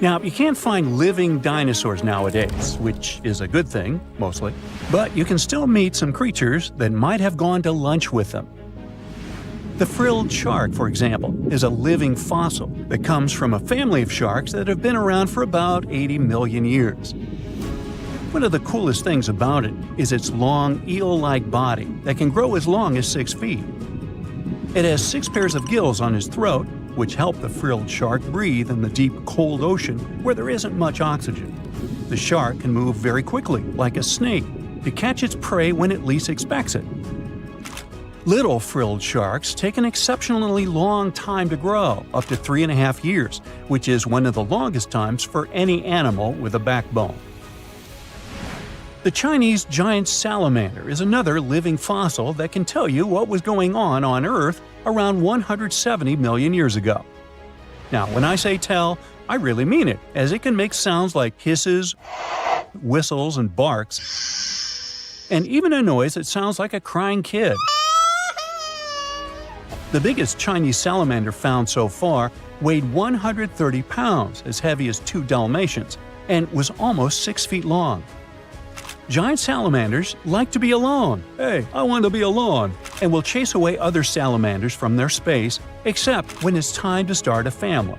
Now, you can't find living dinosaurs nowadays, which is a good thing, mostly, but you can still meet some creatures that might have gone to lunch with them. The frilled shark, for example, is a living fossil that comes from a family of sharks that have been around for about 80 million years. One of the coolest things about it is its long, eel-like body that can grow as long as 6 feet. It has 6 pairs of gills on its throat, which help the frilled shark breathe in the deep, cold ocean where there isn't much oxygen. The shark can move very quickly, like a snake, to catch its prey when it least expects it. Little frilled sharks take an exceptionally long time to grow, up to 3.5 years, which is one of the longest times for any animal with a backbone. The Chinese giant salamander is another living fossil that can tell you what was going on Earth around 170 million years ago. Now, when I say tell, I really mean it, as it can make sounds like hisses, whistles, and barks, and even a noise that sounds like a crying kid. The biggest Chinese salamander found so far weighed 130 pounds, as heavy as 2 Dalmatians, and was almost 6 feet long. Giant salamanders like to be alone. Hey, I want to be alone. And will chase away other salamanders from their space, except when it's time to start a family.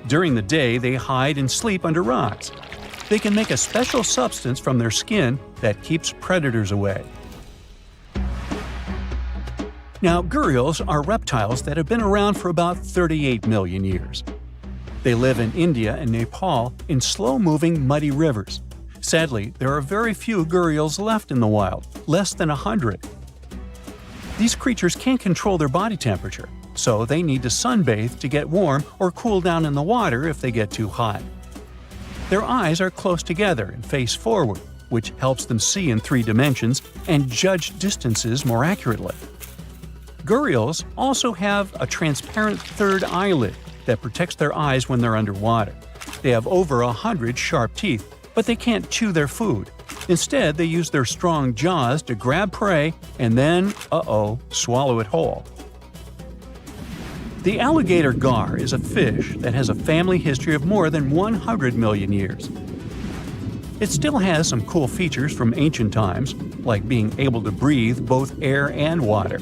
During the day, they hide and sleep under rocks. They can make a special substance from their skin that keeps predators away. Now, gharials are reptiles that have been around for about 38 million years. They live in India and Nepal in slow-moving, muddy rivers. Sadly, there are very few gharials left in the wild, less than 100. These creatures can't control their body temperature, so they need to sunbathe to get warm or cool down in the water if they get too hot. Their eyes are close together and face forward, which helps them see in 3 dimensions and judge distances more accurately. Gharials also have a transparent third eyelid that protects their eyes when they're underwater. They have over 100 sharp teeth, but they can't chew their food. Instead, they use their strong jaws to grab prey and then, swallow it whole. The alligator gar is a fish that has a family history of more than 100 million years. It still has some cool features from ancient times, like being able to breathe both air and water.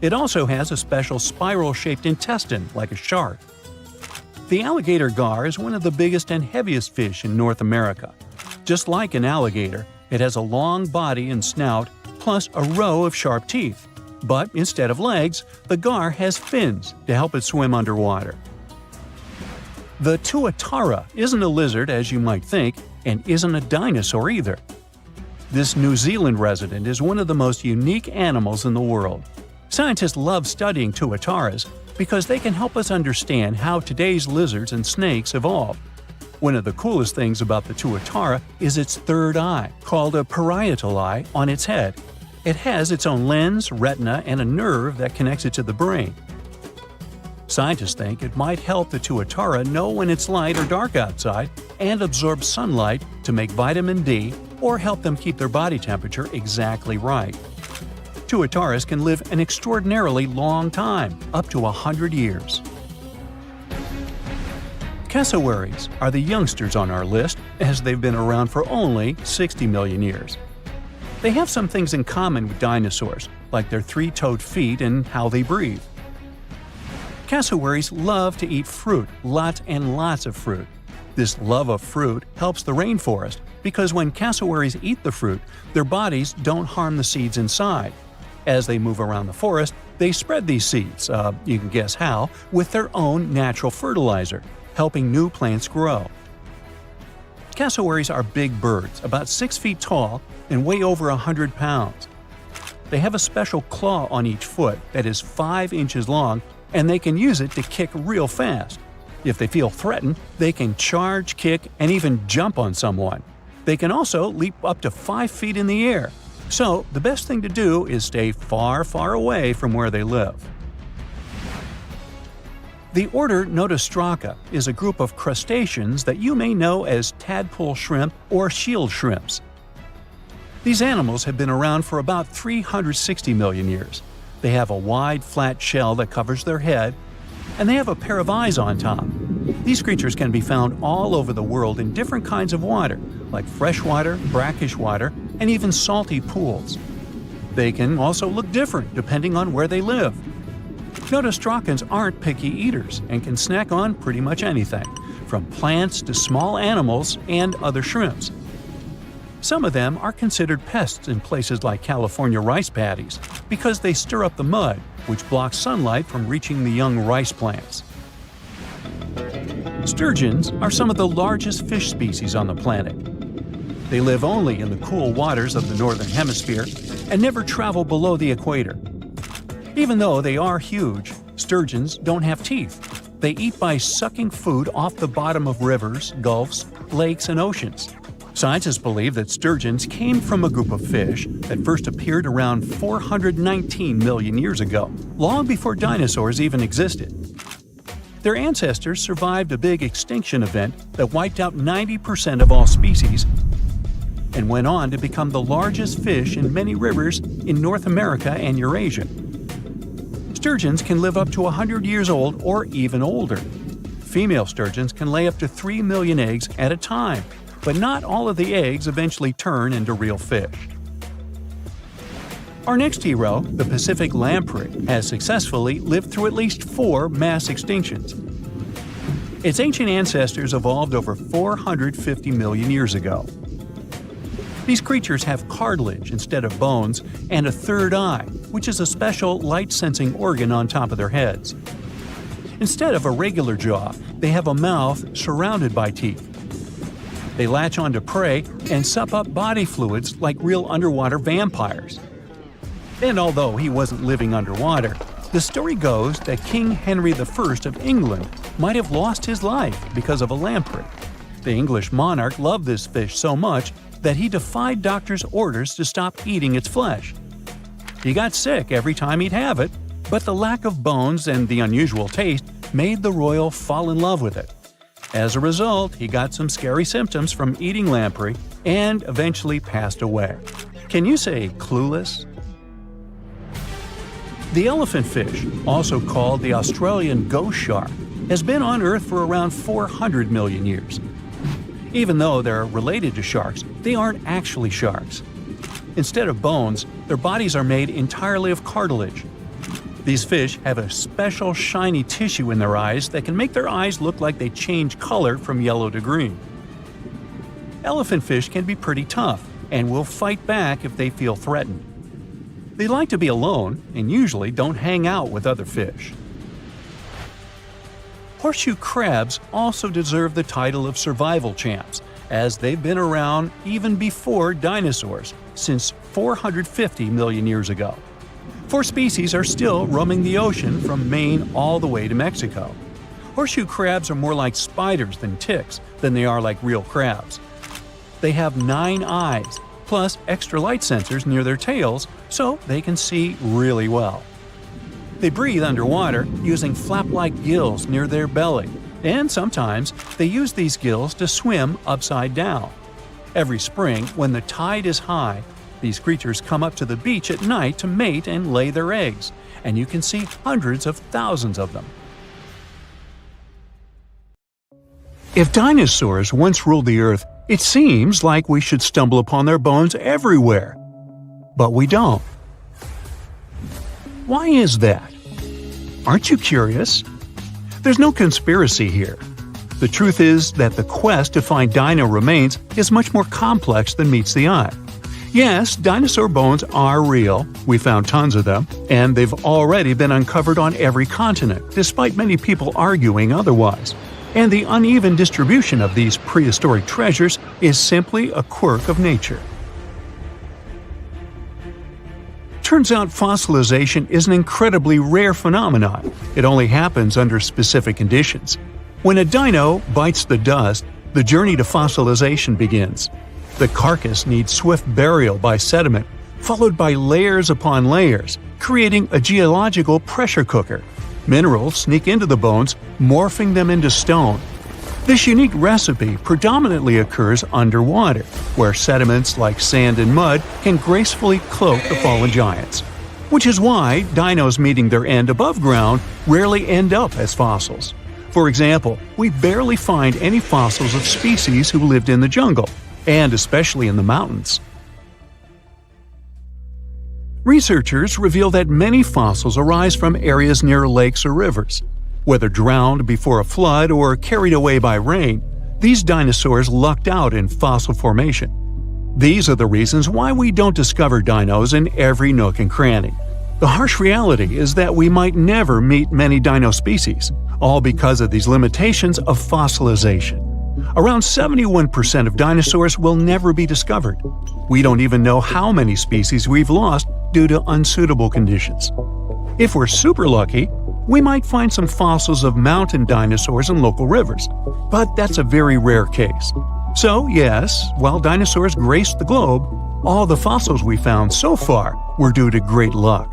It also has a special spiral-shaped intestine, like a shark. The alligator gar is one of the biggest and heaviest fish in North America. Just like an alligator, it has a long body and snout, plus a row of sharp teeth. But instead of legs, the gar has fins to help it swim underwater. The tuatara isn't a lizard as you might think, and isn't a dinosaur either. This New Zealand resident is one of the most unique animals in the world. Scientists love studying tuataras because they can help us understand how today's lizards and snakes evolved. One of the coolest things about the tuatara is its third eye, called a parietal eye, on its head. It has its own lens, retina, and a nerve that connects it to the brain. Scientists think it might help the tuatara know when it's light or dark outside and absorb sunlight to make vitamin D or help them keep their body temperature exactly right. Tuataras can live an extraordinarily long time, up to 100 years. Cassowaries are the youngsters on our list, as they've been around for only 60 million years. They have some things in common with dinosaurs, like their 3-toed feet and how they breathe. Cassowaries love to eat fruit, lots and lots of fruit. This love of fruit helps the rainforest, because when cassowaries eat the fruit, their bodies don't harm the seeds inside. As they move around the forest, they spread these seeds, you can guess how, with their own natural fertilizer, helping new plants grow. Cassowaries are big birds, about 6 feet tall and weigh over 100 pounds. They have a special claw on each foot that is 5 inches long, and they can use it to kick real fast. If they feel threatened, they can charge, kick, and even jump on someone. They can also leap up to 5 feet in the air. So, the best thing to do is stay far, far away from where they live. The order Notostraca is a group of crustaceans that you may know as tadpole shrimp or shield shrimps. These animals have been around for about 360 million years. They have a wide, flat shell that covers their head, and they have a pair of eyes on top. These creatures can be found all over the world in different kinds of water, like freshwater, brackish water, and even salty pools. They can also look different depending on where they live. Notostraccans aren't picky eaters and can snack on pretty much anything, from plants to small animals and other shrimps. Some of them are considered pests in places like California rice paddies because they stir up the mud, which blocks sunlight from reaching the young rice plants. Sturgeons are some of the largest fish species on the planet. They live only in the cool waters of the northern hemisphere and never travel below the equator. Even though they are huge, sturgeons don't have teeth. They eat by sucking food off the bottom of rivers, gulfs, lakes, and oceans. Scientists believe that sturgeons came from a group of fish that first appeared around 419 million years ago, long before dinosaurs even existed. Their ancestors survived a big extinction event that wiped out 90% of all species and went on to become the largest fish in many rivers in North America and Eurasia. Sturgeons can live up to 100 years old or even older. Female sturgeons can lay up to 3 million eggs at a time, but not all of the eggs eventually turn into real fish. Our next hero, the Pacific lamprey, has successfully lived through at least 4 mass extinctions. Its ancient ancestors evolved over 450 million years ago. These creatures have cartilage instead of bones and a third eye, which is a special light-sensing organ on top of their heads. Instead of a regular jaw, they have a mouth surrounded by teeth. They latch onto prey and sup up body fluids like real underwater vampires. And although he wasn't living underwater, the story goes that King Henry I of England might have lost his life because of a lamprey. The English monarch loved this fish so much that he defied doctors' orders to stop eating its flesh. He got sick every time he'd have it, but the lack of bones and the unusual taste made the royal fall in love with it. As a result, he got some scary symptoms from eating lamprey and eventually passed away. Can you say clueless? The elephant fish, also called the Australian ghost shark, has been on Earth for around 400 million years. Even though they're related to sharks, they aren't actually sharks. Instead of bones, their bodies are made entirely of cartilage. These fish have a special shiny tissue in their eyes that can make their eyes look like they change color from yellow to green. Elephant fish can be pretty tough and will fight back if they feel threatened. They like to be alone and usually don't hang out with other fish. Horseshoe crabs also deserve the title of survival champs, as they've been around even before dinosaurs, since 450 million years ago. 4 species are still roaming the ocean from Maine all the way to Mexico. Horseshoe crabs are more like spiders than ticks than they are like real crabs. They have 9 eyes, plus extra light sensors near their tails, so they can see really well. They breathe underwater using flap-like gills near their belly, and sometimes they use these gills to swim upside down. Every spring, when the tide is high, these creatures come up to the beach at night to mate and lay their eggs, and you can see hundreds of thousands of them. If dinosaurs once ruled the Earth, it seems like we should stumble upon their bones everywhere. But we don't. Why is that? Aren't you curious? There's no conspiracy here. The truth is that the quest to find dino remains is much more complex than meets the eye. Yes, dinosaur bones are real, we found tons of them, and they've already been uncovered on every continent, despite many people arguing otherwise. And the uneven distribution of these prehistoric treasures is simply a quirk of nature. Turns out fossilization is an incredibly rare phenomenon. It only happens under specific conditions. When a dino bites the dust, the journey to fossilization begins. The carcass needs swift burial by sediment, followed by layers upon layers, creating a geological pressure cooker. Minerals sneak into the bones, morphing them into stone. This unique recipe predominantly occurs underwater, where sediments like sand and mud can gracefully cloak the fallen giants. Which is why dinos meeting their end above ground rarely end up as fossils. For example, we barely find any fossils of species who lived in the jungle, and especially in the mountains. Researchers reveal that many fossils arise from areas near lakes or rivers. Whether drowned before a flood or carried away by rain, these dinosaurs lucked out in fossil formation. These are the reasons why we don't discover dinos in every nook and cranny. The harsh reality is that we might never meet many dino species, all because of these limitations of fossilization. Around 71% of dinosaurs will never be discovered. We don't even know how many species we've lost due to unsuitable conditions. If we're super lucky, we might find some fossils of mountain dinosaurs in local rivers, but that's a very rare case. So yes, while dinosaurs graced the globe, all the fossils we found so far were due to great luck.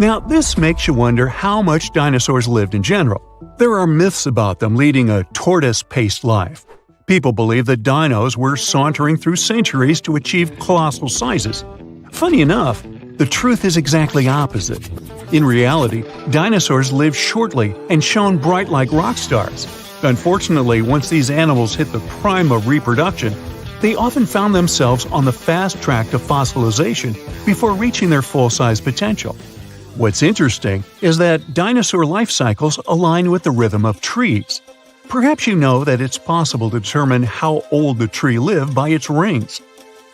Now, this makes you wonder how much dinosaurs lived in general. There are myths about them leading a tortoise-paced life. People believe that dinos were sauntering through centuries to achieve colossal sizes. Funny enough, the truth is exactly opposite. In reality, dinosaurs lived shortly and shone bright like rock stars. Unfortunately, once these animals hit the prime of reproduction, they often found themselves on the fast track to fossilization before reaching their full-size potential. What's interesting is that dinosaur life cycles align with the rhythm of trees. Perhaps you know that it's possible to determine how old the tree lived by its rings.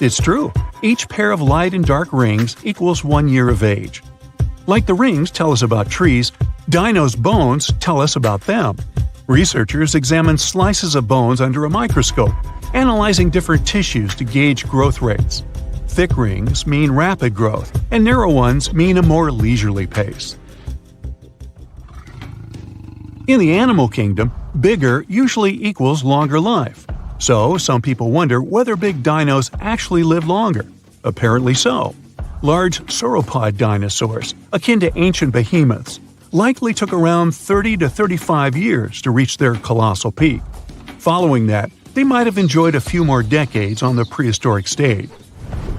It's true, each pair of light and dark rings equals 1 year of age. Like the rings tell us about trees, dinos' bones tell us about them. Researchers examine slices of bones under a microscope, analyzing different tissues to gauge growth rates. Thick rings mean rapid growth, and narrow ones mean a more leisurely pace. In the animal kingdom, bigger usually equals longer life. So, some people wonder whether big dinos actually live longer. Apparently so. Large sauropod dinosaurs, akin to ancient behemoths, likely took around 30 to 35 years to reach their colossal peak. Following that, they might have enjoyed a few more decades on the prehistoric stage.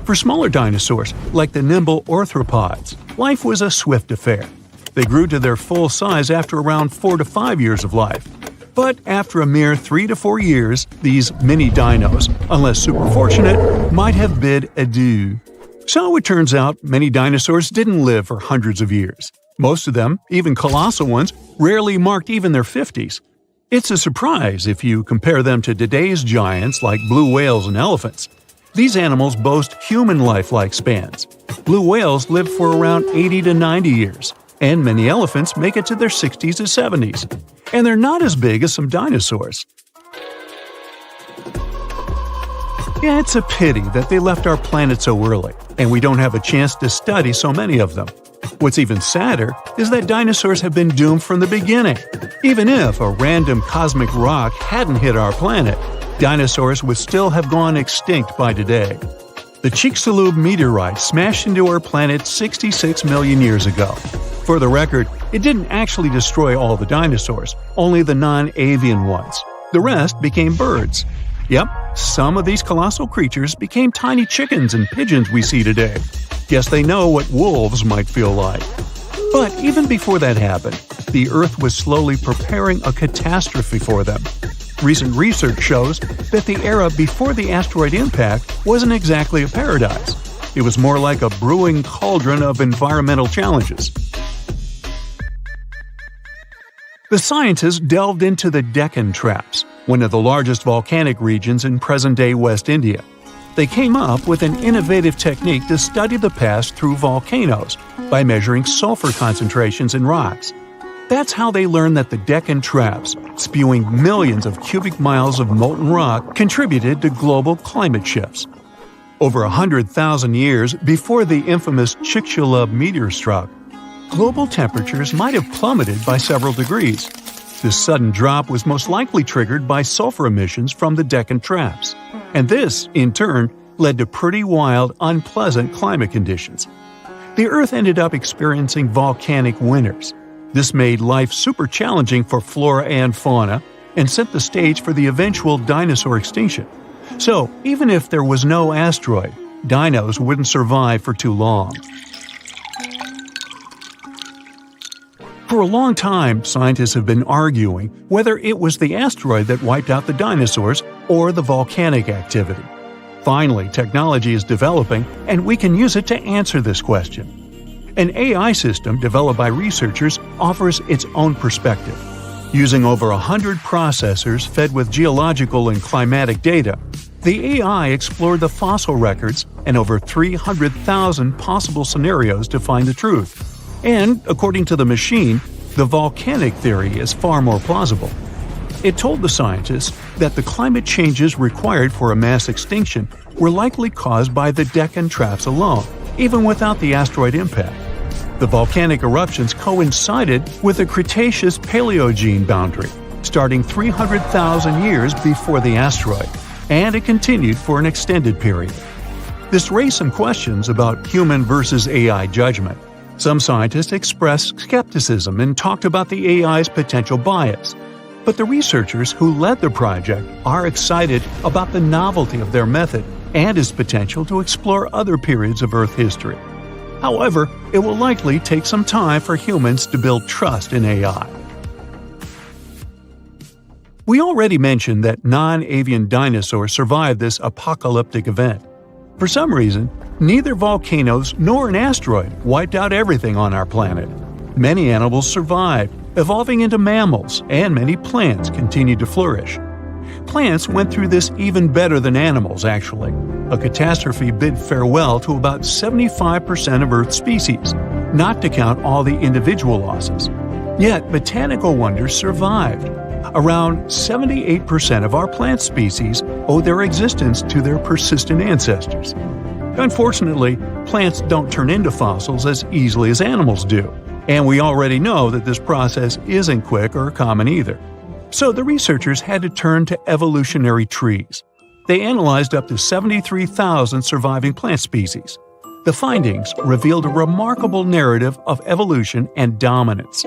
For smaller dinosaurs, like the nimble arthropods, life was a swift affair. They grew to their full size after around 4 to 5 years of life. But after a mere 3 to 4 years, these mini dinos, unless super fortunate, might have bid adieu. So it turns out many dinosaurs didn't live for hundreds of years. Most of them, even colossal ones, rarely marked even their 50s. It's a surprise if you compare them to today's giants like blue whales and elephants. These animals boast human life spans. Blue whales live for around 80 to 90 years, and many elephants make it to their 60s to 70s. And they're not as big as some dinosaurs. Yeah, it's a pity that they left our planet so early, and we don't have a chance to study so many of them. What's even sadder is that dinosaurs have been doomed from the beginning. Even if a random cosmic rock hadn't hit our planet, dinosaurs would still have gone extinct by today. The Chicxulub meteorite smashed into our planet 66 million years ago. For the record, it didn't actually destroy all the dinosaurs, only the non-avian ones. The rest became birds. Yep, some of these colossal creatures became tiny chickens and pigeons we see today. Guess they know what wolves might feel like. But even before that happened, the Earth was slowly preparing a catastrophe for them. Recent research shows that the era before the asteroid impact wasn't exactly a paradise. It was more like a brewing cauldron of environmental challenges. The scientists delved into the Deccan Traps, one of the largest volcanic regions in present-day West India. They came up with an innovative technique to study the past through volcanoes by measuring sulfur concentrations in rocks. That's how they learned that the Deccan Traps, spewing millions of cubic miles of molten rock, contributed to global climate shifts. Over 100,000 years before the infamous Chicxulub meteor struck, global temperatures might have plummeted by several degrees. This sudden drop was most likely triggered by sulfur emissions from the Deccan Traps. And this, in turn, led to pretty wild, unpleasant climate conditions. The Earth ended up experiencing volcanic winters. This made life super challenging for flora and fauna and set the stage for the eventual dinosaur extinction. So, even if there was no asteroid, dinos wouldn't survive for too long. For a long time, scientists have been arguing whether it was the asteroid that wiped out the dinosaurs or the volcanic activity. Finally, technology is developing, and we can use it to answer this question. An AI system developed by researchers offers its own perspective. Using over 100 processors fed with geological and climatic data, the AI explored the fossil records and over 300,000 possible scenarios to find the truth. And, according to the machine, the volcanic theory is far more plausible. It told the scientists that the climate changes required for a mass extinction were likely caused by the Deccan traps alone, even without the asteroid impact. The volcanic eruptions coincided with the Cretaceous-Paleogene boundary, starting 300,000 years before the asteroid, and it continued for an extended period. This raised some questions about human versus AI judgment. Some scientists expressed skepticism and talked about the AI's potential bias. But the researchers who led the project are excited about the novelty of their method and its potential to explore other periods of Earth history. However, it will likely take some time for humans to build trust in AI. We already mentioned that non-avian dinosaurs survived this apocalyptic event. For some reason, neither volcanoes nor an asteroid wiped out everything on our planet. Many animals survived, evolving into mammals, and many plants continued to flourish. Plants went through this even better than animals, actually. A catastrophe bid farewell to about 75% of Earth's species, not to count all the individual losses. Yet, botanical wonders survived. Around 78% of our plant species owe their existence to their persistent ancestors. Unfortunately, plants don't turn into fossils as easily as animals do, and we already know that this process isn't quick or common either. So the researchers had to turn to evolutionary trees. They analyzed up to 73,000 surviving plant species. The findings revealed a remarkable narrative of evolution and dominance.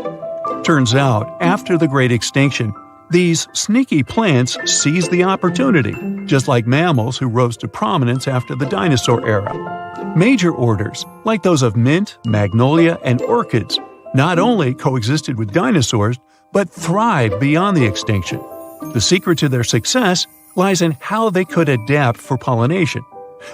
Turns out, after the Great Extinction, these sneaky plants seized the opportunity, just like mammals who rose to prominence after the dinosaur era. Major orders, like those of mint, magnolia, and orchids, not only coexisted with dinosaurs, but thrived beyond the extinction. The secret to their success lies in how they could adapt for pollination.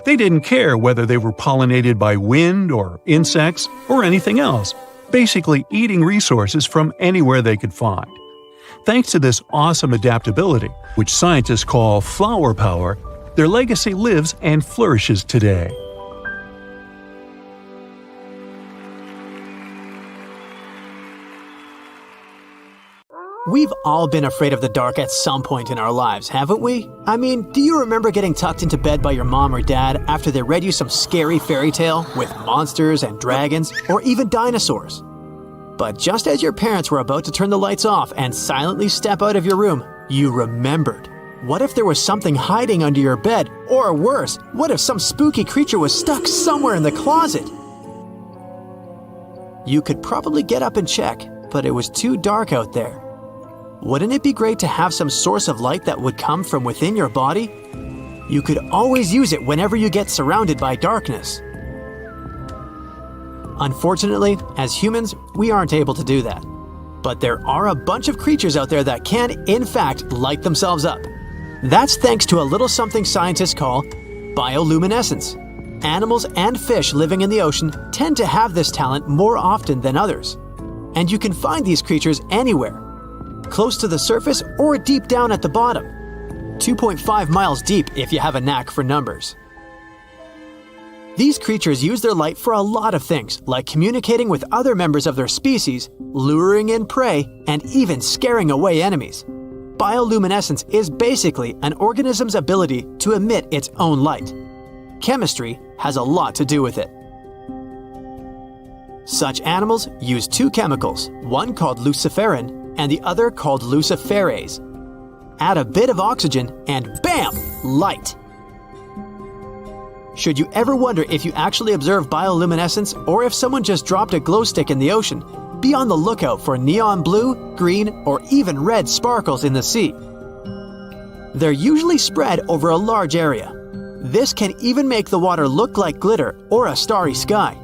They didn't care whether they were pollinated by wind or insects or anything else, basically eating resources from anywhere they could find. Thanks to this awesome adaptability, which scientists call flower power, their legacy lives and flourishes today. We've all been afraid of the dark at some point in our lives, haven't we? I mean, do you remember getting tucked into bed by your mom or dad after they read you some scary fairy tale with monsters and dragons or even dinosaurs? But just as your parents were about to turn the lights off and silently step out of your room, you remembered. What if there was something hiding under your bed? Or worse, what if some spooky creature was stuck somewhere in the closet? You could probably get up and check, but it was too dark out there. Wouldn't it be great to have some source of light that would come from within your body? You could always use it whenever you get surrounded by darkness. Unfortunately, as humans, we aren't able to do that. But there are a bunch of creatures out there that can, in fact, light themselves up. That's thanks to a little something scientists call bioluminescence. Animals and fish living in the ocean tend to have this talent more often than others. And you can find these creatures anywhere, close to the surface or deep down at the bottom. 2.5 miles deep if you have a knack for numbers. These creatures use their light for a lot of things, like communicating with other members of their species, luring in prey, and even scaring away enemies. Bioluminescence is basically an organism's ability to emit its own light. Chemistry has a lot to do with it. Such animals use two chemicals, one called luciferin and the other called luciferase. Add a bit of oxygen and bam! Light! Should you ever wonder if you actually observe bioluminescence or if someone just dropped a glow stick in the ocean, be on the lookout for neon blue, green, or even red sparkles in the sea. They're usually spread over a large area. This can even make the water look like glitter or a starry sky.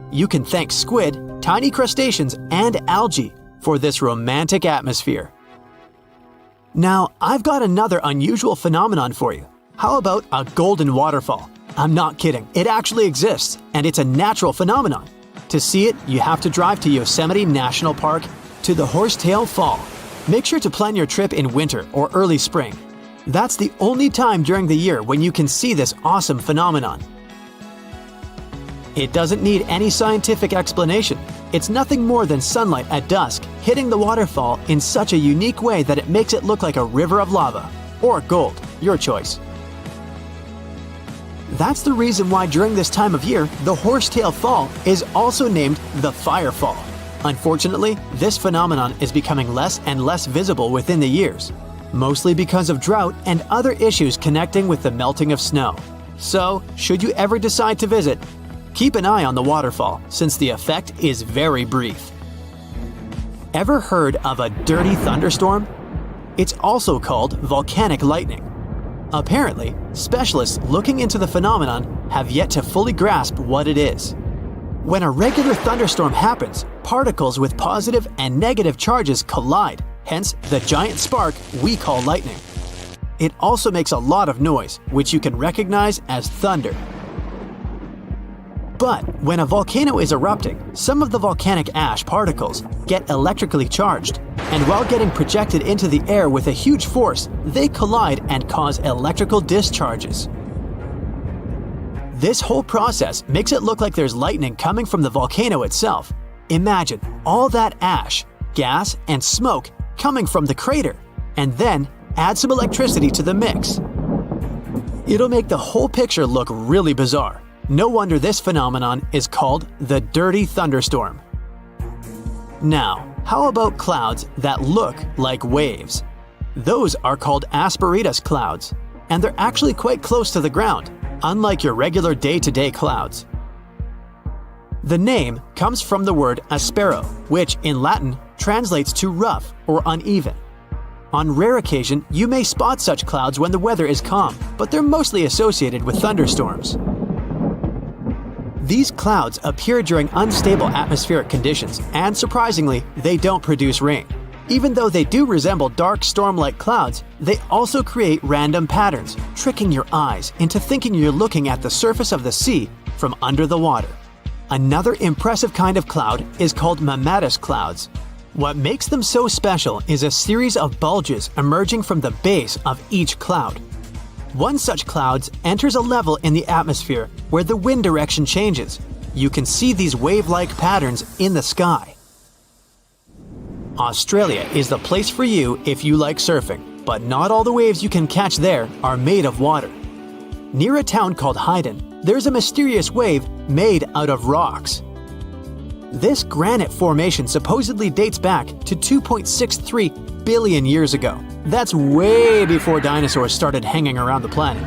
You can thank squid, tiny crustaceans, and algae for this romantic atmosphere. Now, I've got another unusual phenomenon for you. How about a golden waterfall? I'm not kidding, it actually exists, and it's a natural phenomenon. To see it, you have to drive to Yosemite National Park to the Horsetail Fall. Make sure to plan your trip in winter or early spring. That's the only time during the year when you can see this awesome phenomenon. It doesn't need any scientific explanation. It's nothing more than sunlight at dusk hitting the waterfall in such a unique way that it makes it look like a river of lava. Or gold, your choice. That's the reason why during this time of year, the Horsetail Fall is also named the Fire Fall. Unfortunately, this phenomenon is becoming less and less visible within the years, mostly because of drought and other issues connecting with the melting of snow. So, should you ever decide to visit, keep an eye on the waterfall since the effect is very brief. Ever heard of a dirty thunderstorm? It's also called volcanic lightning. Apparently, specialists looking into the phenomenon have yet to fully grasp what it is. When a regular thunderstorm happens, particles with positive and negative charges collide, hence the giant spark we call lightning. It also makes a lot of noise, which you can recognize as thunder. But when a volcano is erupting, some of the volcanic ash particles get electrically charged, and while getting projected into the air with a huge force, they collide and cause electrical discharges. This whole process makes it look like there's lightning coming from the volcano itself. Imagine all that ash, gas, and smoke coming from the crater, and then add some electricity to the mix. It'll make the whole picture look really bizarre. No wonder this phenomenon is called the dirty thunderstorm. Now, how about clouds that look like waves? Those are called asperitas clouds, and they're actually quite close to the ground, unlike your regular day-to-day clouds. The name comes from the word aspero, which in Latin translates to rough or uneven. On rare occasion, you may spot such clouds when the weather is calm, but they're mostly associated with thunderstorms. These clouds appear during unstable atmospheric conditions, and surprisingly, they don't produce rain. Even though they do resemble dark storm-like clouds, they also create random patterns, tricking your eyes into thinking you're looking at the surface of the sea from under the water. Another impressive kind of cloud is called mammatus clouds. What makes them so special is a series of bulges emerging from the base of each cloud. One such cloud enters a level in the atmosphere where the wind direction changes. You can see these wave-like patterns in the sky. Australia is the place for you if you like surfing, but not all the waves you can catch there are made of water. Near a town called Hayden, there's a mysterious wave made out of rocks. This granite formation supposedly dates back to 2.63 billion years ago. That's way before dinosaurs started hanging around the planet.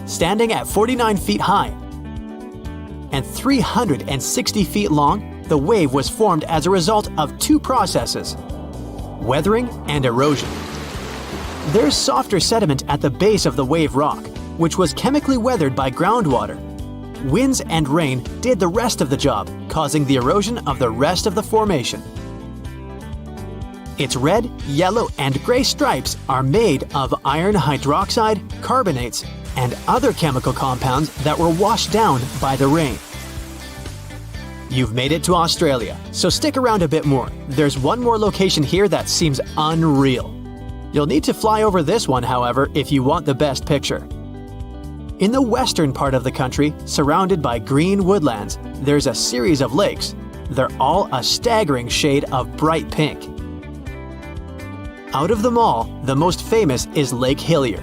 Standing at 49 feet high and 360 feet long, the wave was formed as a result of two processes: weathering and erosion. There's softer sediment at the base of the wave rock, which was chemically weathered by groundwater. Winds and rain did the rest of the job, causing the erosion of the rest of the formation. Its red, yellow, and gray stripes are made of iron hydroxide, carbonates, and other chemical compounds that were washed down by the rain. You've made it to Australia, so stick around a bit more. There's one more location here that seems unreal. You'll need to fly over this one, however, if you want the best picture. In the western part of the country, surrounded by green woodlands, there's a series of lakes. They're all a staggering shade of bright pink. Out of them all, the most famous is Lake Hillier,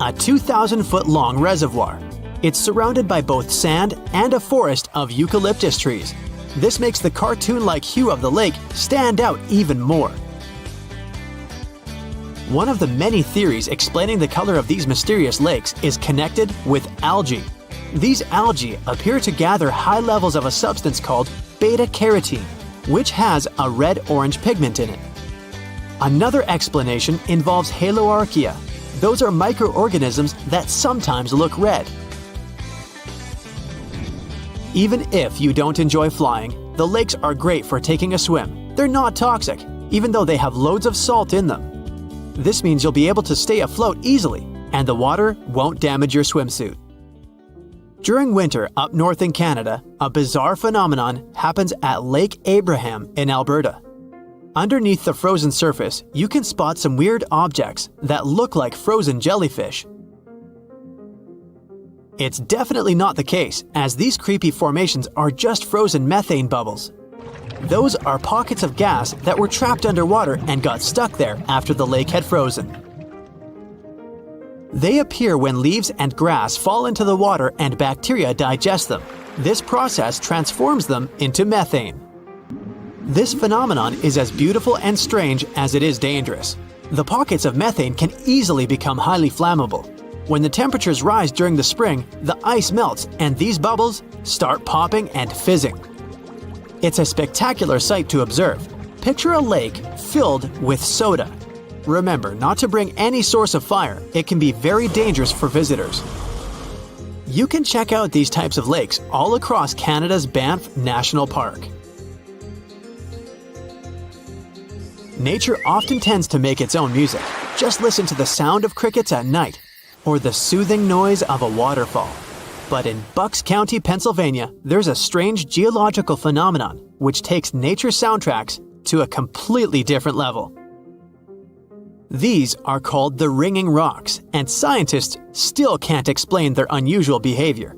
a 2,000-foot-long reservoir. It's surrounded by both sand and a forest of eucalyptus trees. This makes the cartoon-like hue of the lake stand out even more. One of the many theories explaining the color of these mysterious lakes is connected with algae. These algae appear to gather high levels of a substance called beta-carotene, which has a red-orange pigment in it. Another explanation involves haloarchaea. Those are microorganisms that sometimes look red. Even if you don't enjoy flying, The lakes are great for taking a swim. They're not toxic, even though they have loads of salt in them. This means you'll be able to stay afloat easily, and the water won't damage your swimsuit. During winter up north in Canada, a bizarre phenomenon happens at Lake Abraham in Alberta. Underneath the frozen surface, you can spot some weird objects that look like frozen jellyfish. It's definitely not the case, as these creepy formations are just frozen methane bubbles. Those are pockets of gas that were trapped underwater and got stuck there after the lake had frozen. They appear when leaves and grass fall into the water and bacteria digest them. This process transforms them into methane. This phenomenon is as beautiful and strange as it is dangerous. The pockets of methane can easily become highly flammable. When the temperatures rise during the spring, the ice melts and these bubbles start popping and fizzing. It's a spectacular sight to observe. Picture a lake filled with soda. Remember not to bring any source of fire. It can be very dangerous for visitors. You can check out these types of lakes all across Canada's Banff National Park. Nature often tends to make its own music. Just listen to the sound of crickets at night, or the soothing noise of a waterfall. But in Bucks County, Pennsylvania, there's a strange geological phenomenon which takes nature soundtracks to a completely different level. These are called the ringing rocks, and scientists still can't explain their unusual behavior.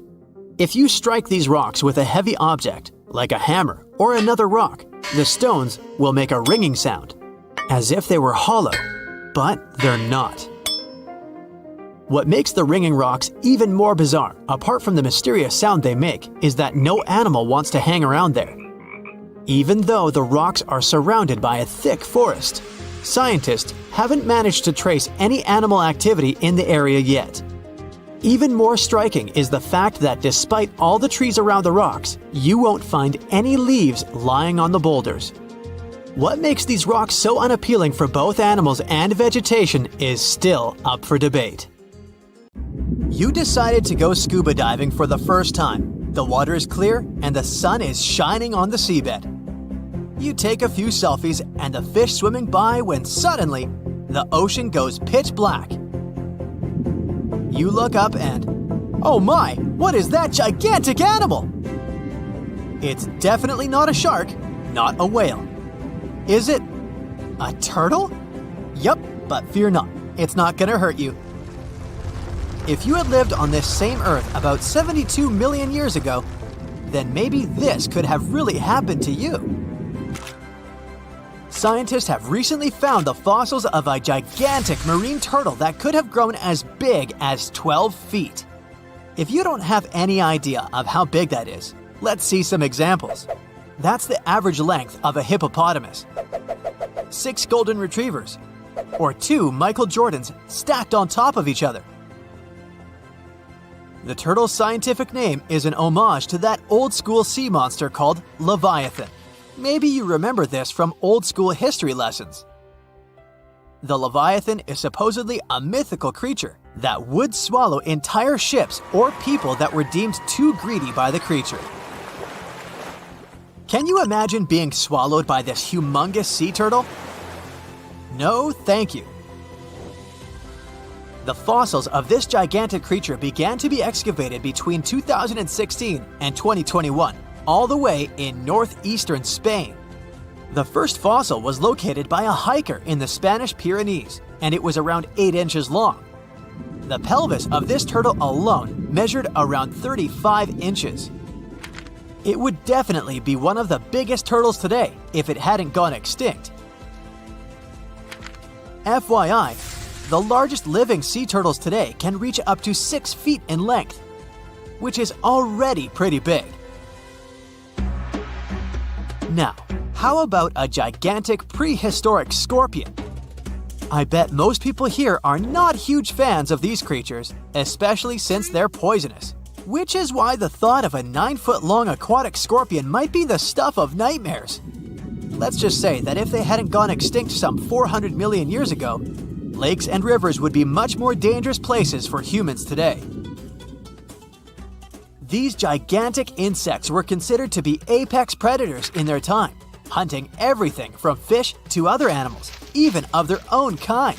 If you strike these rocks with a heavy object, like a hammer or another rock, the stones will make a ringing sound, as if they were hollow, but they're not. What makes the ringing rocks even more bizarre, apart from the mysterious sound they make, is that no animal wants to hang around there. Even though the rocks are surrounded by a thick forest, scientists haven't managed to trace any animal activity in the area yet. Even more striking is the fact that despite all the trees around the rocks, you won't find any leaves lying on the boulders. What makes these rocks so unappealing for both animals and vegetation is still up for debate. You decided to go scuba diving for the first time. The water is clear and the sun is shining on the seabed. You take a few selfies and the fish swimming by when suddenly, the ocean goes pitch black. You look up and, oh my, what is that gigantic animal? It's definitely not a shark, not a whale. Is it a turtle? Yup, but fear not, it's not gonna hurt you. If you had lived on this same Earth about 72 million years ago, then maybe this could have really happened to you. Scientists have recently found the fossils of a gigantic marine turtle that could have grown as big as 12 feet. If you don't have any idea of how big that is, let's see some examples. That's the average length of a hippopotamus, 6 golden retrievers, or 2 Michael Jordans stacked on top of each other. The turtle's scientific name is an homage to that old-school sea monster called Leviathan. Maybe you remember this from old-school history lessons. The Leviathan is supposedly a mythical creature that would swallow entire ships or people that were deemed too greedy by the creature. Can you imagine being swallowed by this humongous sea turtle? No, thank you. The fossils of this gigantic creature began to be excavated between 2016 and 2021, all the way in northeastern Spain. The first fossil was located by a hiker in the Spanish Pyrenees, and it was around 8 inches long. The pelvis of this turtle alone measured around 35 inches. It would definitely be one of the biggest turtles today if it hadn't gone extinct. FYI, the largest living sea turtles today can reach up to 6 feet in length, which is already pretty big. Now, how about a gigantic prehistoric scorpion? I bet most people here are not huge fans of these creatures, especially since they're poisonous, which is why the thought of a 9-foot-long aquatic scorpion might be the stuff of nightmares. Let's just say that if they hadn't gone extinct some 400 million years ago, lakes and rivers would be much more dangerous places for humans today. These gigantic insects were considered to be apex predators in their time, hunting everything from fish to other animals, even of their own kind.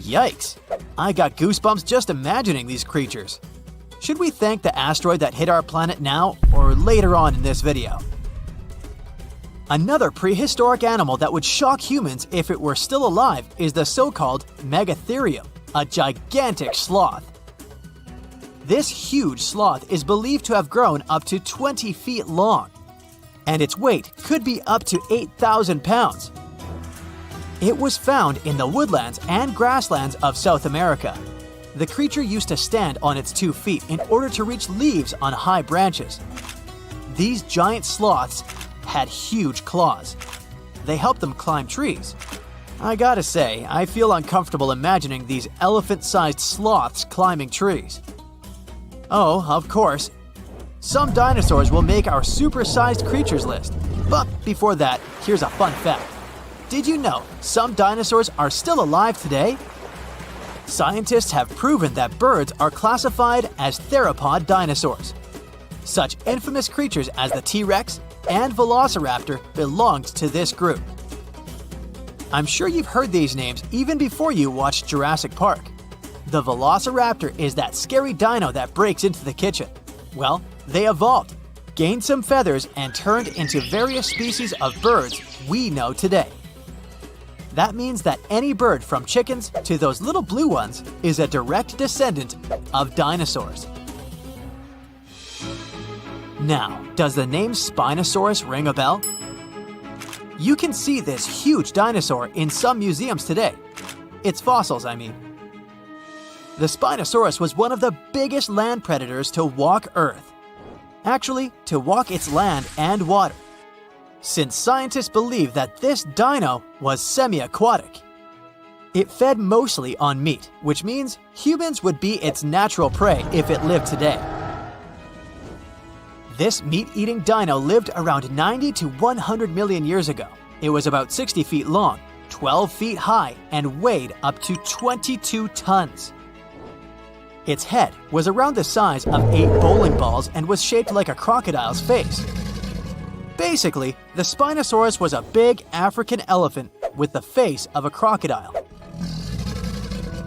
Yikes! I got goosebumps just imagining these creatures. Should we thank the asteroid that hit our planet now or later on in this video? Another prehistoric animal that would shock humans if it were still alive is the so-called Megatherium, a gigantic sloth. This huge sloth is believed to have grown up to 20 feet long, and its weight could be up to 8,000 pounds. It was found in the woodlands and grasslands of South America. The creature used to stand on its 2 feet in order to reach leaves on high branches. These giant sloths had huge claws. They helped them climb trees. I gotta say, I feel uncomfortable imagining these elephant-sized sloths climbing trees. Oh, of course, some dinosaurs will make our super-sized creatures list. But before that, here's a fun fact. Did you know some dinosaurs are still alive today? Scientists have proven that birds are classified as theropod dinosaurs. Such infamous creatures as the T-Rex and Velociraptor belonged to this group. I'm sure you've heard these names even before you watched Jurassic Park. The Velociraptor is that scary dino that breaks into the kitchen. Well, they evolved, gained some feathers, and turned into various species of birds we know today. That means that any bird from chickens to those little blue ones is a direct descendant of dinosaurs. Now, does the name Spinosaurus ring a bell? You can see this huge dinosaur in some museums today. Its fossils, I mean. The Spinosaurus was one of the biggest land predators to walk Earth. Actually, to walk its land and water, since scientists believe that this dino was semi-aquatic. It fed mostly on meat, which means humans would be its natural prey if it lived today. This meat-eating dino lived around 90 to 100 million years ago. It was about 60 feet long, 12 feet high, and weighed up to 22 tons. Its head was around the size of 8 bowling balls and was shaped like a crocodile's face. Basically, the Spinosaurus was a big African elephant with the face of a crocodile.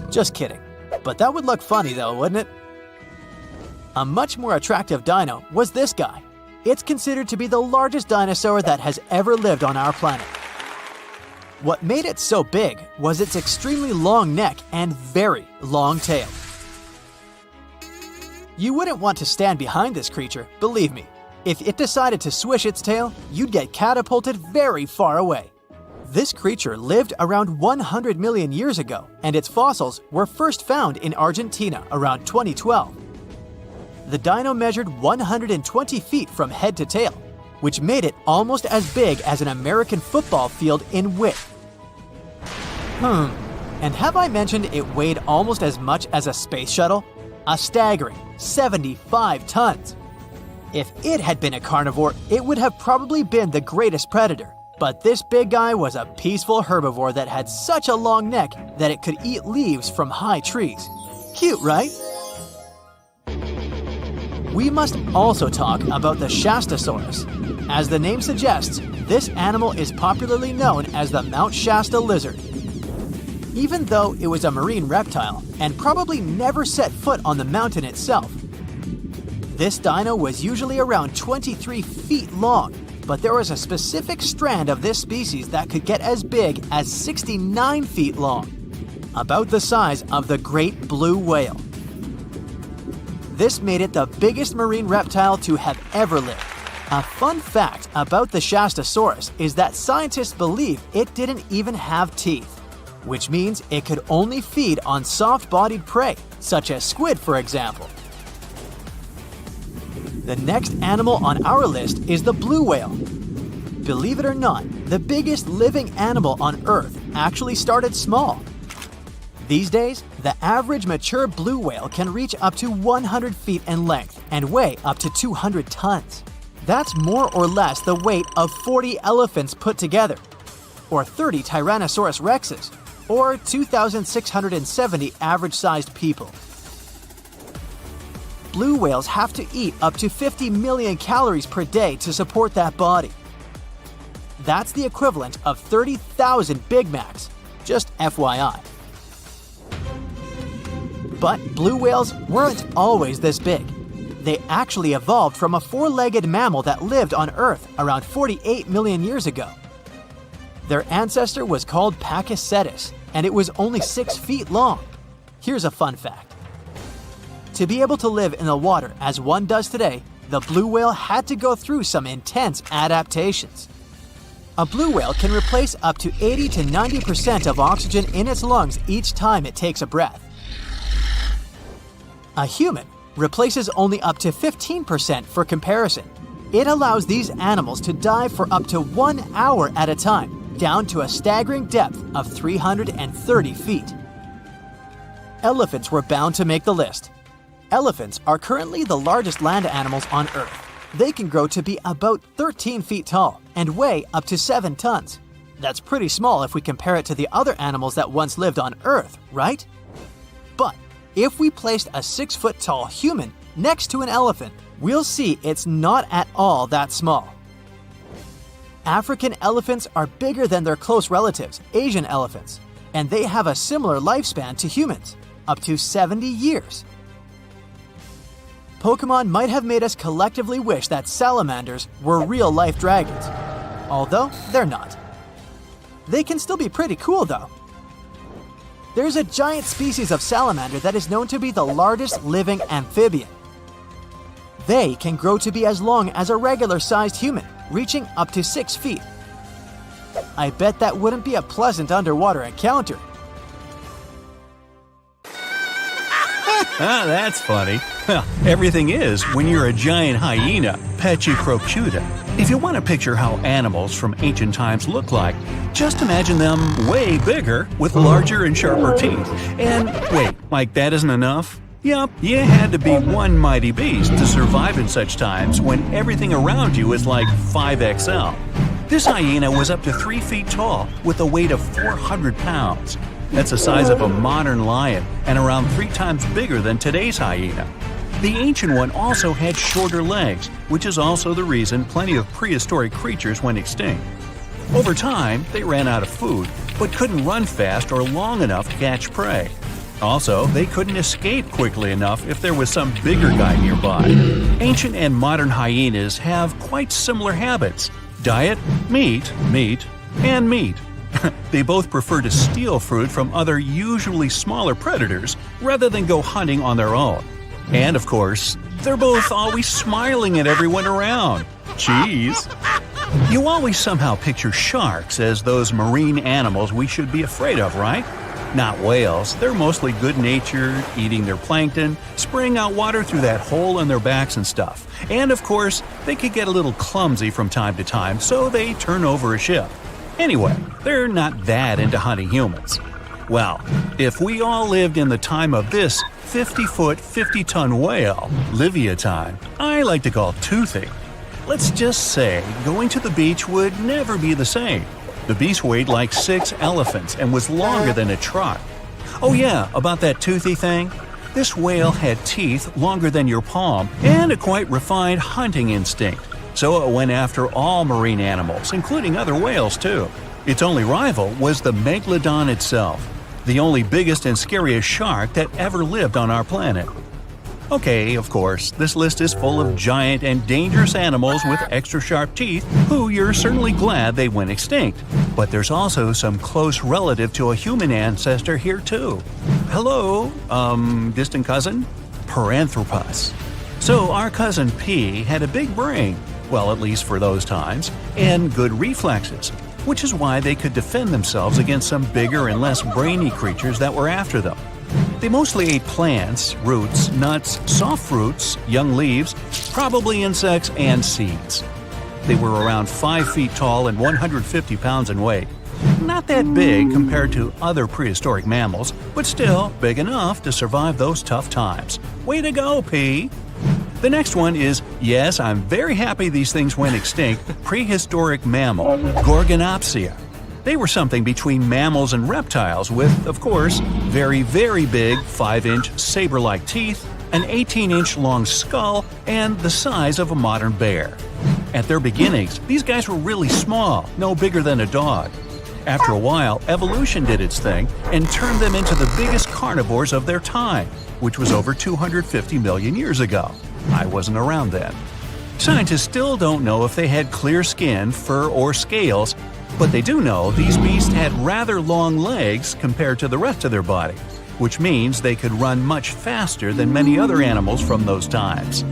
Just kidding. But that would look funny though, wouldn't it? A much more attractive dino was this guy. It's considered to be the largest dinosaur that has ever lived on our planet. What made it so big was its extremely long neck and very long tail. You wouldn't want to stand behind this creature, believe me. If it decided to swish its tail, you'd get catapulted very far away. This creature lived around 100 million years ago, and its fossils were first found in Argentina around 2012. The dino measured 120 feet from head to tail, which made it almost as big as an American football field in width. And have I mentioned it weighed almost as much as a space shuttle? A staggering 75 tons. If it had been a carnivore, it would have probably been the greatest predator. But this big guy was a peaceful herbivore that had such a long neck that it could eat leaves from high trees. Cute, right? We must also talk about the Shastasaurus. As the name suggests, this animal is popularly known as the Mount Shasta lizard. Even though it was a marine reptile and probably never set foot on the mountain itself, this dino was usually around 23 feet long, but there was a specific strand of this species that could get as big as 69 feet long, about the size of the great blue whale. This made it the biggest marine reptile to have ever lived. A fun fact about the Shastasaurus is that scientists believe it didn't even have teeth, which means it could only feed on soft-bodied prey, such as squid, for example. The next animal on our list is the blue whale. Believe it or not, the biggest living animal on Earth actually started small. These days, the average mature blue whale can reach up to 100 feet in length and weigh up to 200 tons. That's more or less the weight of 40 elephants put together, or 30 Tyrannosaurus rexes, or 2,670 average-sized people. blue whales have to eat up to 50 million calories per day to support that body. That's the equivalent of 30,000 Big Macs, just FYI. But blue whales weren't always this big. They actually evolved from a four-legged mammal that lived on Earth around 48 million years ago. Their ancestor was called Pachycetus, and it was only 6 feet long. Here's a fun fact. To be able to live in the water as one does today, the blue whale had to go through some intense adaptations. A blue whale can replace up to 80 to 90% of oxygen in its lungs each time it takes a breath. A human replaces only up to 15% for comparison. It allows these animals to dive for up to 1 hour at a time, down to a staggering depth of 330 feet. Elephants were bound to make the list. Elephants are currently the largest land animals on Earth. They can grow to be about 13 feet tall and weigh up to 7 tons. That's pretty small if we compare it to the other animals that once lived on Earth, right? But if we placed a 6-foot-tall human next to an elephant, we'll see it's not at all that small. African elephants are bigger than their close relatives, Asian elephants, and they have a similar lifespan to humans, up to 70 years. Pokemon might have made us collectively wish that salamanders were real-life dragons, although they're not. They can still be pretty cool though. There's a giant species of salamander that is known to be the largest living amphibian. They can grow to be as long as a regular-sized human, reaching up to 6 feet. I bet that wouldn't be a pleasant underwater encounter. Ah, that's funny. Well, everything is when you're a giant hyena, Pachyrhinoceros. If you want to picture how animals from ancient times look like, just imagine them way bigger with larger and sharper teeth. And wait, like that isn't enough? Yup, you had to be one mighty beast to survive in such times when everything around you is like 5XL. This hyena was up to 3 feet tall with a weight of 400 pounds. That's the size of a modern lion and around 3 times bigger than today's hyena. The ancient one also had shorter legs, which is also the reason plenty of prehistoric creatures went extinct. Over time, they ran out of food, but couldn't run fast or long enough to catch prey. Also, they couldn't escape quickly enough if there was some bigger guy nearby. Ancient and modern hyenas have quite similar habits. Diet, meat, and meat. They both prefer to steal food from other usually smaller predators rather than go hunting on their own. And of course, they're both always smiling at everyone around. Cheese! You always somehow picture sharks as those marine animals we should be afraid of, right? Not whales. They're mostly good-natured, eating their plankton, spraying out water through that hole in their backs and stuff. And of course, they could get a little clumsy from time to time, so they turn over a ship. Anyway, they're not that into hunting humans. Well, if we all lived in the time of this 50-foot, 50-ton whale, Leviathan, I like to call toothy. Let's just say going to the beach would never be the same. The beast weighed like 6 elephants and was longer than a truck. Oh yeah, about that toothy thing? This whale had teeth longer than your palm and a quite refined hunting instinct. So it went after all marine animals, including other whales too. Its only rival was the megalodon itself, the only biggest and scariest shark that ever lived on our planet. Okay, of course, this list is full of giant and dangerous animals with extra sharp teeth who you're certainly glad they went extinct. But there's also some close relative to a human ancestor here too. Hello, distant cousin? Paranthropus. So our cousin P had a big brain, well, at least for those times, and good reflexes, which is why they could defend themselves against some bigger and less brainy creatures that were after them. They mostly ate plants, roots, nuts, soft fruits, young leaves, probably insects, and seeds. They were around 5 feet tall and 150 pounds in weight. Not that big compared to other prehistoric mammals, but still big enough to survive those tough times. Way to go, P! The next one is, yes, I'm very happy these things went extinct, prehistoric mammal, Gorgonopsia. They were something between mammals and reptiles with, of course, very, very big 5-inch saber-like teeth, an 18-inch long skull, and the size of a modern bear. At their beginnings, these guys were really small, no bigger than a dog. After a while, evolution did its thing and turned them into the biggest carnivores of their time, which was over 250 million years ago. I wasn't around then. Scientists still don't know if they had clear skin, fur, or scales, but they do know these beasts had rather long legs compared to the rest of their body, which means they could run much faster than many other animals from those times.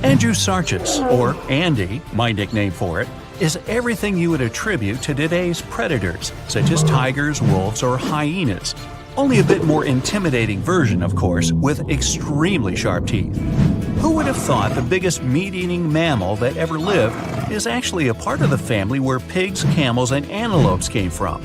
Andrewsarchus, or Andy, my nickname for it, is everything you would attribute to today's predators, such as tigers, wolves, or hyenas. Only a bit more intimidating version, of course, with extremely sharp teeth. Who would have thought the biggest meat-eating mammal that ever lived is actually a part of the family where pigs, camels, and antelopes came from?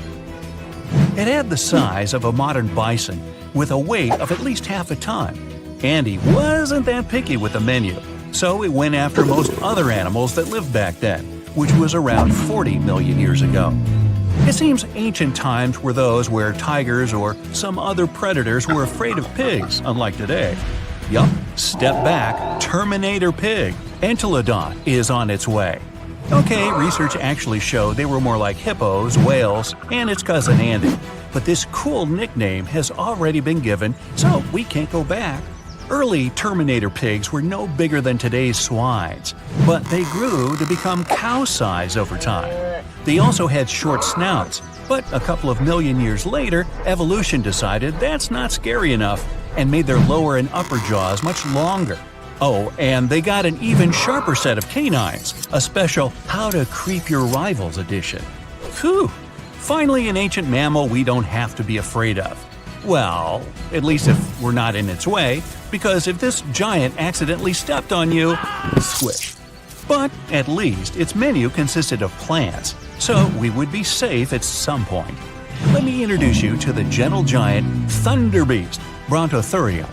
It had the size of a modern bison, with a weight of at least half a ton. Andy wasn't that picky with the menu, so it went after most other animals that lived back then, which was around 40 million years ago. It seems ancient times were those where tigers or some other predators were afraid of pigs, unlike today. Yup, step back, Terminator pig, Entelodon, is on its way. Okay, research actually showed they were more like hippos, whales, and its cousin Andy. But this cool nickname has already been given, so we can't go back. Early Terminator pigs were no bigger than today's swines, but they grew to become cow size over time. They also had short snouts, but a couple of million years later, evolution decided that's not scary enough and made their lower and upper jaws much longer. Oh, and they got an even sharper set of canines, a special How to Creep Your Rivals edition. Whew! Finally an ancient mammal we don't have to be afraid of. Well, at least if we're not in its way, because if this giant accidentally stepped on you, squish. But at least its menu consisted of plants, so we would be safe at some point. Let me introduce you to the gentle giant thunder beast, Brontotherium.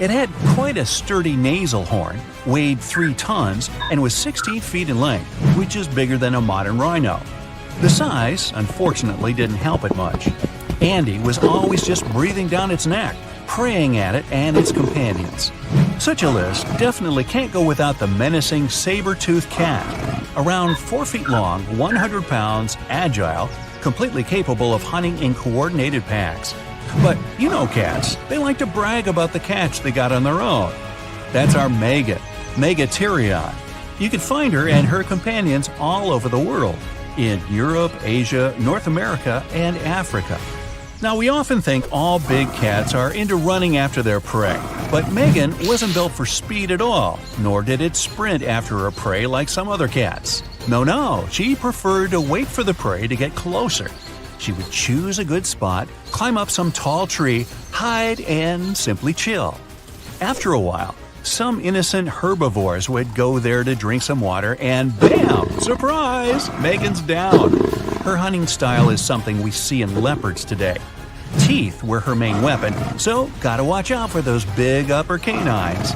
It had quite a sturdy nasal horn, weighed 3 tons, and was 16 feet in length, which is bigger than a modern rhino. The size, unfortunately, didn't help it much. Andy was always just breathing down its neck, preying at it and its companions. Such a list definitely can't go without the menacing saber-toothed cat. Around 4 feet long, 100 pounds, agile, completely capable of hunting in coordinated packs. But you know cats, they like to brag about the catch they got on their own. That's our Megan, Megatherion. You can find her and her companions all over the world, in Europe, Asia, North America, and Africa. Now, we often think all big cats are into running after their prey, but Megan wasn't built for speed at all, nor did it sprint after her prey like some other cats. No, she preferred to wait for the prey to get closer. She would choose a good spot, climb up some tall tree, hide, and simply chill. After a while, some innocent herbivores would go there to drink some water, and bam! Surprise! Megan's down. Her hunting style is something we see in leopards today. Teeth were her main weapon, so gotta watch out for those big upper canines.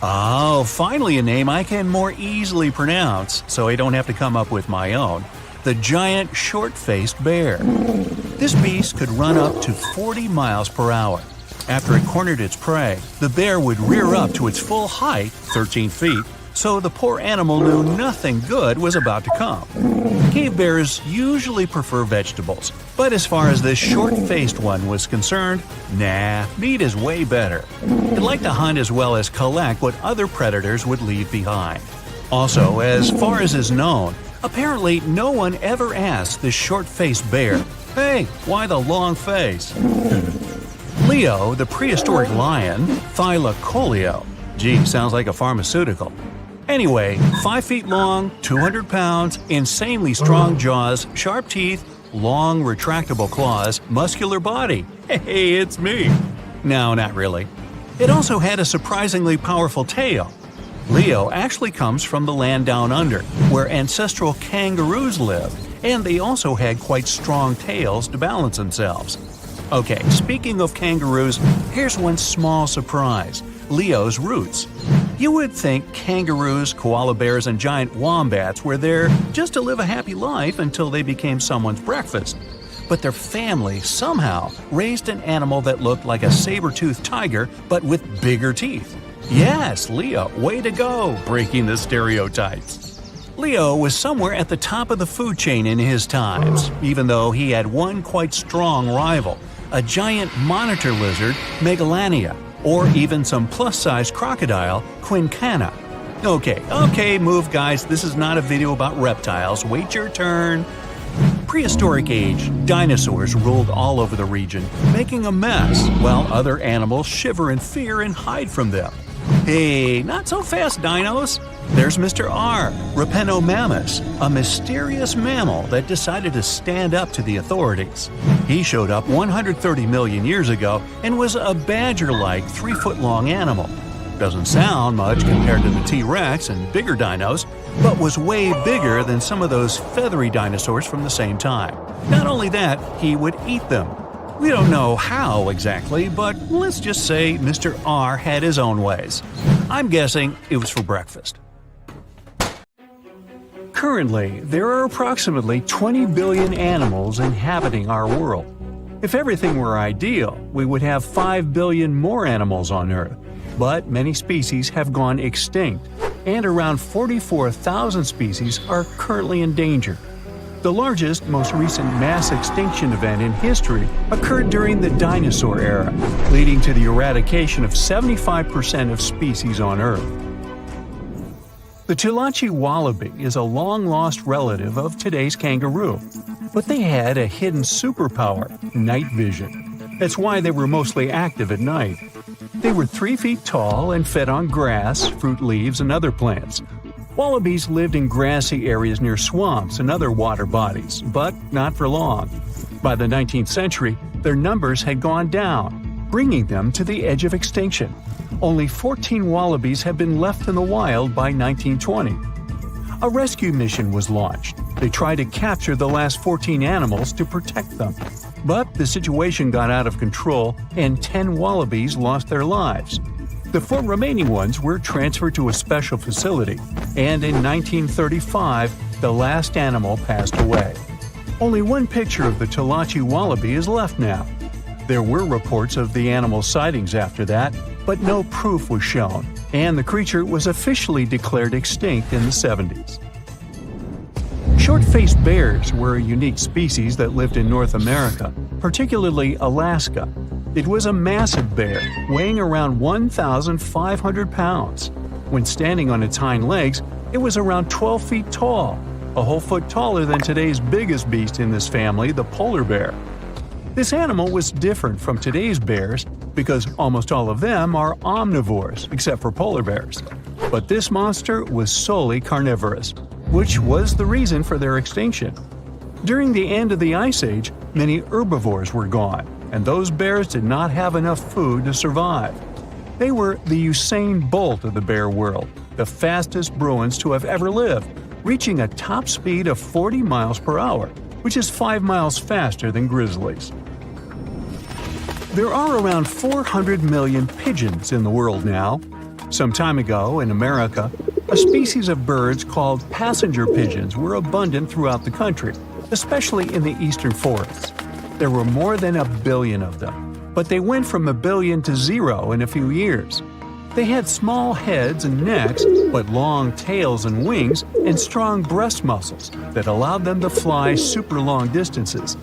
Oh, finally a name I can more easily pronounce, so I don't have to come up with my own. The giant short-faced bear. This beast could run up to 40 miles per hour. After it cornered its prey, the bear would rear up to its full height, 13 feet, so the poor animal knew nothing good was about to come. Cave bears usually prefer vegetables, but as far as this short-faced one was concerned, nah, meat is way better. It liked to hunt as well as collect what other predators would leave behind. Also, as far as is known, apparently no one ever asked this short-faced bear, "Hey, why the long face?" Leo, the prehistoric lion, Thylacoleo. Gee, sounds like a pharmaceutical. Anyway, 5 feet long, 200 pounds, insanely strong jaws, sharp teeth, long retractable claws, muscular body. Hey, it's me. No, not really. It also had a surprisingly powerful tail. Leo actually comes from the land down under, where ancestral kangaroos lived, and they also had quite strong tails to balance themselves. Okay, speaking of kangaroos, here's one small surprise: Leo's roots. You would think kangaroos, koala bears, and giant wombats were there just to live a happy life until they became someone's breakfast. But their family somehow raised an animal that looked like a saber-toothed tiger but with bigger teeth. Yes, Leo, way to go, breaking the stereotypes. Leo was somewhere at the top of the food chain in his times, even though he had one quite strong rival, a giant monitor lizard, Megalania, or even some plus-size crocodile, Quincana. Okay, move guys, this is not a video about reptiles, wait your turn. Prehistoric age, dinosaurs ruled all over the region, making a mess, while other animals shiver in fear and hide from them. Hey, not so fast, dinos! There's Mr. R, Rapenomamus, a mysterious mammal that decided to stand up to the authorities. He showed up 130 million years ago and was a badger-like 3-foot-long animal. Doesn't sound much compared to the T-Rex and bigger dinos, but was way bigger than some of those feathery dinosaurs from the same time. Not only that, he would eat them. We don't know how exactly, but let's just say Mr. R had his own ways. I'm guessing it was for breakfast. Currently, there are approximately 20 billion animals inhabiting our world. If everything were ideal, we would have 5 billion more animals on Earth. But many species have gone extinct, and around 44,000 species are currently endangered. The largest, most recent mass extinction event in history occurred during the Dinosaur era, leading to the eradication of 75% of species on Earth. The Tulachi wallaby is a long-lost relative of today's kangaroo, but they had a hidden superpower, night vision. That's why they were mostly active at night. They were 3 feet tall and fed on grass, fruit leaves, and other plants. Wallabies lived in grassy areas near swamps and other water bodies, but not for long. By the 19th century, their numbers had gone down, bringing them to the edge of extinction. Only 14 wallabies had been left in the wild by 1920. A rescue mission was launched. They tried to capture the last 14 animals to protect them. But the situation got out of control and 10 wallabies lost their lives. The 4 remaining ones were transferred to a special facility, and in 1935, the last animal passed away. Only one picture of the Tulachi wallaby is left now. There were reports of the animal's sightings after that, but no proof was shown, and the creature was officially declared extinct in the 70s. Short-faced bears were a unique species that lived in North America, particularly Alaska. It was a massive bear, weighing around 1,500 pounds. When standing on its hind legs, it was around 12 feet tall, a whole foot taller than today's biggest beast in this family, the polar bear. This animal was different from today's bears because almost all of them are omnivores, except for polar bears. But this monster was solely carnivorous, which was the reason for their extinction. During the end of the Ice Age, many herbivores were gone, and those bears did not have enough food to survive. They were the Usain Bolt of the bear world, the fastest Bruins to have ever lived, reaching a top speed of 40 miles per hour, which is 5 miles faster than grizzlies. There are around 400 million pigeons in the world now. Some time ago, in America, a species of birds called passenger pigeons were abundant throughout the country, especially in the eastern forests. There were more than 1 billion of them, but they went from 1 billion to 0 in a few years. They had small heads and necks, but long tails and wings and strong breast muscles that allowed them to fly super long distances.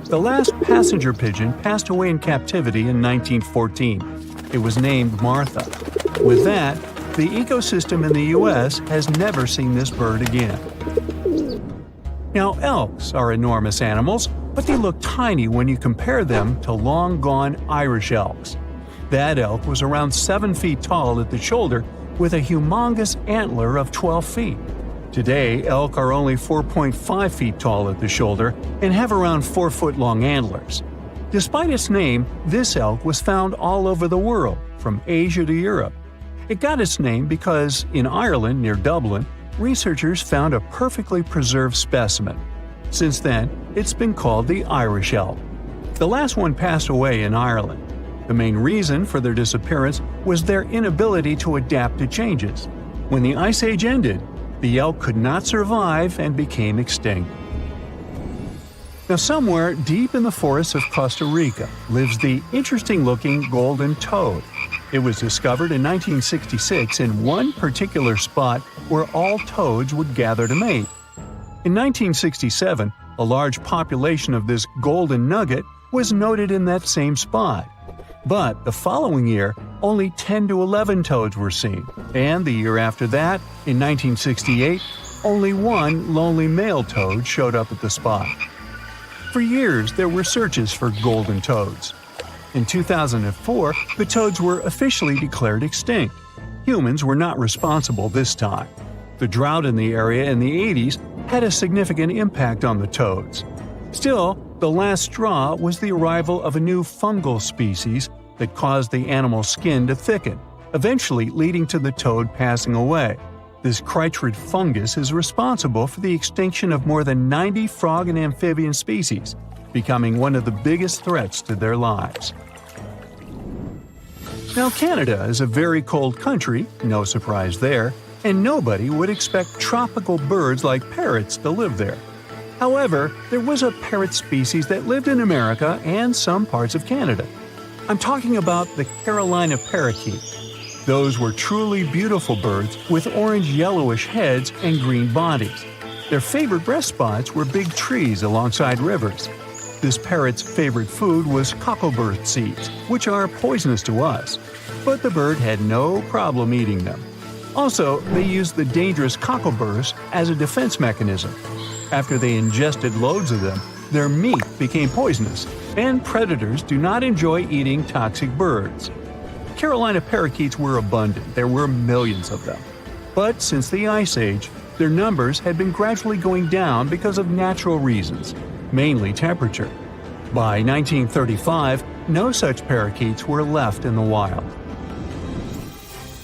The last passenger pigeon passed away in captivity in 1914. It was named Martha. With that, the ecosystem in the U.S. has never seen this bird again. Now, elks are enormous animals, but they look tiny when you compare them to long-gone Irish elks. That elk was around 7 feet tall at the shoulder with a humongous antler of 12 feet. Today, elk are only 4.5 feet tall at the shoulder and have around 4-foot-long antlers. Despite its name, this elk was found all over the world, from Asia to Europe. It got its name because, in Ireland near Dublin, researchers found a perfectly preserved specimen. Since then, it's been called the Irish elk. The last one passed away in Ireland. The main reason for their disappearance was their inability to adapt to changes. When the Ice Age ended, the elk could not survive and became extinct. Now, somewhere deep in the forests of Costa Rica lives the interesting-looking golden toad. It was discovered in 1966 in one particular spot where all toads would gather to mate. In 1967, a large population of this golden nugget was noted in that same spot. But the following year, only 10 to 11 toads were seen, and the year after that, in 1968, only one lonely male toad showed up at the spot. For years, there were searches for golden toads. In 2004, the toads were officially declared extinct. Humans were not responsible this time. The drought in the area in the 80s had a significant impact on the toads. Still, the last straw was the arrival of a new fungal species that caused the animal's skin to thicken, eventually leading to the toad passing away. This chytrid fungus is responsible for the extinction of more than 90 frog and amphibian species, becoming one of the biggest threats to their lives. Now, Canada is a very cold country, no surprise there, and nobody would expect tropical birds like parrots to live there. However, there was a parrot species that lived in America and some parts of Canada. I'm talking about the Carolina parakeet. Those were truly beautiful birds with orange-yellowish heads and green bodies. Their favorite rest spots were big trees alongside rivers. This parrot's favorite food was cocklebur seeds, which are poisonous to us, but the bird had no problem eating them. Also, they used the dangerous cockleburs as a defense mechanism. After they ingested loads of them, their meat became poisonous, and predators do not enjoy eating toxic birds. Carolina parakeets were abundant, there were millions of them. But since the Ice Age, their numbers had been gradually going down because of natural reasons, mainly temperature. By 1935, no such parakeets were left in the wild.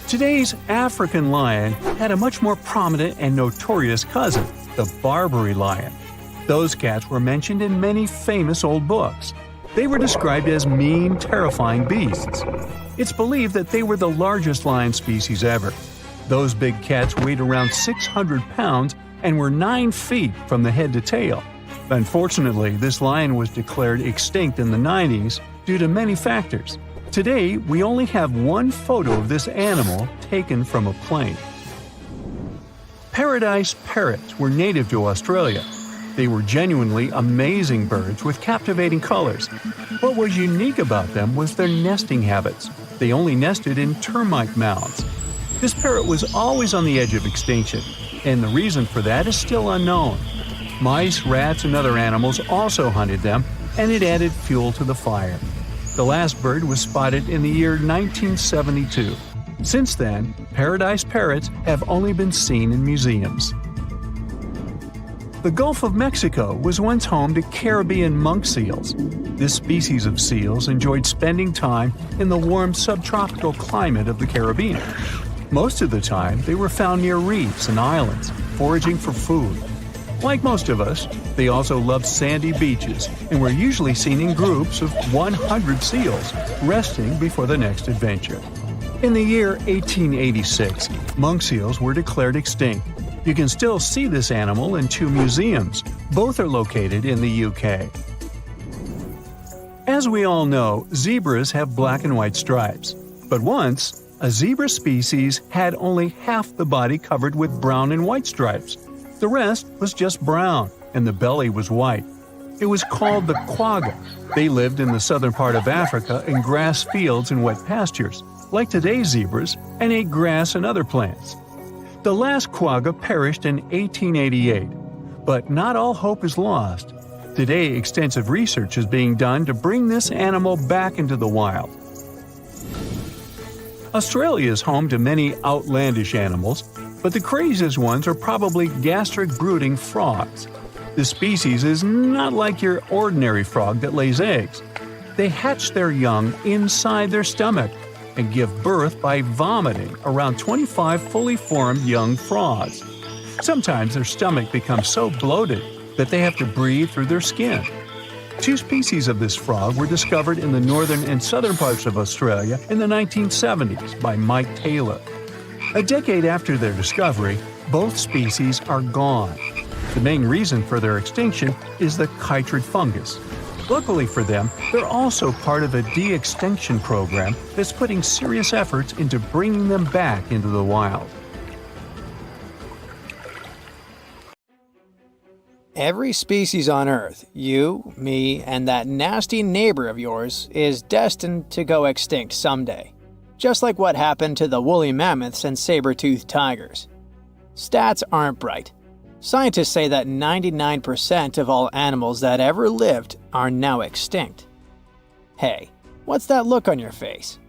Today's African lion had a much more prominent and notorious cousin, the Barbary lion. Those cats were mentioned in many famous old books. They were described as mean, terrifying beasts. It's believed that they were the largest lion species ever. Those big cats weighed around 600 pounds and were 9 feet from the head to tail. Unfortunately, this lion was declared extinct in the 90s due to many factors. Today, we only have one photo of this animal taken from a plane. Paradise parrots were native to Australia. They were genuinely amazing birds with captivating colors. What was unique about them was their nesting habits. They only nested in termite mounds. This parrot was always on the edge of extinction, and the reason for that is still unknown. Mice, rats, and other animals also hunted them, and it added fuel to the fire. The last bird was spotted in the year 1972. Since then, paradise parrots have only been seen in museums. The Gulf of Mexico was once home to Caribbean monk seals. This species of seals enjoyed spending time in the warm subtropical climate of the Caribbean. Most of the time, they were found near reefs and islands, foraging for food. Like most of us, they also loved sandy beaches and were usually seen in groups of 100 seals, resting before the next adventure. In the year 1886, monk seals were declared extinct. You can still see this animal in 2 museums. Both are located in the UK. As we all know, zebras have black and white stripes. But once, a zebra species had only half the body covered with brown and white stripes. The rest was just brown, and the belly was white. It was called the quagga. They lived in the southern part of Africa in grass fields and wet pastures, like today's zebras, and ate grass and other plants. The last quagga perished in 1888, but not all hope is lost. Today, extensive research is being done to bring this animal back into the wild. Australia is home to many outlandish animals, but the craziest ones are probably gastric brooding frogs. This species is not like your ordinary frog that lays eggs. They hatch their young inside their stomach and give birth by vomiting around 25 fully formed young frogs. Sometimes their stomach becomes so bloated that they have to breathe through their skin. 2 species of this frog were discovered in the northern and southern parts of Australia in the 1970s by Mike Taylor. A decade after their discovery, both species are gone. The main reason for their extinction is the chytrid fungus. Luckily for them, they're also part of a de-extinction program that's putting serious efforts into bringing them back into the wild. Every species on Earth, you, me, and that nasty neighbor of yours, is destined to go extinct someday. Just like what happened to the woolly mammoths and saber-toothed tigers. Stats aren't bright. Scientists say that 99% of all animals that ever lived are now extinct. Hey, what's that look on your face?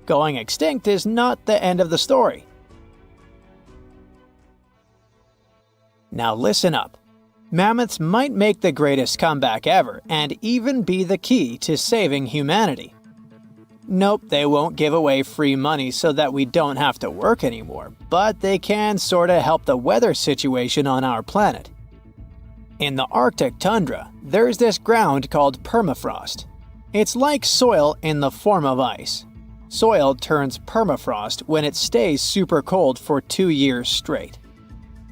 Going extinct is not the end of the story. Now listen up. Mammoths might make the greatest comeback ever and even be the key to saving humanity. Nope, they won't give away free money so that we don't have to work anymore, but they can sorta help the weather situation on our planet. In the Arctic tundra, there's this ground called permafrost. It's like soil in the form of ice. Soil turns permafrost when it stays super cold for 2 years straight.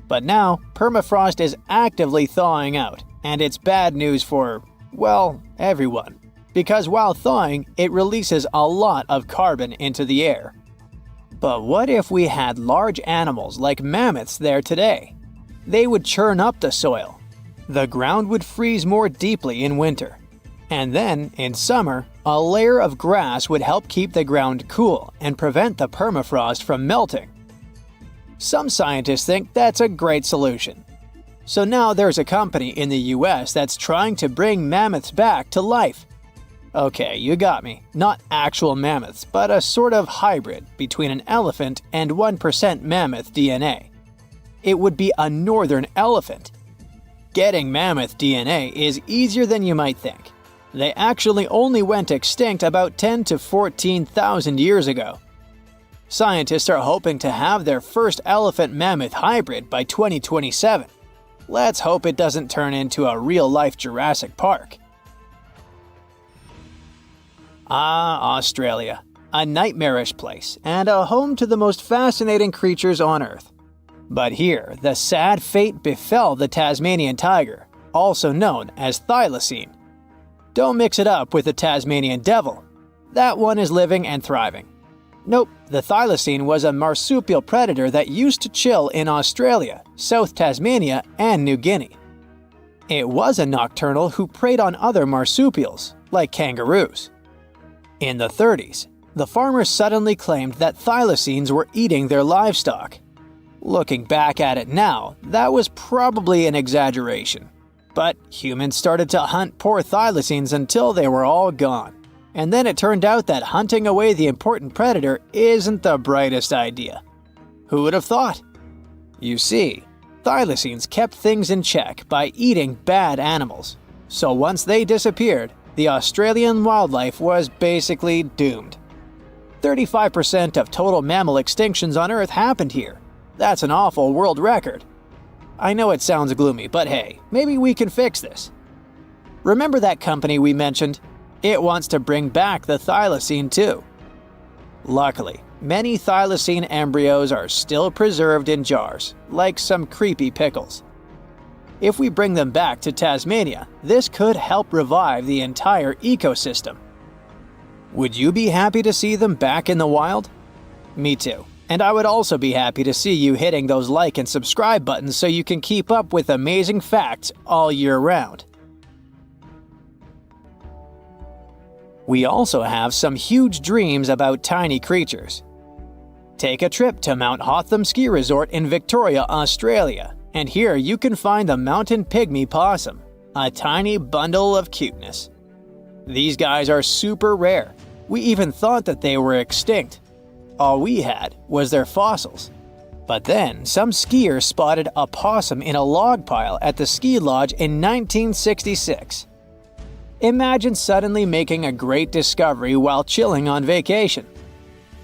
But now, permafrost is actively thawing out, and it's bad news for, well, everyone. Because while thawing, it releases a lot of carbon into the air. But what if we had large animals like mammoths there today? They would churn up the soil. The ground would freeze more deeply in winter. And then, in summer, a layer of grass would help keep the ground cool and prevent the permafrost from melting. Some scientists think that's a great solution. So now there's a company in the US that's trying to bring mammoths back to life. Okay, you got me. Not actual mammoths, but a sort of hybrid between an elephant and 1% mammoth DNA. It would be a northern elephant. Getting mammoth DNA is easier than you might think. They actually only went extinct about 10 to 14,000 years ago. Scientists are hoping to have their first elephant-mammoth hybrid by 2027. Let's hope it doesn't turn into a real-life Jurassic Park. Ah, Australia. A nightmarish place, and a home to the most fascinating creatures on Earth. But here, the sad fate befell the Tasmanian tiger, also known as thylacine. Don't mix it up with the Tasmanian devil. That one is living and thriving. Nope, the thylacine was a marsupial predator that used to chill in Australia, South Tasmania, and New Guinea. It was a nocturnal who preyed on other marsupials, like kangaroos. In the 30s, the farmers suddenly claimed that thylacines were eating their livestock. Looking back at it now, that was probably an exaggeration. But humans started to hunt poor thylacines until they were all gone. And then it turned out that hunting away the important predator isn't the brightest idea. Who would have thought? You see, thylacines kept things in check by eating bad animals. So once they disappeared, the Australian wildlife was basically doomed. 35% of total mammal extinctions on Earth happened here. That's an awful world record. I know it sounds gloomy, but hey, maybe we can fix this. Remember that company we mentioned? It wants to bring back the thylacine too. Luckily, many thylacine embryos are still preserved in jars, like some creepy pickles. If we bring them back to Tasmania, this could help revive the entire ecosystem. Would you be happy to see them back in the wild? Me too. And I would also be happy to see you hitting those like and subscribe buttons so you can keep up with amazing facts all year round. We also have some huge dreams about tiny creatures. Take a trip to Mount Hotham Ski Resort in Victoria, Australia, and here you can find the mountain pygmy possum, a tiny bundle of cuteness. These guys are super rare. We even thought that they were extinct. All we had was their fossils. But then, some skiers spotted a possum in a log pile at the ski lodge in 1966. Imagine suddenly making a great discovery while chilling on vacation.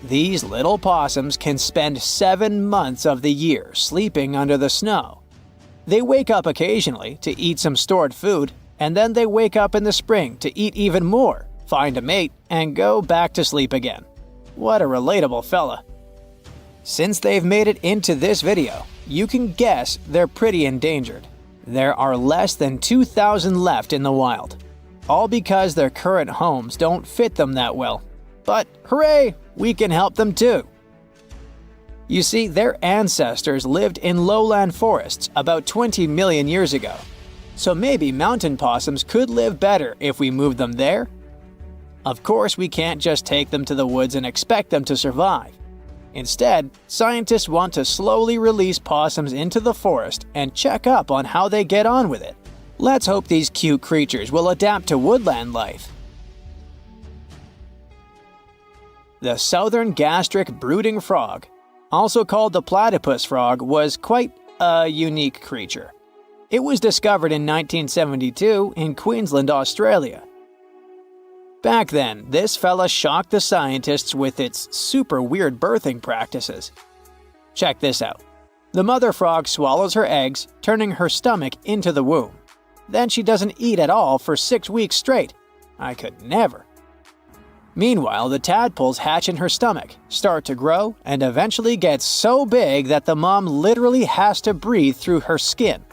These little possums can spend 7 months of the year sleeping under the snow. They wake up occasionally to eat some stored food, and then they wake up in the spring to eat even more, find a mate, and go back to sleep again. What a relatable fella. Since they've made it into this video, you can guess they're pretty endangered. There are less than 2,000 left in the wild. all because their current homes don't fit them that well. But hooray, we can help them too! You see, their ancestors lived in lowland forests about 20 million years ago. So maybe mountain possums could live better if we moved them there? Of course, we can't just take them to the woods and expect them to survive. Instead, scientists want to slowly release possums into the forest and check up on how they get on with it. Let's hope these cute creatures will adapt to woodland life. The southern gastric brooding frog, also called the platypus frog, was quite a unique creature. It was discovered in 1972 in Queensland, Australia. Back then, this fella shocked the scientists with its super weird birthing practices. Check this out. The mother frog swallows her eggs, turning her stomach into the womb. Then she doesn't eat at all for 6 weeks straight. I could never. Meanwhile, the tadpoles hatch in her stomach, start to grow, and eventually get so big that the mom literally has to breathe through her skin.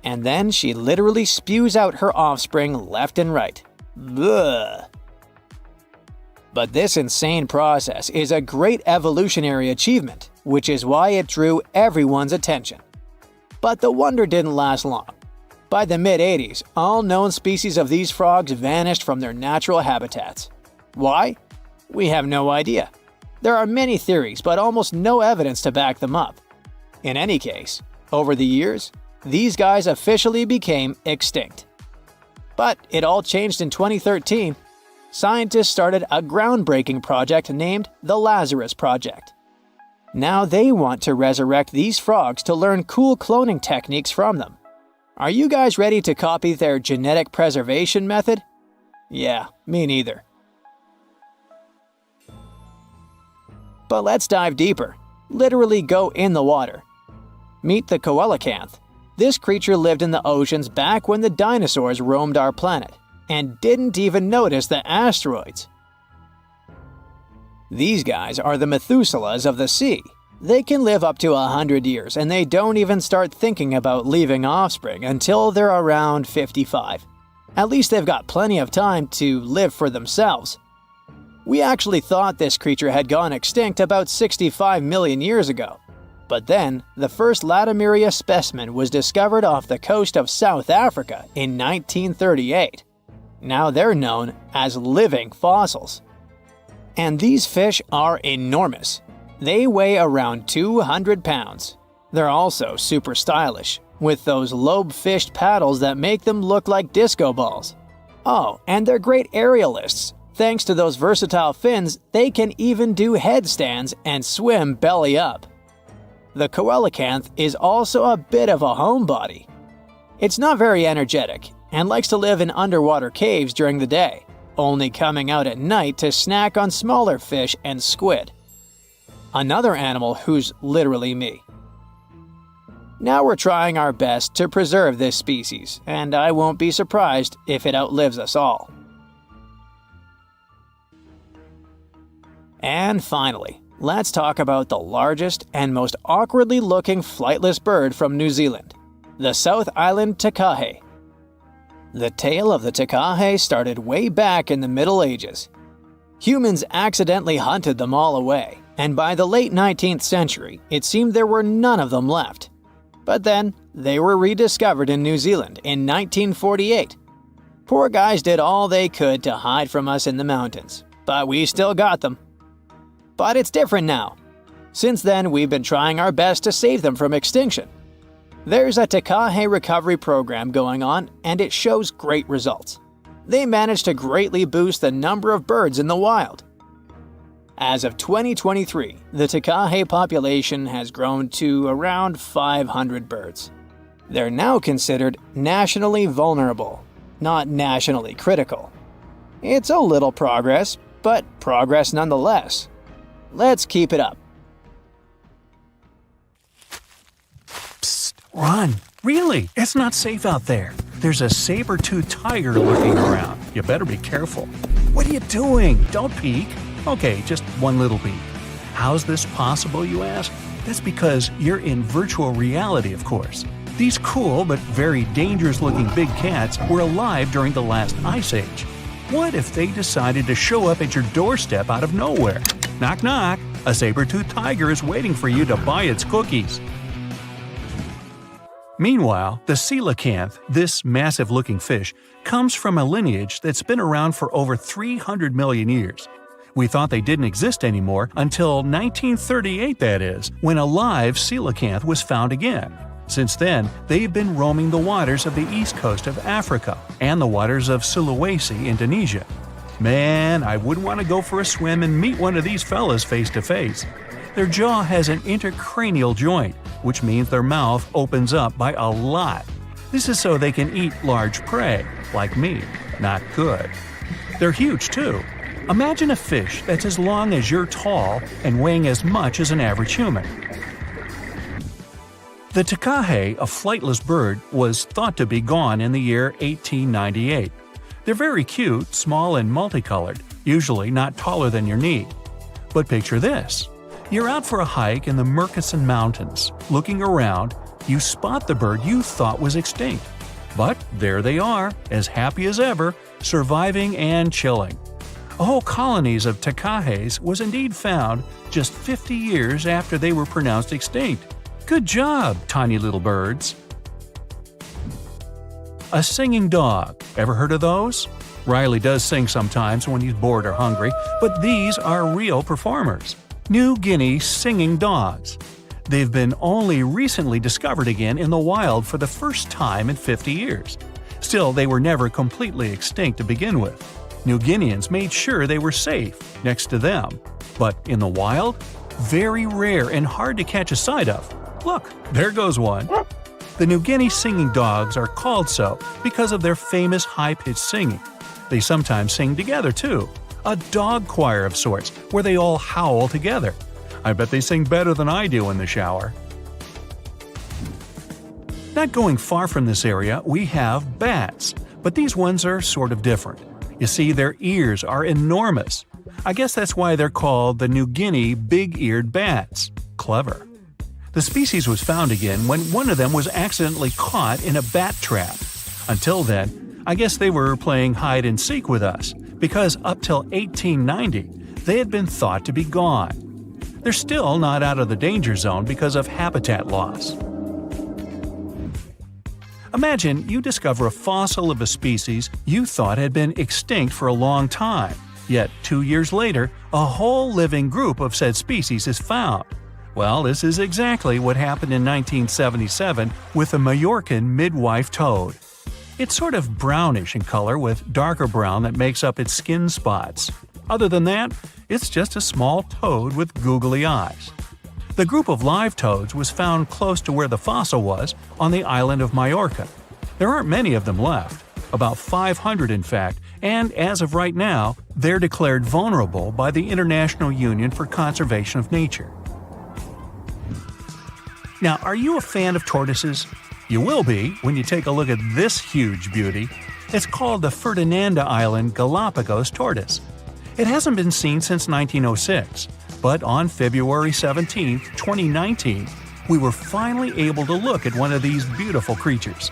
And then she literally spews out her offspring left and right. Bleh. But this insane process is a great evolutionary achievement, which is why it drew everyone's attention. But the wonder didn't last long. By the mid-80s, all known species of these frogs vanished from their natural habitats. Why? We have no idea. There are many theories, but almost no evidence to back them up. In any case, over the years, these guys officially became extinct. But it all changed in 2013. Scientists started a groundbreaking project named the Lazarus Project. Now they want to resurrect these frogs to learn cool cloning techniques from them. Are you guys ready to copy their genetic preservation method? Yeah, me neither. But let's dive deeper. Literally go in the water. Meet the coelacanth. This creature lived in the oceans back when the dinosaurs roamed our planet, and didn't even notice the asteroids. These guys are the Methuselahs of the sea. They can live up to 100 years, and they don't even start thinking about leaving offspring until they're around 55. At least they've got plenty of time to live for themselves. We actually thought this creature had gone extinct about 65 million years ago. But then, the first Latimeria specimen was discovered off the coast of South Africa in 1938. Now they're known as living fossils. And these fish are enormous. They weigh around 200 pounds. They're also super stylish, with those lobe-fished paddles that make them look like disco balls. Oh, and they're great aerialists. Thanks to those versatile fins, they can even do headstands and swim belly up. The coelacanth is also a bit of a homebody. It's not very energetic and likes to live in underwater caves during the day, only coming out at night to snack on smaller fish and squid. Another animal who's literally me. Now we're trying our best to preserve this species, and I won't be surprised if it outlives us all. And finally, let's talk about the largest and most awkwardly looking flightless bird from New Zealand, the South Island takahe. The tale of the takahe started way back in the Middle Ages. Humans accidentally hunted them all away, and by the late 19th century, it seemed there were none of them left. But then, they were rediscovered in New Zealand in 1948. Poor guys did all they could to hide from us in the mountains, but we still got them. But it's different now. Since then, we've been trying our best to save them from extinction. There's a takahe recovery program going on, and it shows great results. They managed to greatly boost the number of birds in the wild. As of 2023, the takahe population has grown to around 500 birds. They're now considered nationally vulnerable, not nationally critical. It's a little progress, but progress nonetheless. Let's keep it up. Psst, run! Really? It's not safe out there. There's a saber-toothed tiger lurking around. You better be careful. What are you doing? Don't peek. Okay, just one little peek. How's this possible, you ask? That's because you're in virtual reality, of course. These cool but very dangerous-looking big cats were alive during the last ice age. What if they decided to show up at your doorstep out of nowhere? Knock knock, a saber-toothed tiger is waiting for you to buy its cookies. Meanwhile, the coelacanth, this massive-looking fish, comes from a lineage that's been around for over 300 million years. We thought they didn't exist anymore until 1938, that is, when a live coelacanth was found again. Since then, they've been roaming the waters of the east coast of Africa and the waters of Sulawesi, Indonesia. Man, I wouldn't want to go for a swim and meet one of these fellas face to face. Their jaw has an intercranial joint, which means their mouth opens up by a lot. This is so they can eat large prey, like me. Not good. They're huge too. Imagine a fish that's as long as you're tall and weighing as much as an average human. The takahe, a flightless bird, was thought to be gone in the year 1898. They're very cute, small and multicolored, usually not taller than your knee. But picture this. You're out for a hike in the Murchison Mountains. Looking around, you spot the bird you thought was extinct. But there they are, as happy as ever, surviving and chilling. Whole colonies of takahes was indeed found just 50 years after they were pronounced extinct. Good job, tiny little birds. A singing dog. Ever heard of those? Riley does sing sometimes when he's bored or hungry, but these are real performers. New Guinea singing dogs. They've been only recently discovered again in the wild for the first time in 50 years. Still, they were never completely extinct to begin with. New Guineans made sure they were safe next to them. But in the wild? Very rare and hard to catch a sight of. Look, there goes one. The New Guinea singing dogs are called so because of their famous high-pitched singing. They sometimes sing together too. A dog choir of sorts, where they all howl together. I bet they sing better than I do in the shower. Not going far from this area, we have bats, but these ones are sort of different. You see, their ears are enormous. I guess that's why they're called the New Guinea big-eared bats. Clever. The species was found again when one of them was accidentally caught in a bat trap. Until then, I guess they were playing hide-and-seek with us, because up till 1890, they had been thought to be gone. They're still not out of the danger zone because of habitat loss. Imagine you discover a fossil of a species you thought had been extinct for a long time, yet 2 years later, a whole living group of said species is found. Well, this is exactly what happened in 1977 with the Majorcan midwife toad. It's sort of brownish in color with darker brown that makes up its skin spots. Other than that, it's just a small toad with googly eyes. The group of live toads was found close to where the fossil was, on the island of Majorca. There aren't many of them left, about 500 in fact, and as of right now, they're declared vulnerable by the International Union for Conservation of Nature. Now, are you a fan of tortoises? You will be when you take a look at this huge beauty. It's called the Ferdinanda Island Galapagos tortoise. It hasn't been seen since 1906, but on February 17, 2019, we were finally able to look at one of these beautiful creatures.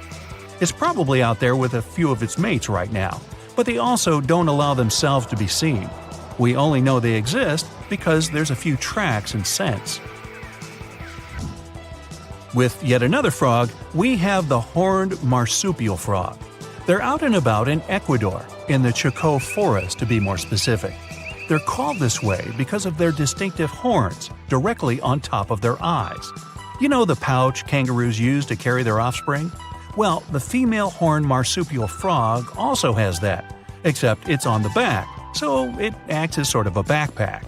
It's probably out there with a few of its mates right now, but they also don't allow themselves to be seen. We only know they exist because there's a few tracks and scents. With yet another frog, we have the horned marsupial frog. They're out and about in Ecuador, in the Chocó forest to be more specific. They're called this way because of their distinctive horns directly on top of their eyes. You know the pouch kangaroos use to carry their offspring? Well, the female horned marsupial frog also has that, except it's on the back, so it acts as sort of a backpack.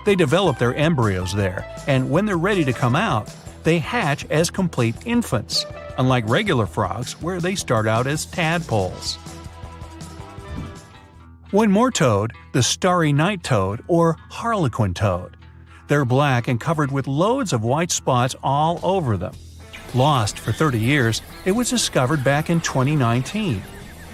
They develop their embryos there, and when they're ready to come out, they hatch as complete infants, unlike regular frogs where they start out as tadpoles. One more toad, the starry night toad or harlequin toad. They're black and covered with loads of white spots all over them. Lost for 30 years, it was discovered back in 2019.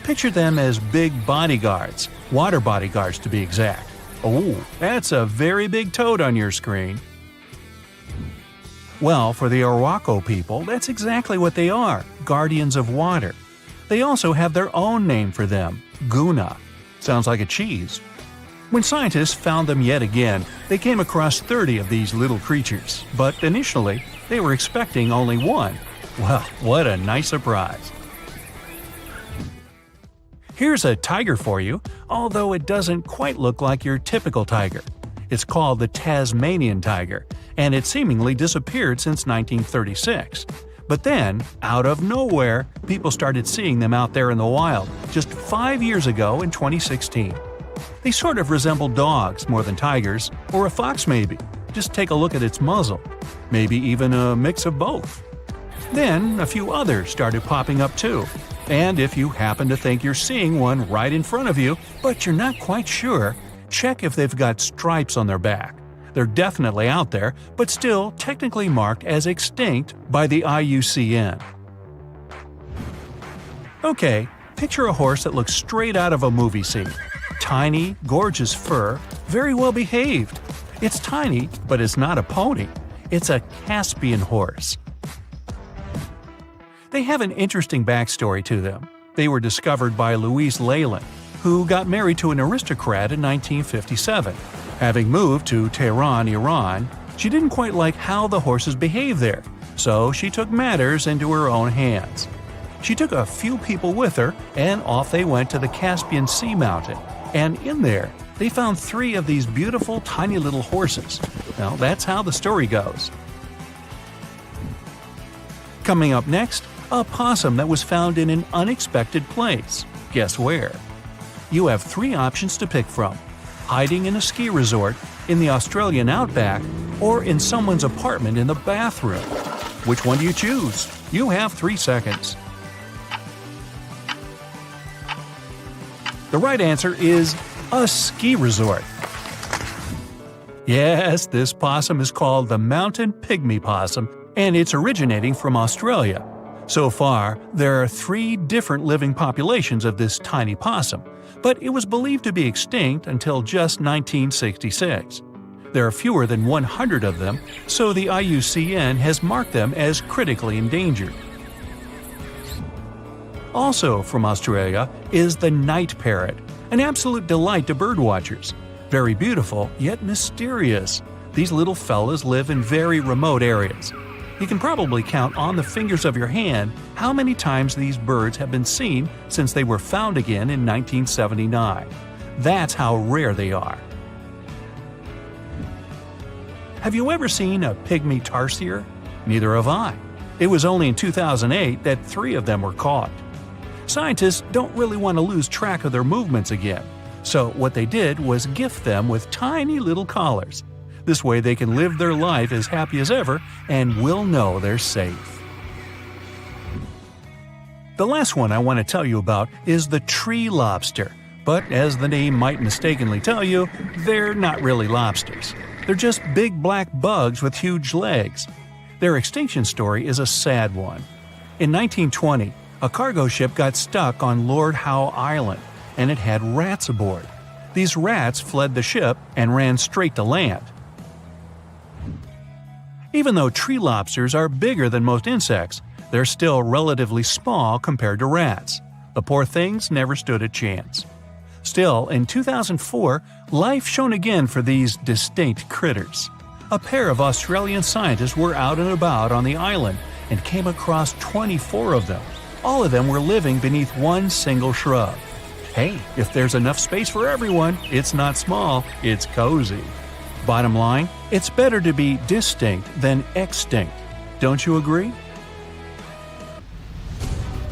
Picture them as big bodyguards, water bodyguards to be exact. Oh, that's a very big toad on your screen. Well, for the Arhuaco people, that's exactly what they are, guardians of water. They also have their own name for them, Guna. Sounds like a cheese. When scientists found them yet again, they came across 30 of these little creatures, but initially, they were expecting only one. Well, what a nice surprise. Here's a tiger for you, although it doesn't quite look like your typical tiger. It's called the Tasmanian tiger, and it seemingly disappeared since 1936. But then, out of nowhere, people started seeing them out there in the wild just 5 years ago in 2016. They sort of resemble dogs more than tigers, or a fox maybe. Just take a look at its muzzle. Maybe even a mix of both. Then, a few others started popping up too. And if you happen to think you're seeing one right in front of you, but you're not quite sure, check if they've got stripes on their back. They're definitely out there, but still technically marked as extinct by the IUCN. Okay, picture a horse that looks straight out of a movie scene. Tiny, gorgeous fur, very well behaved. It's tiny, but it's not a pony. It's a Caspian horse. They have an interesting backstory to them. They were discovered by Louise Leyland, who got married to an aristocrat in 1957. Having moved to Tehran, Iran, she didn't quite like how the horses behaved there, so she took matters into her own hands. She took a few people with her, and off they went to the Caspian Sea mountain. And in there, they found 3 of these beautiful tiny little horses. Now, that's how the story goes. Coming up next, a possum that was found in an unexpected place. Guess where? You have 3 options to pick from: hiding in a ski resort, in the Australian outback, or in someone's apartment in the bathroom. Which one do you choose? You have 3 seconds. The right answer is a ski resort. Yes, this possum is called the mountain pygmy possum, and it's originating from Australia. So far, there are 3 different living populations of this tiny possum, but it was believed to be extinct until just 1966. There are fewer than 100 of them, so the IUCN has marked them as critically endangered. Also from Australia is the night parrot, an absolute delight to birdwatchers. Very beautiful, yet mysterious. These little fellas live in very remote areas. You can probably count on the fingers of your hand how many times these birds have been seen since they were found again in 1979. That's how rare they are. Have you ever seen a pygmy tarsier? Neither have I. It was only in 2008 that 3 of them were caught. Scientists don't really want to lose track of their movements again, so what they did was gift them with tiny little collars. This way they can live their life as happy as ever and will know they're safe. The last one I want to tell you about is the tree lobster, but as the name might mistakenly tell you, they're not really lobsters. They're just big black bugs with huge legs. Their extinction story is a sad one. In 1920, a cargo ship got stuck on Lord Howe Island, and it had rats aboard. These rats fled the ship and ran straight to land. Even though tree lobsters are bigger than most insects, they're still relatively small compared to rats. The poor things never stood a chance. Still, in 2004, life shone again for these distinct critters. A pair of Australian scientists were out and about on the island and came across 24 of them. All of them were living beneath one single shrub. Hey, if there's enough space for everyone, it's not small, it's cozy. Bottom line, it's better to be distinct than extinct. Don't you agree?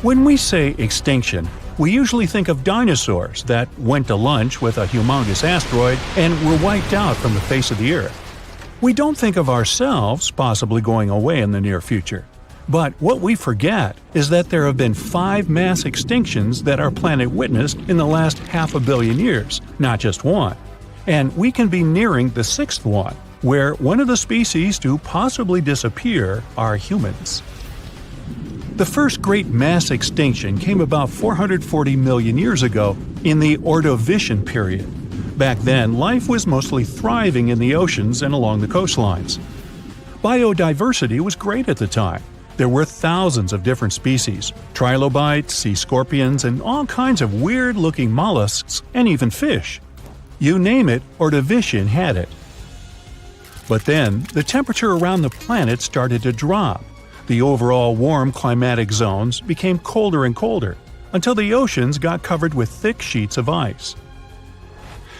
When we say extinction, we usually think of dinosaurs that went to lunch with a humongous asteroid and were wiped out from the face of the Earth. We don't think of ourselves possibly going away in the near future. But what we forget is that there have been 5 mass extinctions that our planet witnessed in the last 500 million years, not just one. And we can be nearing the 6th one, where one of the species to possibly disappear are humans. The first great mass extinction came about 440 million years ago in the Ordovician period. Back then, life was mostly thriving in the oceans and along the coastlines. Biodiversity was great at the time. There were thousands of different species, trilobites, sea scorpions, and all kinds of weird-looking mollusks, and even fish. You name it, Ordovician had it. But then, the temperature around the planet started to drop. The overall warm climatic zones became colder and colder, until the oceans got covered with thick sheets of ice.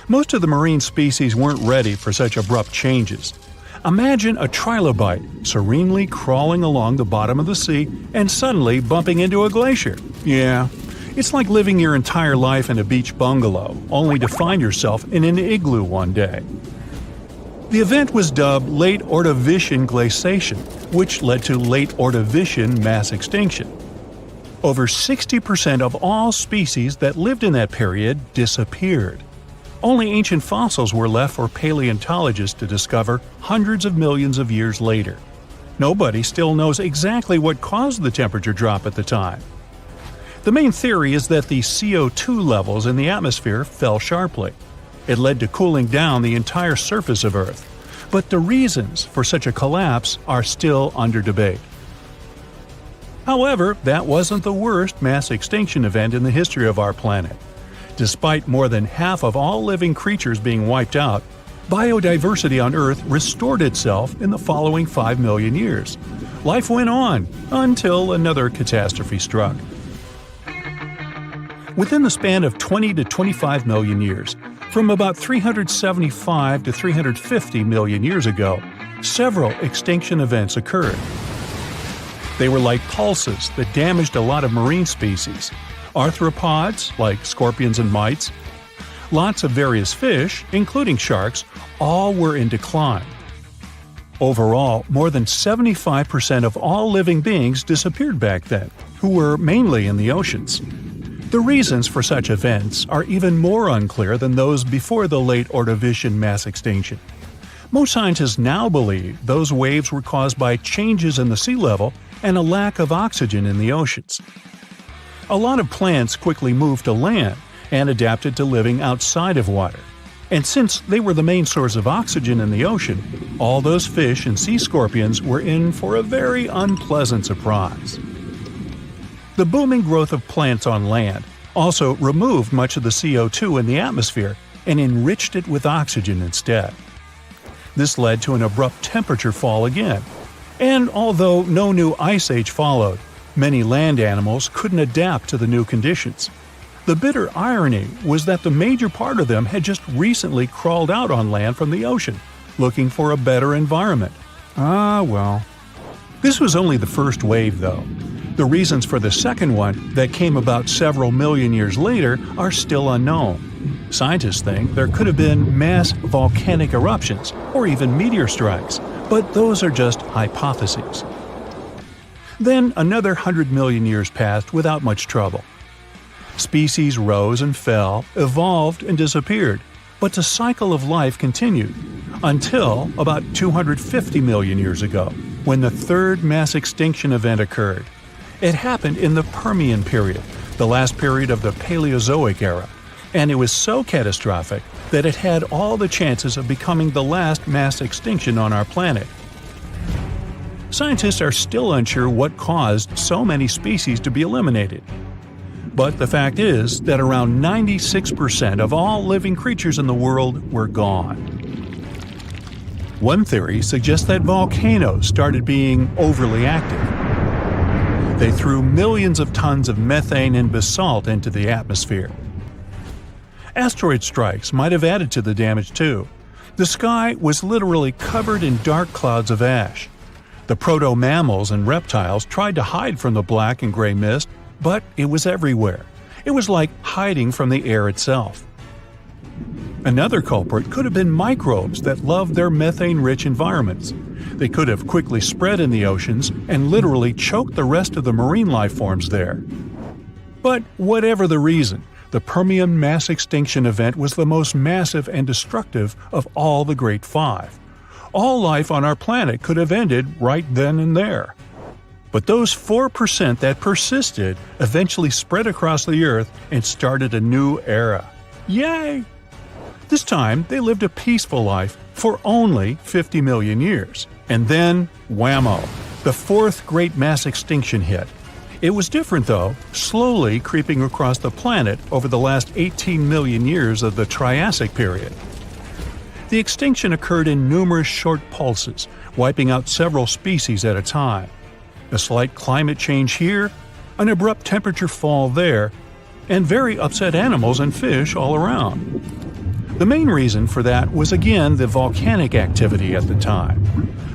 Most of the marine species weren't ready for such abrupt changes. Imagine a trilobite serenely crawling along the bottom of the sea and suddenly bumping into a glacier. Yeah, it's like living your entire life in a beach bungalow, only to find yourself in an igloo one day. The event was dubbed Late Ordovician Glaciation, which led to Late Ordovician mass extinction. Over 60% of all species that lived in that period disappeared. Only ancient fossils were left for paleontologists to discover hundreds of millions of years later. Nobody still knows exactly what caused the temperature drop at the time. The main theory is that the CO2 levels in the atmosphere fell sharply. It led to cooling down the entire surface of Earth. But the reasons for such a collapse are still under debate. However, that wasn't the worst mass extinction event in the history of our planet. Despite more than half of all living creatures being wiped out, biodiversity on Earth restored itself in the following 5 million years. Life went on until another catastrophe struck. Within the span of 20 to 25 million years, from about 375 to 350 million years ago, several extinction events occurred. They were like pulses that damaged a lot of marine species. Arthropods, like scorpions and mites, lots of various fish, including sharks, all were in decline. Overall, more than 75% of all living beings disappeared back then, who were mainly in the oceans. The reasons for such events are even more unclear than those before the late Ordovician mass extinction. Most scientists now believe those waves were caused by changes in the sea level and a lack of oxygen in the oceans. A lot of plants quickly moved to land and adapted to living outside of water. And since they were the main source of oxygen in the ocean, all those fish and sea scorpions were in for a very unpleasant surprise. The booming growth of plants on land also removed much of the CO2 in the atmosphere and enriched it with oxygen instead. This led to an abrupt temperature fall again. And although no new ice age followed, many land animals couldn't adapt to the new conditions. The bitter irony was that the major part of them had just recently crawled out on land from the ocean, looking for a better environment. Ah, well. This was only the first wave, though. The reasons for the second one, that came about several million years later, are still unknown. Scientists think there could have been mass volcanic eruptions, or even meteor strikes, but those are just hypotheses. Then another 100 million years passed without much trouble. Species rose and fell, evolved and disappeared, but the cycle of life continued, until about 250 million years ago, when the third mass extinction event occurred. It happened in the Permian period, the last period of the Paleozoic era, and it was so catastrophic that it had all the chances of becoming the last mass extinction on our planet. Scientists are still unsure what caused so many species to be eliminated. But the fact is that around 96% of all living creatures in the world were gone. One theory suggests that volcanoes started being overly active. They threw millions of tons of methane and basalt into the atmosphere. Asteroid strikes might have added to the damage too. The sky was literally covered in dark clouds of ash. The proto-mammals and reptiles tried to hide from the black and gray mist, but it was everywhere. It was like hiding from the air itself. Another culprit could have been microbes that loved their methane-rich environments. They could have quickly spread in the oceans and literally choked the rest of the marine life forms there. But whatever the reason, the Permian mass extinction event was the most massive and destructive of all the Great Five. All life on our planet could have ended right then and there. But those 4% that persisted eventually spread across the Earth and started a new era. Yay! This time, they lived a peaceful life for only 50 million years. And then, whammo, the fourth great mass extinction hit. It was different though, slowly creeping across the planet over the last 18 million years of the Triassic period. The extinction occurred in numerous short pulses, wiping out several species at a time. A slight climate change here, an abrupt temperature fall there, and very upset animals and fish all around. The main reason for that was again the volcanic activity at the time.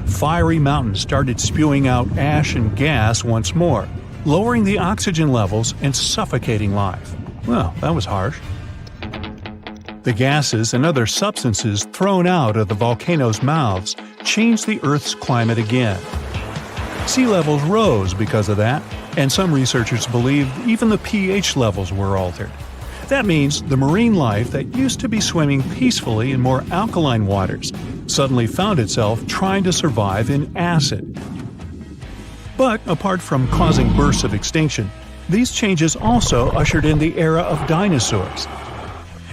Fiery mountains started spewing out ash and gas once more, lowering the oxygen levels and suffocating life. Well, that was harsh. The gases and other substances thrown out of the volcanoes' mouths changed the Earth's climate again. Sea levels rose because of that, and some researchers believe even the pH levels were altered. That means the marine life that used to be swimming peacefully in more alkaline waters suddenly found itself trying to survive in acid. But apart from causing bursts of extinction, these changes also ushered in the era of dinosaurs.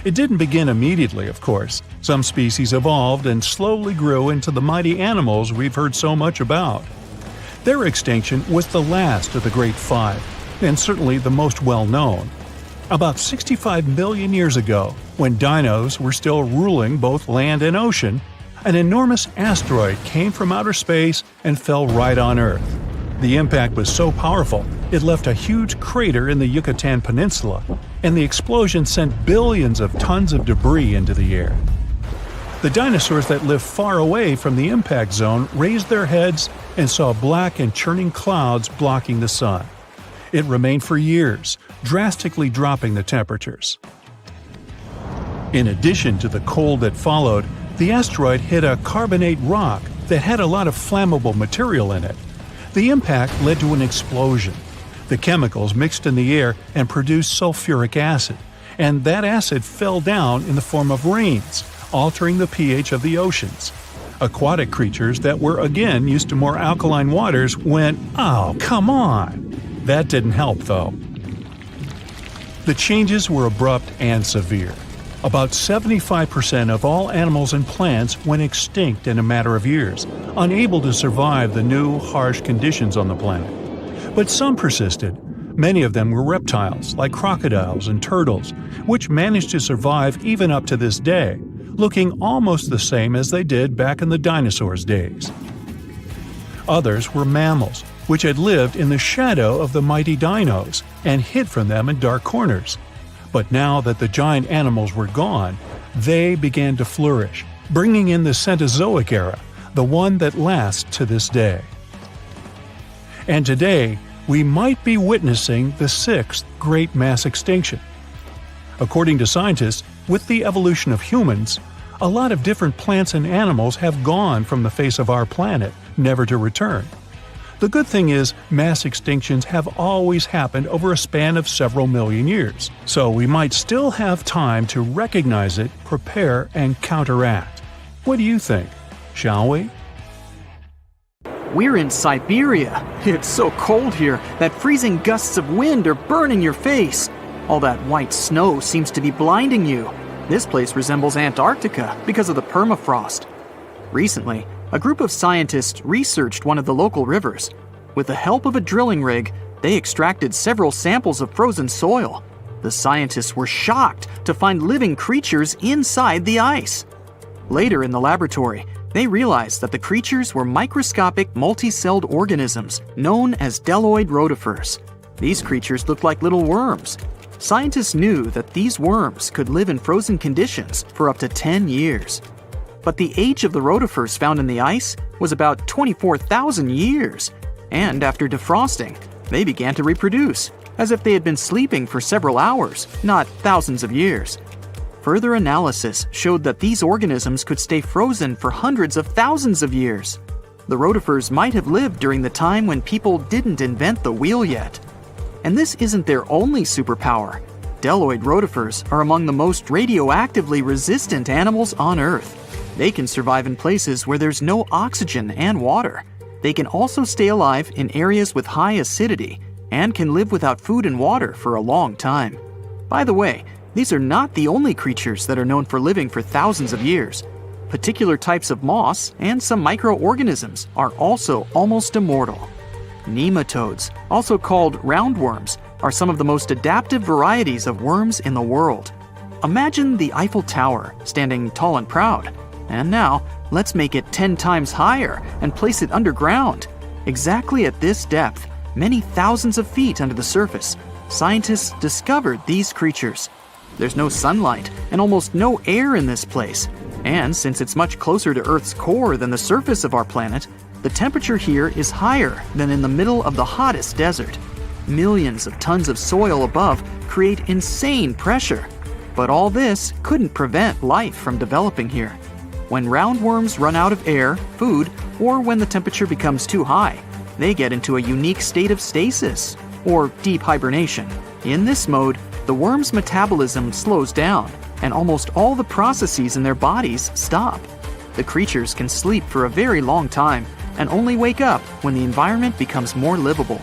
It didn't begin immediately, of course. Some species evolved and slowly grew into the mighty animals we've heard so much about. Their extinction was the last of the Great Five, and certainly the most well-known. About 65 million years ago, when dinos were still ruling both land and ocean, an enormous asteroid came from outer space and fell right on Earth. The impact was so powerful, it left a huge crater in the Yucatan Peninsula, and the explosion sent billions of tons of debris into the air. The dinosaurs that lived far away from the impact zone raised their heads and saw black and churning clouds blocking the sun. It remained for years, drastically dropping the temperatures. In addition to the cold that followed, the asteroid hit a carbonate rock that had a lot of flammable material in it. The impact led to an explosion. The chemicals mixed in the air and produced sulfuric acid, and that acid fell down in the form of rains, altering the pH of the oceans. Aquatic creatures that were again used to more alkaline waters went, "Oh, come on!" That didn't help, though. The changes were abrupt and severe. About 75% of all animals and plants went extinct in a matter of years, unable to survive the new, harsh conditions on the planet. But some persisted. Many of them were reptiles, like crocodiles and turtles, which managed to survive even up to this day, looking almost the same as they did back in the dinosaurs' days. Others were mammals, which had lived in the shadow of the mighty dinos and hid from them in dark corners. But now that the giant animals were gone, they began to flourish, bringing in the Cenozoic era, the one that lasts to this day. And today, we might be witnessing the sixth great mass extinction. According to scientists, with the evolution of humans, a lot of different plants and animals have gone from the face of our planet, never to return. The good thing is, mass extinctions have always happened over a span of several million years, so we might still have time to recognize it, prepare, and counteract. What do you think? Shall we? We're in Siberia. It's so cold here that freezing gusts of wind are burning your face. All that white snow seems to be blinding you. This place resembles Antarctica because of the permafrost. Recently, a group of scientists researched one of the local rivers. With the help of a drilling rig, they extracted several samples of frozen soil. The scientists were shocked to find living creatures inside the ice. Later in the laboratory, they realized that the creatures were microscopic multicelled organisms known as Deloid rotifers. These creatures looked like little worms. Scientists knew that these worms could live in frozen conditions for up to 10 years. But the age of the rotifers found in the ice was about 24,000 years, and after defrosting, they began to reproduce, as if they had been sleeping for several hours, not thousands of years. Further analysis showed that these organisms could stay frozen for hundreds of thousands of years. The rotifers might have lived during the time when people didn't invent the wheel yet. And this isn't their only superpower. Deloid rotifers are among the most radioactively resistant animals on Earth. They can survive in places where there's no oxygen and water. They can also stay alive in areas with high acidity and can live without food and water for a long time. By the way, these are not the only creatures that are known for living for thousands of years. Particular types of moss and some microorganisms are also almost immortal. Nematodes, also called roundworms, are some of the most adaptive varieties of worms in the world. Imagine the Eiffel Tower standing tall and proud. And now, let's make it 10 times higher and place it underground. Exactly at this depth, many thousands of feet under the surface, scientists discovered these creatures. There's no sunlight and almost no air in this place. And since it's much closer to Earth's core than the surface of our planet, the temperature here is higher than in the middle of the hottest desert. Millions of tons of soil above create insane pressure. But all this couldn't prevent life from developing here. When roundworms run out of air, food, or when the temperature becomes too high, they get into a unique state of stasis, or deep hibernation. In this mode, the worm's metabolism slows down, and almost all the processes in their bodies stop. The creatures can sleep for a very long time, and only wake up when the environment becomes more livable.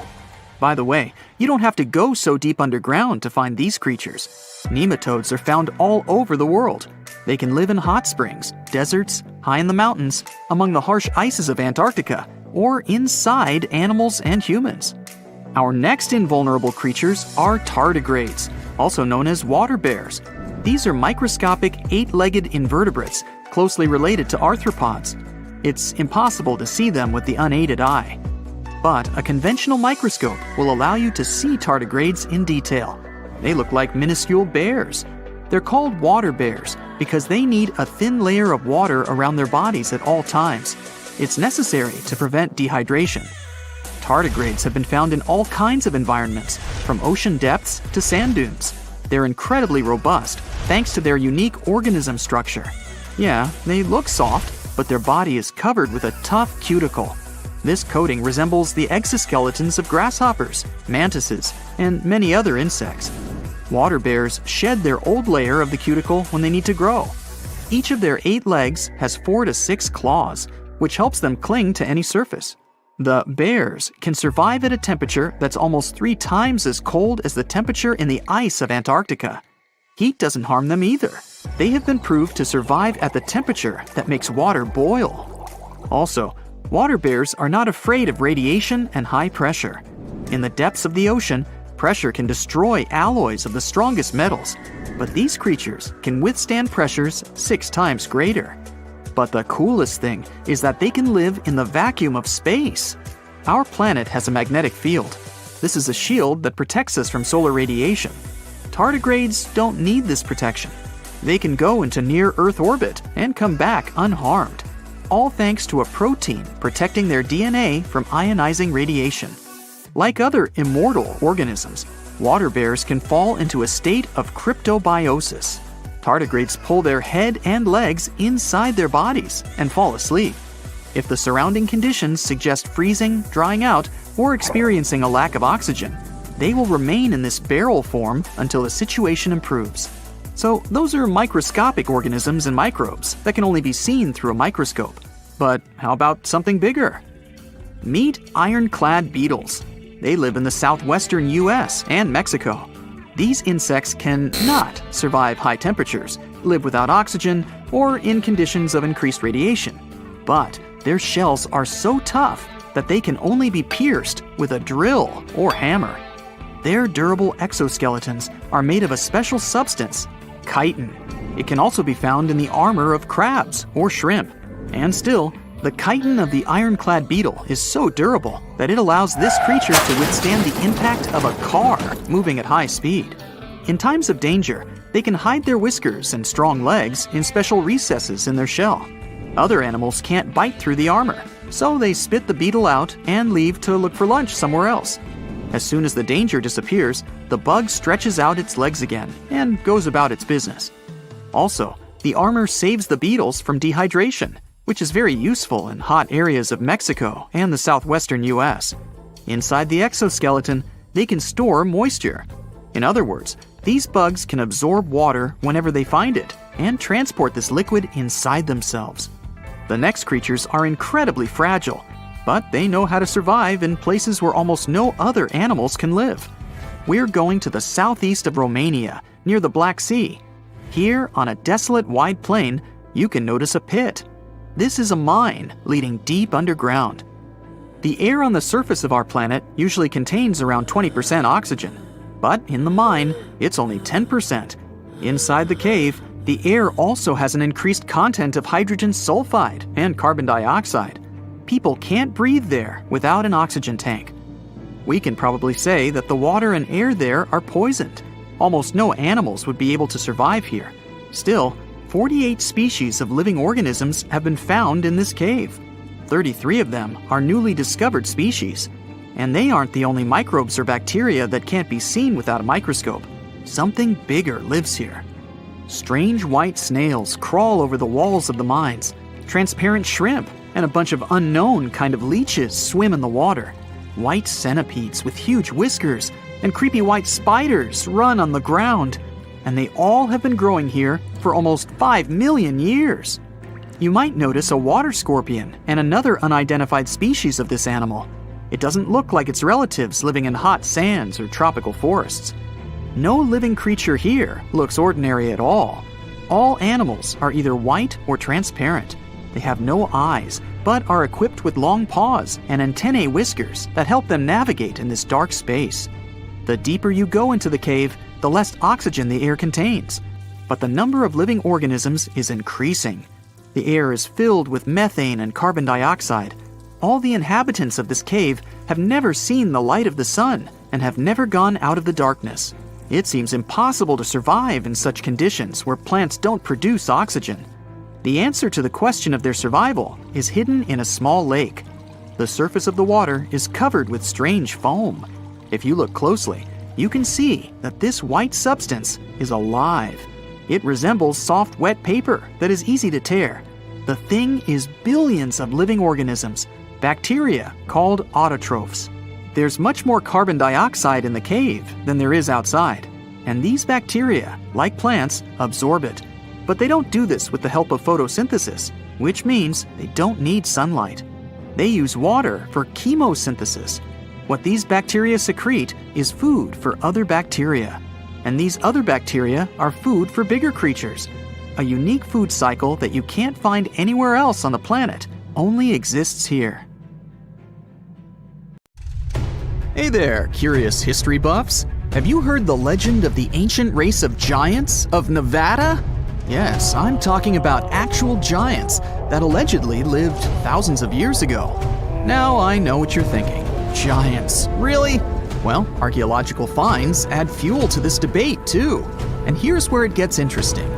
By the way, you don't have to go so deep underground to find these creatures. Nematodes are found all over the world. They can live in hot springs, deserts, high in the mountains, among the harsh ices of Antarctica, or inside animals and humans. Our next invulnerable creatures are tardigrades, also known as water bears. These are microscopic, 8-legged invertebrates closely related to arthropods. It's impossible to see them with the unaided eye. But a conventional microscope will allow you to see tardigrades in detail. They look like minuscule bears. They're called water bears because they need a thin layer of water around their bodies at all times. It's necessary to prevent dehydration. Tardigrades have been found in all kinds of environments, from ocean depths to sand dunes. They're incredibly robust thanks to their unique organism structure. Yeah, they look soft, but their body is covered with a tough cuticle. This coating resembles the exoskeletons of grasshoppers, mantises, and many other insects. Water bears shed their old layer of the cuticle when they need to grow. Each of their 8 legs has 4 to 6 claws, which helps them cling to any surface. The bears can survive at a temperature that's almost 3 times as cold as the temperature in the ice of Antarctica. Heat doesn't harm them either. They have been proved to survive at the temperature that makes water boil. Also, water bears are not afraid of radiation and high pressure. In the depths of the ocean, pressure can destroy alloys of the strongest metals, but these creatures can withstand pressures 6 times greater. But the coolest thing is that they can live in the vacuum of space. Our planet has a magnetic field. This is a shield that protects us from solar radiation. Tardigrades don't need this protection. They can go into near-Earth orbit and come back unharmed, all thanks to a protein protecting their DNA from ionizing radiation. Like other immortal organisms, water bears can fall into a state of cryptobiosis. Tardigrades pull their head and legs inside their bodies and fall asleep. If the surrounding conditions suggest freezing, drying out, or experiencing a lack of oxygen, they will remain in this barrel form until the situation improves. So those are microscopic organisms and microbes that can only be seen through a microscope. But how about something bigger? Meet ironclad beetles. They live in the southwestern US and Mexico. These insects cannot survive high temperatures, live without oxygen, or in conditions of increased radiation. But their shells are so tough that they can only be pierced with a drill or hammer. Their durable exoskeletons are made of a special substance, chitin. It can also be found in the armor of crabs or shrimp. And still, the chitin of the ironclad beetle is so durable that it allows this creature to withstand the impact of a car moving at high speed. In times of danger, they can hide their whiskers and strong legs in special recesses in their shell. Other animals can't bite through the armor, so they spit the beetle out and leave to look for lunch somewhere else. As soon as the danger disappears, the bug stretches out its legs again and goes about its business. Also, the armor saves the beetles from dehydration, which is very useful in hot areas of Mexico and the southwestern US. Inside the exoskeleton, they can store moisture. In other words, these bugs can absorb water whenever they find it and transport this liquid inside themselves. The next creatures are incredibly fragile, but they know how to survive in places where almost no other animals can live. We're going to the southeast of Romania, near the Black Sea. Here, on a desolate wide plain, you can notice a pit. This is a mine leading deep underground. The air on the surface of our planet usually contains around 20% oxygen, but in the mine, it's only 10%. Inside the cave, the air also has an increased content of hydrogen sulfide and carbon dioxide. People can't breathe there without an oxygen tank. We can probably say that the water and air there are poisoned. Almost no animals would be able to survive here. Still, 48 species of living organisms have been found in this cave. 33 of them are newly discovered species. And they aren't the only microbes or bacteria that can't be seen without a microscope. Something bigger lives here. Strange white snails crawl over the walls of the mines. Transparent shrimp and a bunch of unknown kind of leeches swim in the water. White centipedes with huge whiskers and creepy white spiders run on the ground. And they all have been growing here for almost 5 million years. You might notice a water scorpion and another unidentified species of this animal. It doesn't look like its relatives living in hot sands or tropical forests. No living creature here looks ordinary at all. All animals are either white or transparent. They have no eyes, but are equipped with long paws and antennae whiskers that help them navigate in this dark space. The deeper you go into the cave, the less oxygen the air contains. But the number of living organisms is increasing. The air is filled with methane and carbon dioxide. All the inhabitants of this cave have never seen the light of the sun and have never gone out of the darkness. It seems impossible to survive in such conditions where plants don't produce oxygen. The answer to the question of their survival is hidden in a small lake. The surface of the water is covered with strange foam. If you look closely, you can see that this white substance is alive. It resembles soft, wet paper that is easy to tear. The thing is billions of living organisms, bacteria called autotrophs. There's much more carbon dioxide in the cave than there is outside, and these bacteria, like plants, absorb it. But they don't do this with the help of photosynthesis, which means they don't need sunlight. They use water for chemosynthesis. What these bacteria secrete is food for other bacteria, and these other bacteria are food for bigger creatures. A unique food cycle that you can't find anywhere else on the planet only exists here. Hey there, curious history buffs. Have you heard the legend of the ancient race of giants of Nevada? Yes, I'm talking about actual giants that allegedly lived thousands of years ago. Now I know what you're thinking. Giants, really? Well, archaeological finds add fuel to this debate too. And here's where it gets interesting.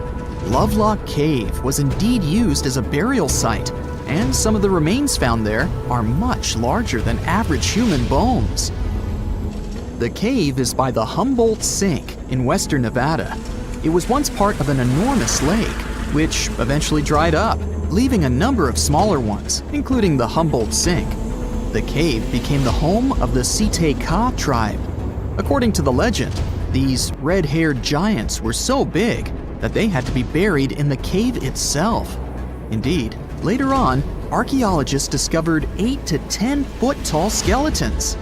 Lovelock Cave was indeed used as a burial site, and some of the remains found there are much larger than average human bones. The cave is by the Humboldt Sink in western Nevada. It was once part of an enormous lake, which eventually dried up, leaving a number of smaller ones, including the Humboldt Sink. The cave became the home of the Site-Ka tribe. According to the legend, these red-haired giants were so big that they had to be buried in the cave itself. Indeed, later on, archaeologists discovered 8 to 10 foot tall skeletons.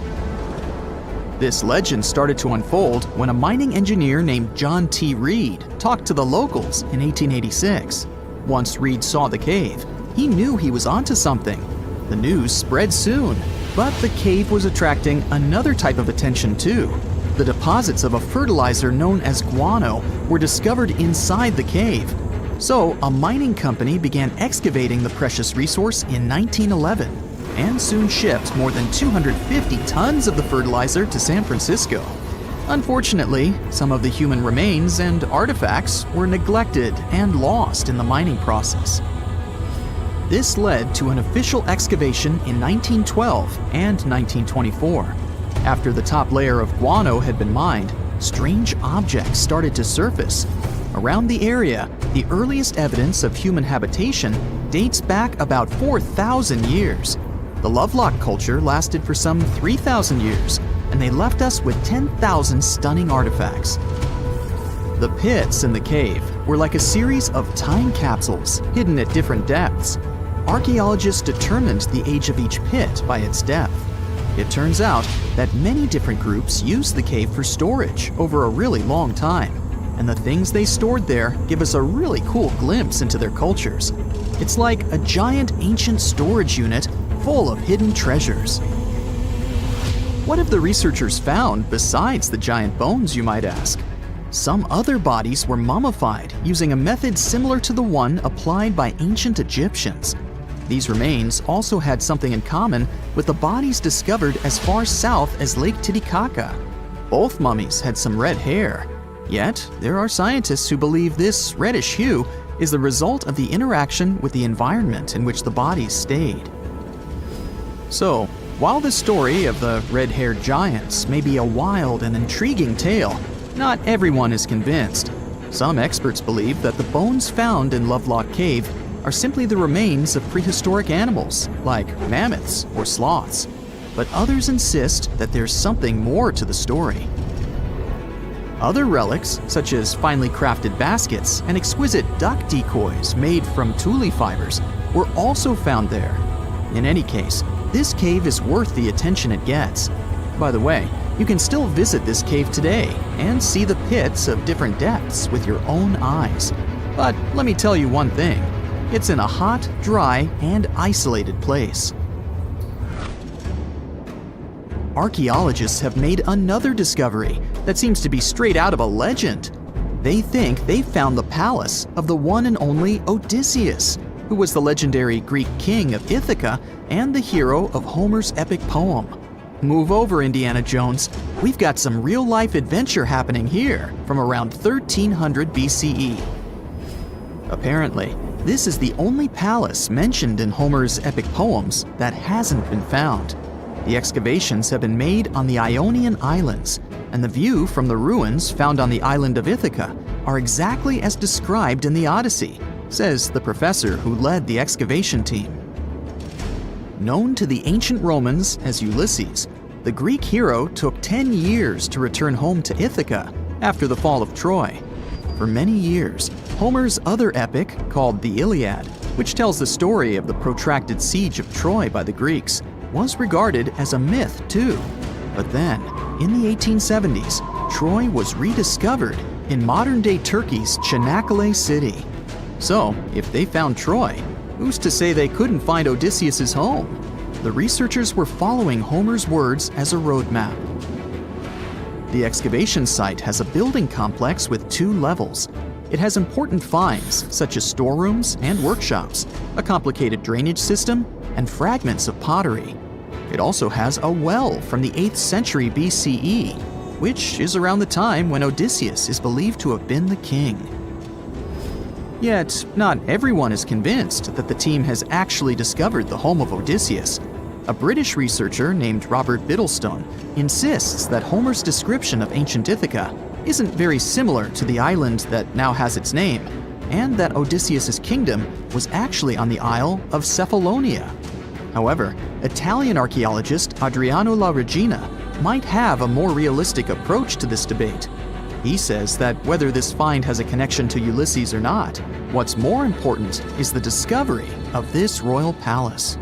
This legend started to unfold when a mining engineer named John T. Reed talked to the locals in 1886. Once Reed saw the cave, he knew he was onto something. The news spread soon, but the cave was attracting another type of attention too. The deposits of a fertilizer known as guano were discovered inside the cave. So a mining company began excavating the precious resource in 1911 and soon shipped more than 250 tons of the fertilizer to San Francisco. Unfortunately, some of the human remains and artifacts were neglected and lost in the mining process. This led to an official excavation in 1912 and 1924. After the top layer of guano had been mined, strange objects started to surface. Around the area, the earliest evidence of human habitation dates back about 4,000 years. The Lovelock culture lasted for some 3,000 years, and they left us with 10,000 stunning artifacts. The pits in the cave were like a series of time capsules hidden at different depths. Archaeologists determined the age of each pit by its depth. It turns out that many different groups used the cave for storage over a really long time. and the things they stored there give us a really cool glimpse into their cultures. It's like a giant ancient storage unit full of hidden treasures. What have the researchers found besides the giant bones, you might ask? Some other bodies were mummified using a method similar to the one applied by ancient Egyptians. These remains also had something in common with the bodies discovered as far south as Lake Titicaca. Both mummies had some red hair, yet there are scientists who believe this reddish hue is the result of the interaction with the environment in which the bodies stayed. So, while the story of the red-haired giants may be a wild and intriguing tale, not everyone is convinced. Some experts believe that the bones found in Lovelock Cave are simply the remains of prehistoric animals, like mammoths or sloths. But others insist that there's something more to the story. Other relics, such as finely crafted baskets and exquisite duck decoys made from tule fibers, were also found there. In any case, this cave is worth the attention it gets. By the way, you can still visit this cave today and see the pits of different depths with your own eyes. But let me tell you one thing, it's in a hot, dry, and isolated place. Archaeologists have made another discovery that seems to be straight out of a legend. They think they found the palace of the one and only Odysseus, who was the legendary Greek king of Ithaca and the hero of Homer's epic poem. Move over, Indiana Jones. We've got some real-life adventure happening here from around 1300 BCE. Apparently, this is the only palace mentioned in Homer's epic poems that hasn't been found. The excavations have been made on the Ionian Islands, and the view from the ruins found on the island of Ithaca are exactly as described in the Odyssey, says the professor who led the excavation team. Known to the ancient Romans as Ulysses, the Greek hero took 10 years to return home to Ithaca after the fall of Troy. For many years, Homer's other epic, called the Iliad, which tells the story of the protracted siege of Troy by the Greeks, was regarded as a myth too. But then, in the 1870s, Troy was rediscovered in modern-day Turkey's Çanakkale city. So, if they found Troy, who's to say they couldn't find Odysseus's home? The researchers were following Homer's words as a roadmap. The excavation site has a building complex with 2 levels. It has important finds, such as storerooms and workshops, a complicated drainage system, and fragments of pottery. It also has a well from the 8th century BCE, which is around the time when Odysseus is believed to have been the king. Yet, not everyone is convinced that the team has actually discovered the home of Odysseus. A British researcher named Robert Biddlestone insists that Homer's description of ancient Ithaca isn't very similar to the island that now has its name, and that Odysseus's kingdom was actually on the Isle of Cephalonia. However, Italian archaeologist Adriano La Regina might have a more realistic approach to this debate. He says that whether this find has a connection to Ulysses or not, what's more important is the discovery of this royal palace.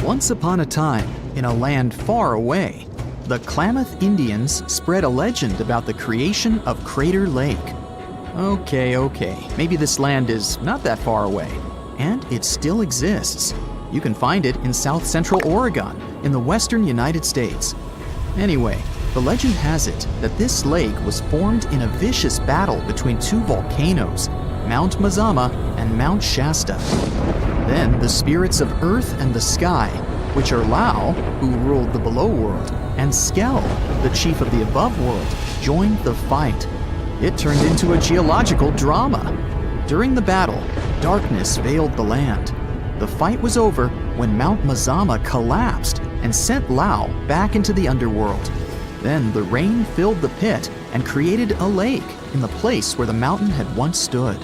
Once upon a time, in a land far away, the Klamath Indians spread a legend about the creation of Crater Lake. Okay, maybe this land is not that far away, and it still exists. You can find it in south central Oregon, in the western United States. Anyway, the legend has it that this lake was formed in a vicious battle between 2 volcanoes, Mount Mazama and Mount Shasta. Then the spirits of Earth and the Sky, which are Lao, who ruled the below world, and Skell, the chief of the above world, joined the fight. It turned into a geological drama. During the battle, darkness veiled the land. The fight was over when Mount Mazama collapsed and sent Lao back into the underworld. Then the rain filled the pit and created a lake in the place where the mountain had once stood.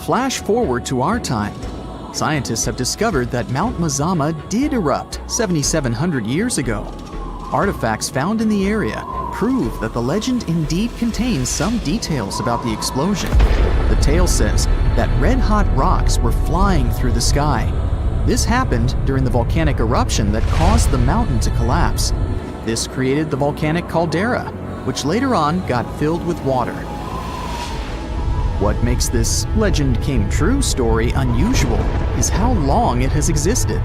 Flash forward to our time. Scientists have discovered that Mount Mazama did erupt 7,700 years ago. Artifacts found in the area prove that the legend indeed contains some details about the explosion. The tale says that red-hot rocks were flying through the sky. This happened during the volcanic eruption that caused the mountain to collapse. This created the volcanic caldera, which later on got filled with water. What makes this legend came true story unusual is how long it has existed.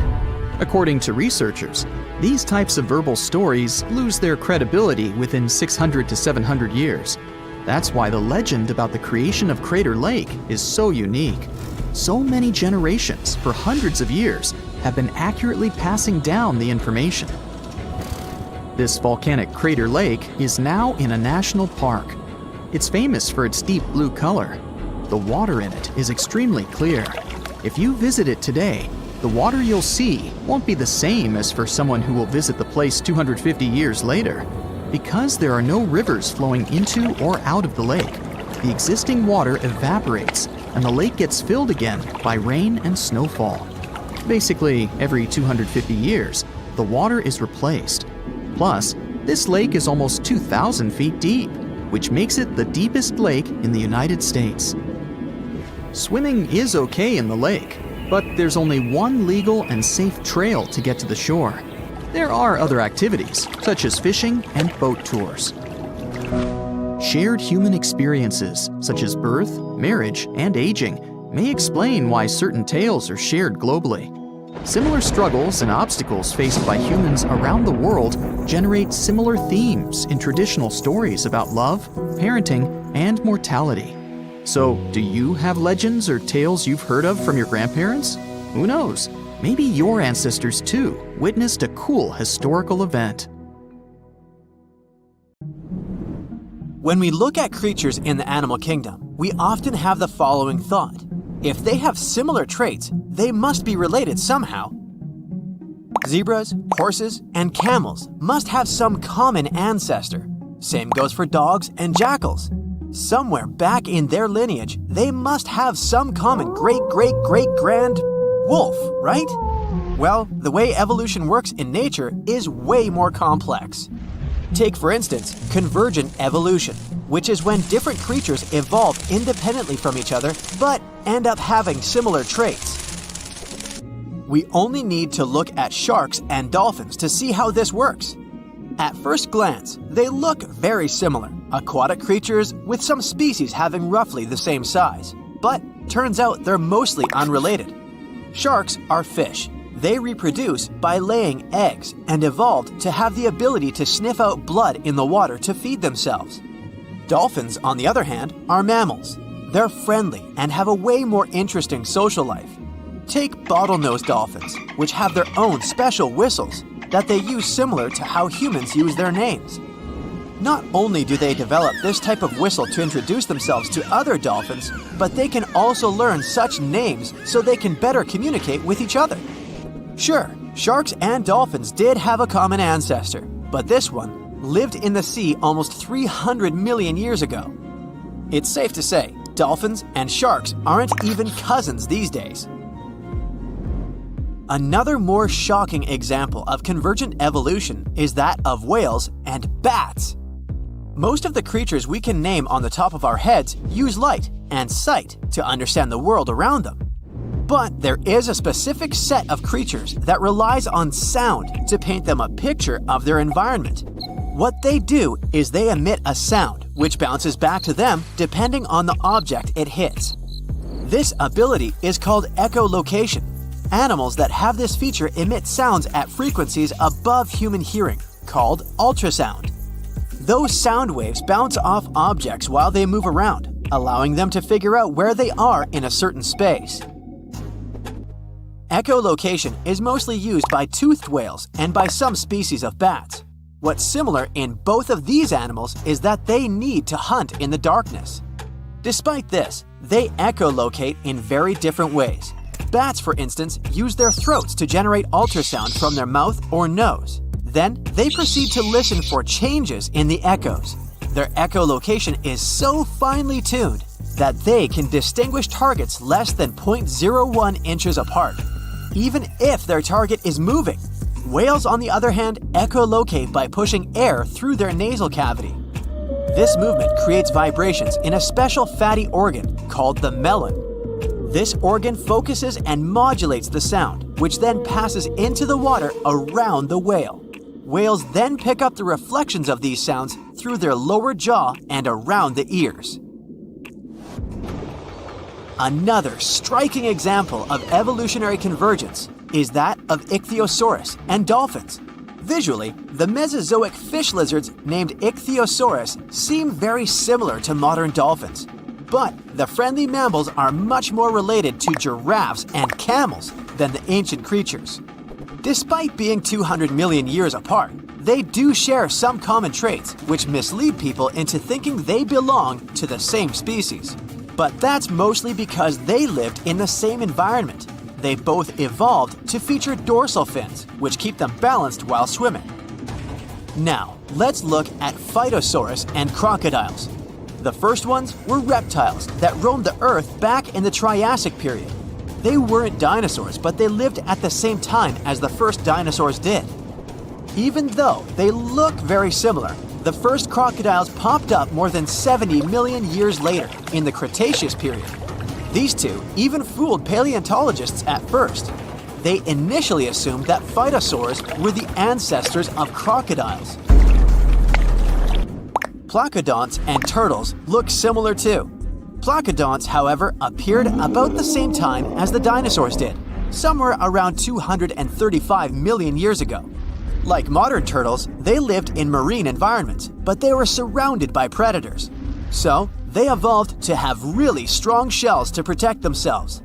According to researchers, these types of verbal stories lose their credibility within 600 to 700 years. That's why the legend about the creation of Crater Lake is so unique. So many generations, for hundreds of years, have been accurately passing down the information. This volcanic crater lake is now in a national park. It's famous for its deep blue color. The water in it is extremely clear. If you visit it today, the water you'll see won't be the same as for someone who will visit the place 250 years later. Because there are no rivers flowing into or out of the lake, the existing water evaporates and the lake gets filled again by rain and snowfall. Basically, every 250 years, the water is replaced. Plus, this lake is almost 2,000 feet deep, which makes it the deepest lake in the United States. Swimming is okay in the lake, but there's only one legal and safe trail to get to the shore. There are other activities, such as fishing and boat tours. Shared human experiences, such as birth, marriage, and aging, may explain why certain tales are shared globally. Similar struggles and obstacles faced by humans around the world generate similar themes in traditional stories about love, parenting, and mortality. So, do you have legends or tales you've heard of from your grandparents? Who knows? Maybe your ancestors too witnessed a cool historical event. When we look at creatures in the animal kingdom, we often have the following thought. If they have similar traits, they must be related somehow. Zebras, horses, and camels must have some common ancestor. Same goes for dogs and jackals. Somewhere back in their lineage, they must have some common great-great-great-grand wolf, right? Well, the way evolution works in nature is way more complex. Take, for instance, convergent evolution, which is when different creatures evolve independently from each other but end up having similar traits. We only need to look at sharks and dolphins to see how this works. At first glance, they look very similar, aquatic creatures with some species having roughly the same size. But turns out they're mostly unrelated. Sharks are fish. They reproduce by laying eggs and evolved to have the ability to sniff out blood in the water to feed themselves. Dolphins, on the other hand, are mammals. They're friendly and have a way more interesting social life. Take bottlenose dolphins, which have their own special whistles that they use similar to how humans use their names. Not only do they develop this type of whistle to introduce themselves to other dolphins, but they can also learn such names so they can better communicate with each other. Sure, sharks and dolphins did have a common ancestor, but this one lived in the sea almost 300 million years ago. It's safe to say, dolphins and sharks aren't even cousins these days. Another more shocking example of convergent evolution is that of whales and bats. Most of the creatures we can name on the top of our heads use light and sight to understand the world around them. But there is a specific set of creatures that relies on sound to paint them a picture of their environment. What they do is they emit a sound which bounces back to them depending on the object it hits. This ability is called echolocation. Animals that have this feature emit sounds at frequencies above human hearing, called ultrasound. Those sound waves bounce off objects while they move around, allowing them to figure out where they are in a certain space. Echolocation is mostly used by toothed whales and by some species of bats. What's similar in both of these animals is that they need to hunt in the darkness. Despite this, they echolocate in very different ways. Bats, for instance, use their throats to generate ultrasound from their mouth or nose. Then, they proceed to listen for changes in the echoes. Their echolocation is so finely tuned that they can distinguish targets less than 0.01 inches apart, even if their target is moving. Whales, on the other hand, echolocate by pushing air through their nasal cavity. This movement creates vibrations in a special fatty organ called the melon. This organ focuses and modulates the sound, which then passes into the water around the whale. Whales then pick up the reflections of these sounds through their lower jaw and around the ears. Another striking example of evolutionary convergence is that of ichthyosaurus and dolphins. Visually, the Mesozoic fish lizards named Ichthyosaurus seem very similar to modern dolphins. But the friendly mammals are much more related to giraffes and camels than the ancient creatures. Despite being 200 million years apart, they do share some common traits which mislead people into thinking they belong to the same species. But that's mostly because they lived in the same environment. They both evolved to feature dorsal fins, which keep them balanced while swimming. Now, let's look at Phytosaurus and crocodiles. The first ones were reptiles that roamed the Earth back in the Triassic period. They weren't dinosaurs, but they lived at the same time as the first dinosaurs did. Even though they look very similar, the first crocodiles popped up more than 70 million years later in the Cretaceous period. These two even fooled paleontologists at first. They initially assumed that phytosaurs were the ancestors of crocodiles. Placodonts and turtles look similar too. Placodonts, however, appeared about the same time as the dinosaurs did, somewhere around 235 million years ago. Like modern turtles, they lived in marine environments, but they were surrounded by predators. So, they evolved to have really strong shells to protect themselves.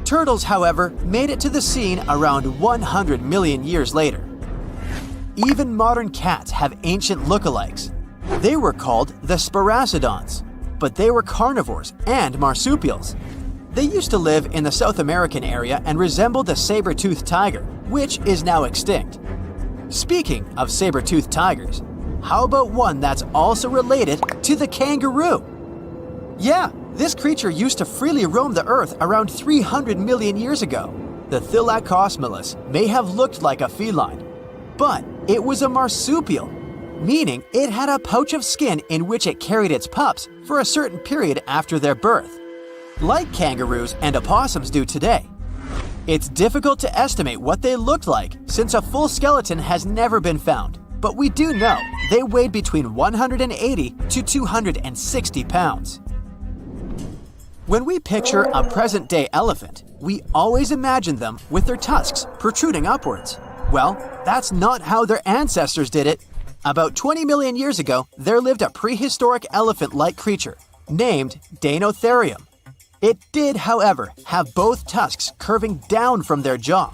Turtles, however, made it to the scene around 100 million years later. Even modern cats have ancient lookalikes. They were called the Sparacidons, but they were carnivores and marsupials. They used to live in the South American area and resembled the saber-toothed tiger, which is now extinct. Speaking of saber-toothed tigers, how about one that's also related to the kangaroo? Yeah, this creature used to freely roam the Earth around 300 million years ago. The Thylacosmilus may have looked like a feline, but it was a marsupial, meaning it had a pouch of skin in which it carried its pups for a certain period after their birth, like kangaroos and opossums do today. It's difficult to estimate what they looked like since a full skeleton has never been found, but we do know they weighed between 180 to 260 pounds. When we picture a present-day elephant, we always imagine them with their tusks protruding upwards. Well, that's not how their ancestors did it. About 20 million years ago, there lived a prehistoric elephant-like creature named Deinotherium. It did, however, have both tusks curving down from their jaw.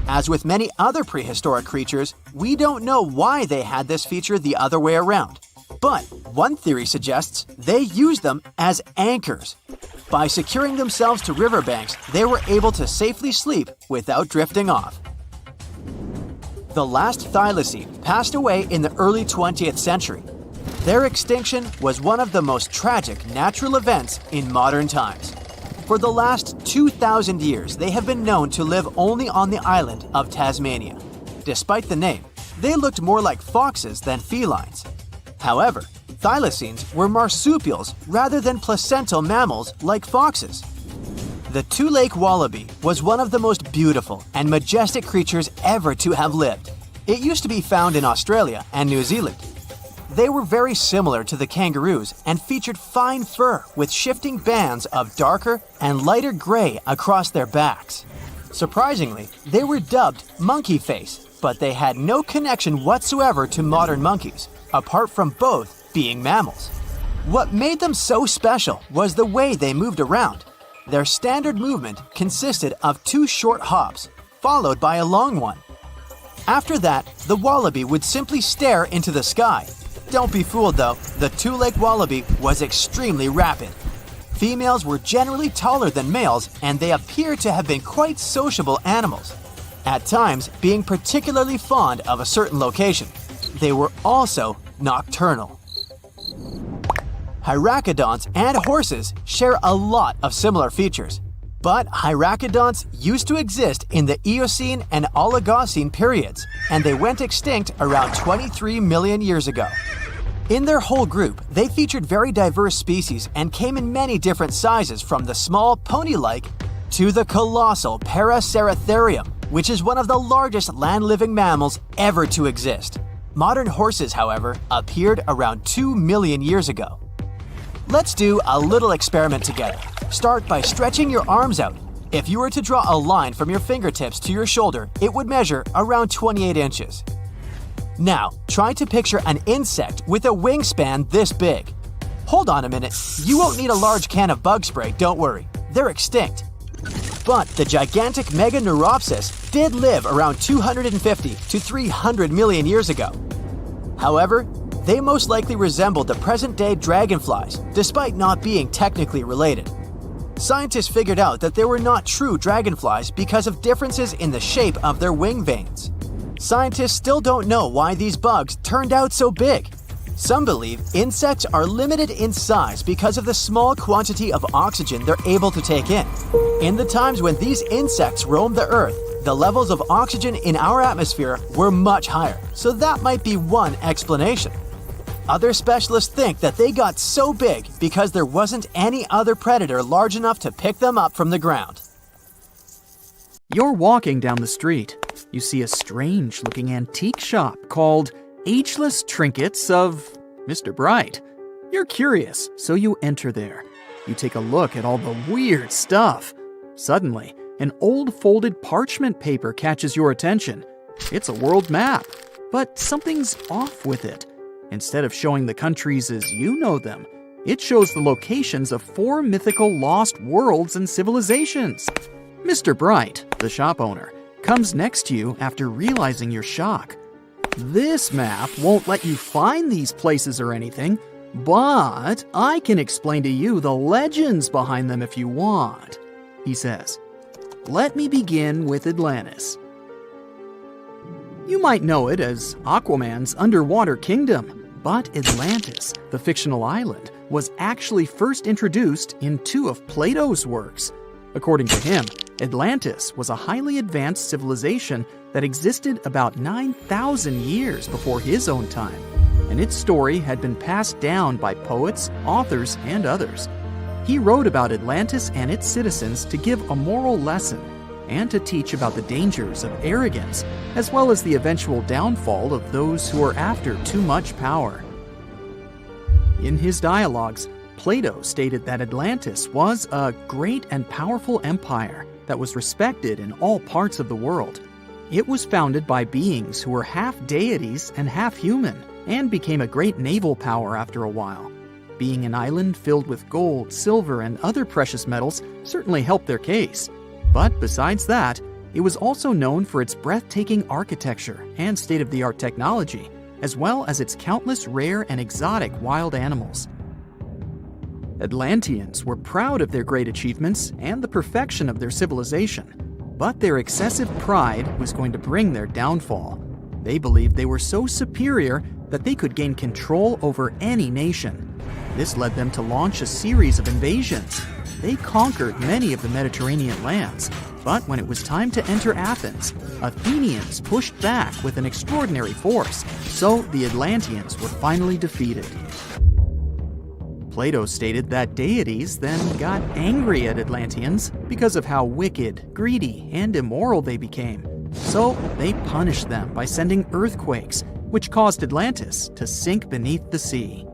As with many other prehistoric creatures, we don't know why they had this feature the other way around. But one theory suggests they used them as anchors. By securing themselves to riverbanks, they were able to safely sleep without drifting off. The last thylacine passed away in the early 20th century. Their extinction was one of the most tragic natural events in modern times. For the last 2,000 years, they have been known to live only on the island of Tasmania. Despite the name, they looked more like foxes than felines. However, thylacines were marsupials rather than placental mammals like foxes. The two-lake wallaby was one of the most beautiful and majestic creatures ever to have lived. It used to be found in Australia and New Zealand. They were very similar to the kangaroos and featured fine fur with shifting bands of darker and lighter gray across their backs. Surprisingly, they were dubbed monkey face, but they had no connection whatsoever to modern monkeys, apart from both being mammals. What made them so special was the way they moved around. Their standard movement consisted of 2 short hops, followed by a long one. After that, the wallaby would simply stare into the sky. Don't be fooled though, the two-legged wallaby was extremely rapid. Females were generally taller than males, and they appear to have been quite sociable animals, at times being particularly fond of a certain location. They were also nocturnal. Hyracoodonts and horses share a lot of similar features, but Hyracoodonts used to exist in the Eocene and Oligocene periods, and they went extinct around 23 million years ago. In their whole group, they featured very diverse species and came in many different sizes, from the small pony-like to the colossal Paraceratherium, which is one of the largest land-living mammals ever to exist. Modern horses, however, appeared around 2 million years ago. Let's do a little experiment together. Start by stretching your arms out. If you were to draw a line from your fingertips to your shoulder, it would measure around 28 inches. Now, try to picture an insect with a wingspan this big. Hold on a minute, you won't need a large can of bug spray, don't worry. They're extinct. But the gigantic Meganeuropsis did live around 250 to 300 million years ago. However, they most likely resembled the present-day dragonflies, despite not being technically related. Scientists figured out that they were not true dragonflies because of differences in the shape of their wing veins. Scientists still don't know why these bugs turned out so big. Some believe insects are limited in size because of the small quantity of oxygen they're able to take in. In the times when these insects roamed the Earth, the levels of oxygen in our atmosphere were much higher, so that might be one explanation. Other specialists think that they got so big because there wasn't any other predator large enough to pick them up from the ground. You're walking down the street. You see a strange-looking antique shop called Ageless Trinkets of Mr. Bright. You're curious, so you enter there. You take a look at all the weird stuff. Suddenly, an old folded parchment paper catches your attention. It's a world map, but something's off with it. Instead of showing the countries as you know them, it shows the locations of 4 mythical lost worlds and civilizations. Mr. Bright, the shop owner, comes next to you after realizing your shock. This map won't let you find these places or anything, but I can explain to you the legends behind them if you want, he says. Let me begin with Atlantis. You might know it as Aquaman's underwater kingdom, but Atlantis, the fictional island, was actually first introduced in 2 of Plato's works. According to him, Atlantis was a highly advanced civilization that existed about 9,000 years before his own time, and its story had been passed down by poets, authors, and others. He wrote about Atlantis and its citizens to give a moral lesson and to teach about the dangers of arrogance, as well as the eventual downfall of those who are after too much power. In his dialogues, Plato stated that Atlantis was a great and powerful empire that was respected in all parts of the world. It was founded by beings who were half deities and half human, and became a great naval power after a while. Being an island filled with gold, silver, and other precious metals certainly helped their case. But besides that, it was also known for its breathtaking architecture and state-of-the-art technology, as well as its countless rare and exotic wild animals. Atlanteans were proud of their great achievements and the perfection of their civilization, but their excessive pride was going to bring their downfall. They believed they were so superior that they could gain control over any nation. This led them to launch a series of invasions. They conquered many of the Mediterranean lands, but when it was time to enter Athens, Athenians pushed back with an extraordinary force, so the Atlanteans were finally defeated. Plato stated that deities then got angry at Atlanteans because of how wicked, greedy, and immoral they became, so they punished them by sending earthquakes, which caused Atlantis to sink beneath the sea.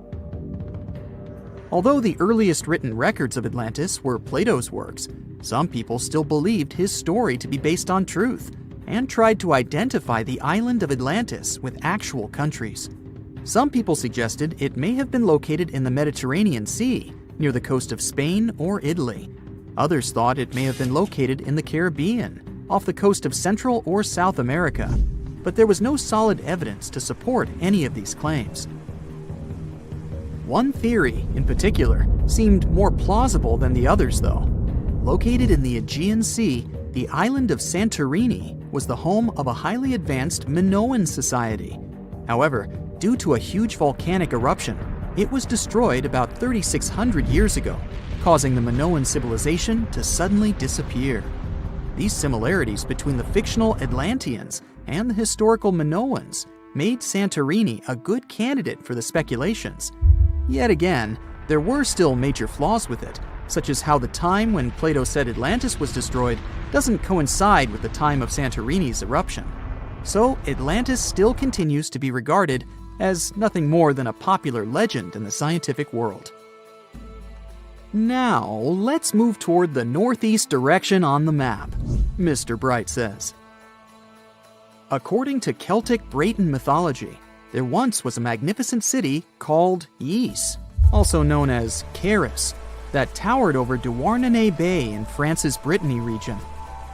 Although the earliest written records of Atlantis were Plato's works, some people still believed his story to be based on truth and tried to identify the island of Atlantis with actual countries. Some people suggested it may have been located in the Mediterranean Sea, near the coast of Spain or Italy. Others thought it may have been located in the Caribbean, off the coast of Central or South America, but there was no solid evidence to support any of these claims. One theory, in particular, seemed more plausible than the others, though. Located in the Aegean Sea, the island of Santorini was the home of a highly advanced Minoan society. However, due to a huge volcanic eruption, it was destroyed about 3,600 years ago, causing the Minoan civilization to suddenly disappear. These similarities between the fictional Atlanteans and the historical Minoans made Santorini a good candidate for the speculations. Yet again, there were still major flaws with it, such as how the time when Plato said Atlantis was destroyed doesn't coincide with the time of Santorini's eruption. So Atlantis still continues to be regarded as nothing more than a popular legend in the scientific world. Now, let's move toward the northeast direction on the map, Mr. Bright says. According to Celtic Breton mythology, there once was a magnificent city called Ys, also known as Caris, that towered over Douarnenez Bay in France's Brittany region.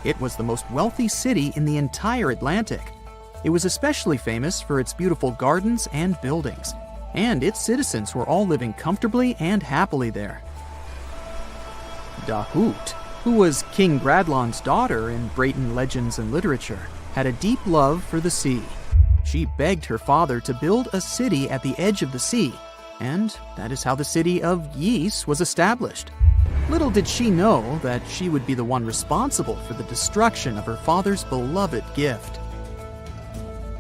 It was the most wealthy city in the entire Atlantic. It was especially famous for its beautiful gardens and buildings, and its citizens were all living comfortably and happily there. Dahut, who was King Gradlon's daughter in Breton legends and literature, had a deep love for the sea. She begged her father to build a city at the edge of the sea, and that is how the city of Ys was established. Little did she know that she would be the one responsible for the destruction of her father's beloved gift.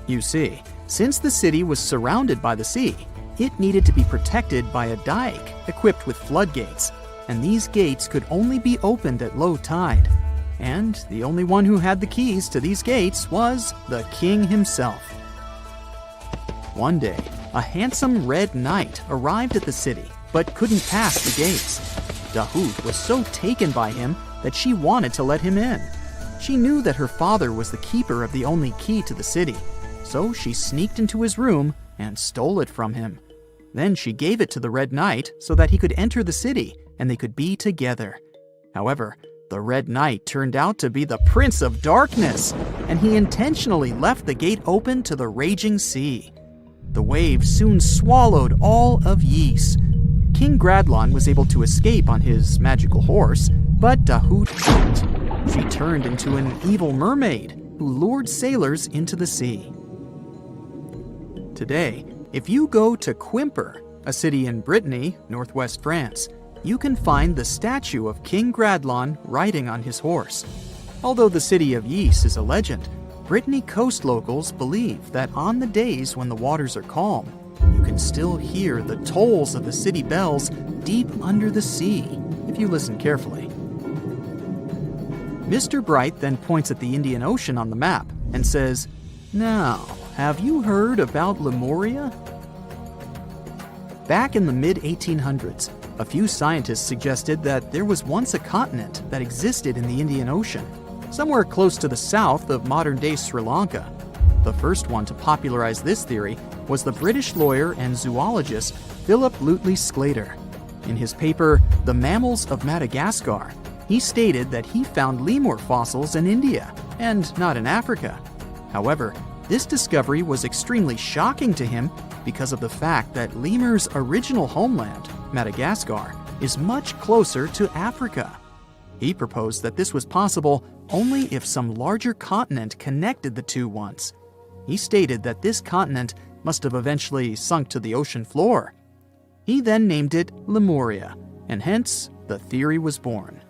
You see, since the city was surrounded by the sea, it needed to be protected by a dike equipped with floodgates, and these gates could only be opened at low tide. And the only one who had the keys to these gates was the king himself. One day, a handsome red knight arrived at the city, but couldn't pass the gates. Dahut was so taken by him that she wanted to let him in. She knew that her father was the keeper of the only key to the city, so she sneaked into his room and stole it from him. Then she gave it to the Red Knight so that he could enter the city and they could be together. However, the Red Knight turned out to be the Prince of Darkness, and he intentionally left the gate open to the raging sea. The waves soon swallowed all of Ys. King Gradlon was able to escape on his magical horse, but Dahut didn't. She turned into an evil mermaid who lured sailors into the sea. Today, if you go to Quimper, a city in Brittany, northwest France, you can find the statue of King Gradlon riding on his horse. Although the city of Ys is a legend, Brittany coast locals believe that on the days when the waters are calm, you can still hear the tolls of the city bells deep under the sea, if you listen carefully. Mr. Bright then points at the Indian Ocean on the map and says, "Now, have you heard about Lemuria?" Back in the mid-1800s, a few scientists suggested that there was once a continent that existed in the Indian Ocean, somewhere close to the south of modern-day Sri Lanka. The first one to popularize this theory was the British lawyer and zoologist Philip Lutley Sclater. In his paper, The Mammals of Madagascar, he stated that he found lemur fossils in India, and not in Africa. However, this discovery was extremely shocking to him because of the fact that lemurs' original homeland, Madagascar, is much closer to Africa. He proposed that this was possible only if some larger continent connected the two once. He stated that this continent must have eventually sunk to the ocean floor. He then named it Lemuria, and hence the theory was born.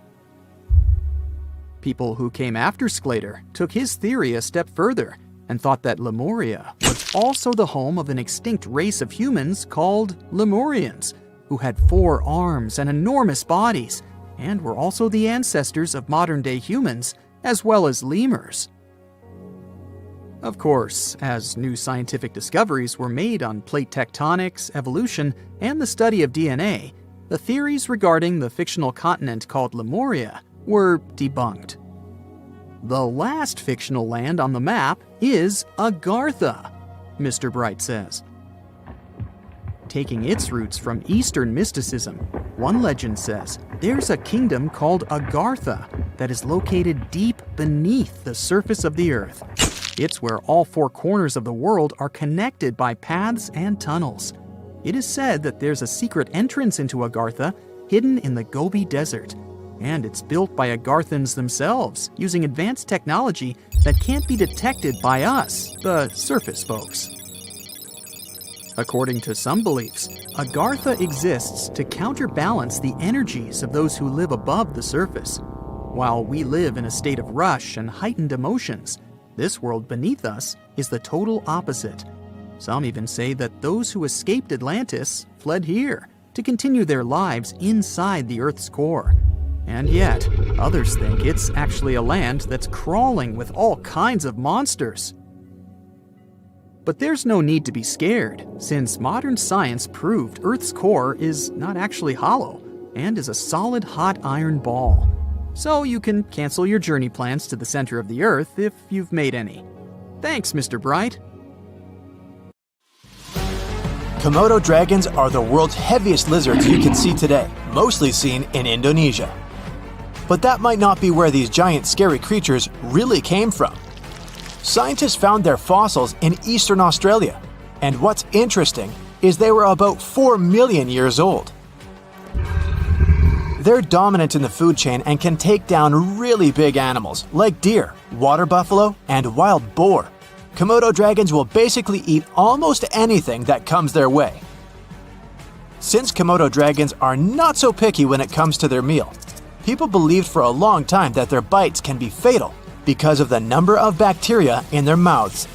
People who came after Sclater took his theory a step further and thought that Lemuria was also the home of an extinct race of humans called Lemurians, who had 4 arms and enormous bodies, and were also the ancestors of modern-day humans, as well as lemurs. Of course, as new scientific discoveries were made on plate tectonics, evolution, and the study of DNA, the theories regarding the fictional continent called Lemuria were debunked. The last fictional land on the map is Agartha, Mr. Bright says. Taking its roots from Eastern mysticism, one legend says there's a kingdom called Agartha that is located deep beneath the surface of the earth. It's where all 4 corners of the world are connected by paths and tunnels. It is said that there's a secret entrance into Agartha hidden in the Gobi Desert, and it's built by Agarthans themselves using advanced technology that can't be detected by us, the surface folks. According to some beliefs, Agartha exists to counterbalance the energies of those who live above the surface. While we live in a state of rush and heightened emotions, this world beneath us is the total opposite. Some even say that those who escaped Atlantis fled here to continue their lives inside the Earth's core. And yet, others think it's actually a land that's crawling with all kinds of monsters. But there's no need to be scared, since modern science proved Earth's core is not actually hollow and is a solid hot iron ball. So you can cancel your journey plans to the center of the Earth if you've made any. Thanks, Mr. Bright. Komodo dragons are the world's heaviest lizards you can see today, mostly seen in Indonesia. But that might not be where these giant scary creatures really came from. Scientists found their fossils in eastern Australia, and what's interesting is they were about 4 million years old. They're dominant in the food chain and can take down really big animals like deer, water buffalo, and wild boar. Komodo dragons will basically eat almost anything that comes their way. Since Komodo dragons are not so picky when it comes to their meal, people believed for a long time that their bites can be fatal because of the number of bacteria in their mouths.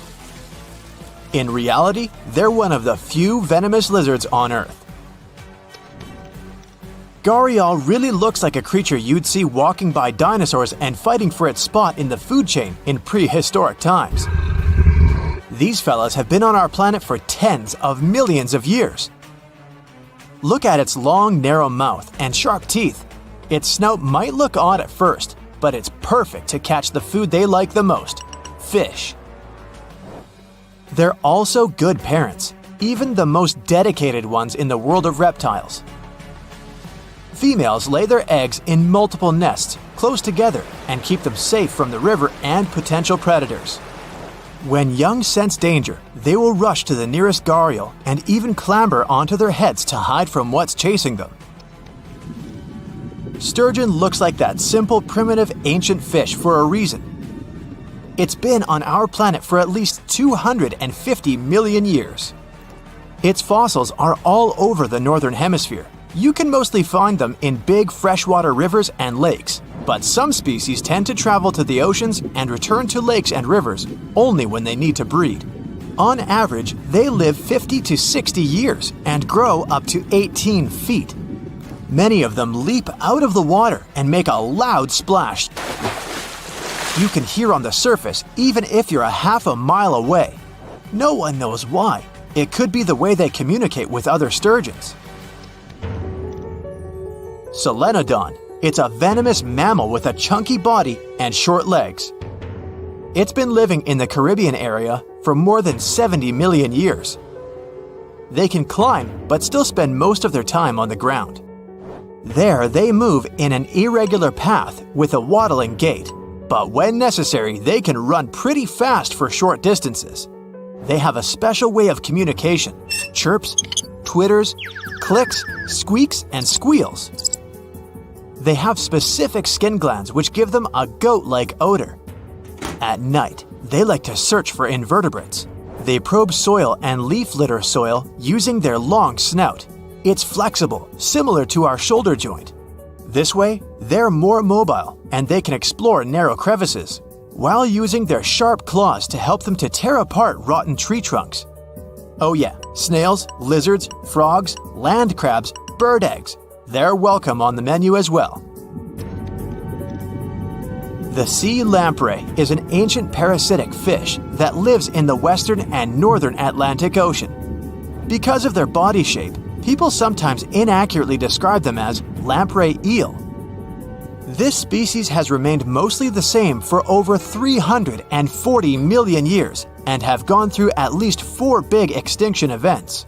In reality, they're one of the few venomous lizards on Earth. Gharial really looks like a creature you'd see walking by dinosaurs and fighting for its spot in the food chain in prehistoric times. These fellas have been on our planet for tens of millions of years. Look at its long, narrow mouth and sharp teeth. Its snout might look odd at first, but it's perfect to catch the food they like the most: fish. They're also good parents, even the most dedicated ones in the world of reptiles. Females lay their eggs in multiple nests close together and keep them safe from the river and potential predators. When young sense danger, they will rush to the nearest gharial and even clamber onto their heads to hide from what's chasing them. Sturgeon looks like that simple, primitive, ancient fish for a reason. It's been on our planet for at least 250 million years. Its fossils are all over the northern hemisphere. You can mostly find them in big freshwater rivers and lakes, but some species tend to travel to the oceans and return to lakes and rivers only when they need to breed. On average, they live 50 to 60 years and grow up to 18 feet. Many of them leap out of the water and make a loud splash. You can hear on the surface even if you're a half a mile away. No one knows why. It could be the way they communicate with other sturgeons. Solenodon. It's a venomous mammal with a chunky body and short legs. It's been living in the Caribbean area for more than 70 million years. They can climb but still spend most of their time on the ground. There, they move in an irregular path with a waddling gait, but when necessary, they can run pretty fast for short distances. They have a special way of communication: chirps, twitters, clicks, squeaks, and squeals. They have specific skin glands which give them a goat-like odor. At night, they like to search for invertebrates. They probe soil and leaf litter soil using their long snout. It's flexible, similar to our shoulder joint. This way, they're more mobile and they can explore narrow crevices, while using their sharp claws to help them to tear apart rotten tree trunks. Oh yeah, snails, lizards, frogs, land crabs, bird eggs. They're welcome on the menu as well. The sea lamprey is an ancient parasitic fish that lives in the western and northern Atlantic Ocean. Because of their body shape, people sometimes inaccurately describe them as lamprey eel. This species has remained mostly the same for over 340 million years and have gone through at least 4 big extinction events.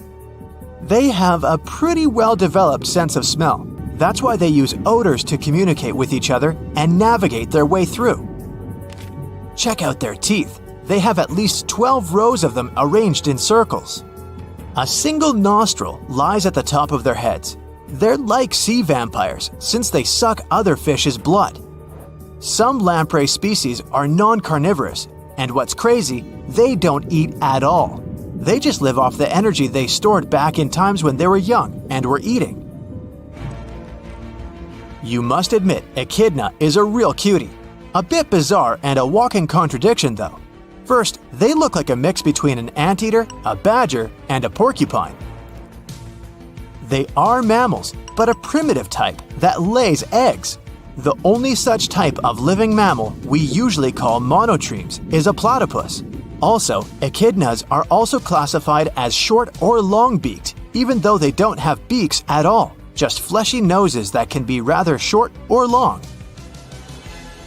They have a pretty well-developed sense of smell. That's why they use odors to communicate with each other and navigate their way through. Check out their teeth. They have at least 12 rows of them arranged in circles. A single nostril lies at the top of their heads. They're like sea vampires since they suck other fish's blood. Some lamprey species are non-carnivorous, and what's crazy, they don't eat at all. They just live off the energy they stored back in times when they were young and were eating. You must admit, echidna is a real cutie. A bit bizarre and a walking contradiction though. First, they look like a mix between an anteater, a badger, and a porcupine. They are mammals, but a primitive type that lays eggs. The only such type of living mammal we usually call monotremes is a platypus. Also, echidnas are also classified as short or long-beaked, even though they don't have beaks at all, just fleshy noses that can be rather short or long.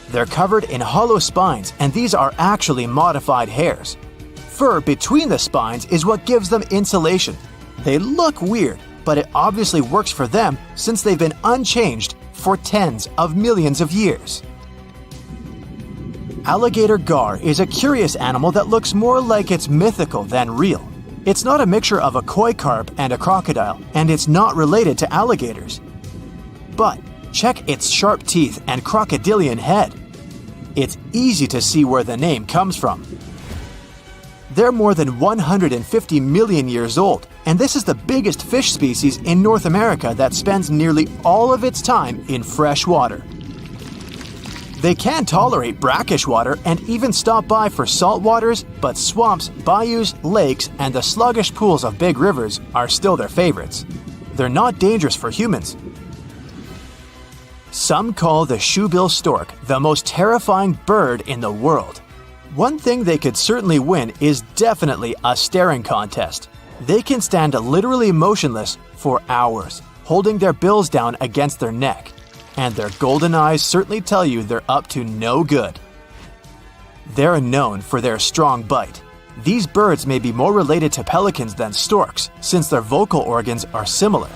They're covered in hollow spines, and these are actually modified hairs. Fur between the spines is what gives them insulation. They look weird, but it obviously works for them since they've been unchanged for tens of millions of years. Alligator gar is a curious animal that looks more like it's mythical than real. It's not a mixture of a koi carp and a crocodile, and it's not related to alligators. But check its sharp teeth and crocodilian head. It's easy to see where the name comes from. They're more than 150 million years old, and this is the biggest fish species in North America that spends nearly all of its time in fresh water. They can tolerate brackish water and even stop by for salt waters, but swamps, bayous, lakes, and the sluggish pools of big rivers are still their favorites. They're not dangerous for humans. Some call the shoebill stork the most terrifying bird in the world. One thing they could certainly win is definitely a staring contest. They can stand literally motionless for hours, holding their bills down against their neck. And their golden eyes certainly tell you they're up to no good. They're known for their strong bite. These birds may be more related to pelicans than storks, since their vocal organs are similar.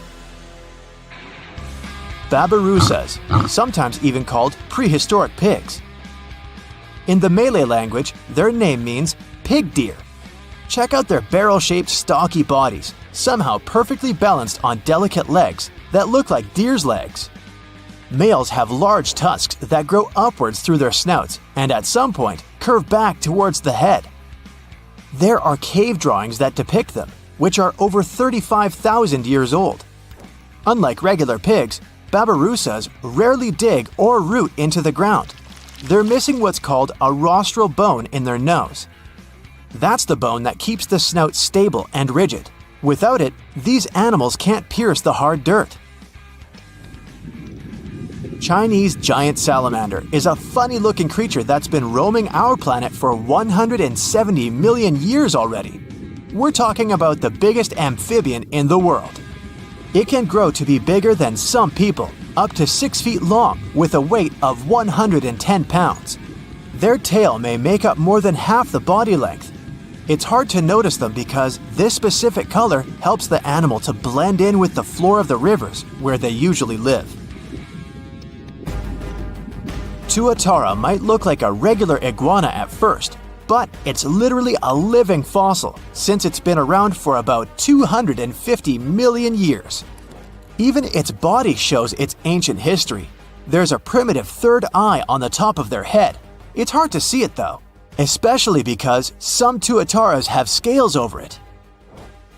Babirussas, sometimes even called prehistoric pigs. In the Malay language, their name means pig deer. Check out their barrel-shaped stocky bodies, somehow perfectly balanced on delicate legs that look like deer's legs. Males have large tusks that grow upwards through their snouts and at some point curve back towards the head. There are cave drawings that depict them, which are over 35,000 years old. Unlike regular pigs, babirussas rarely dig or root into the ground. They're missing what's called a rostral bone in their nose. That's the bone that keeps the snout stable and rigid. Without it, these animals can't pierce the hard dirt. Chinese giant salamander is a funny-looking creature that's been roaming our planet for 170 million years already. We're talking about the biggest amphibian in the world. It can grow to be bigger than some people, up to 6 feet long, with a weight of 110 pounds. Their tail may make up more than half the body length. It's hard to notice them because this specific color helps the animal to blend in with the floor of the rivers where they usually live. Tuatara might look like a regular iguana at first, but it's literally a living fossil since it's been around for about 250 million years. Even its body shows its ancient history. There's a primitive third eye on the top of their head. It's hard to see it though, especially because some tuataras have scales over it.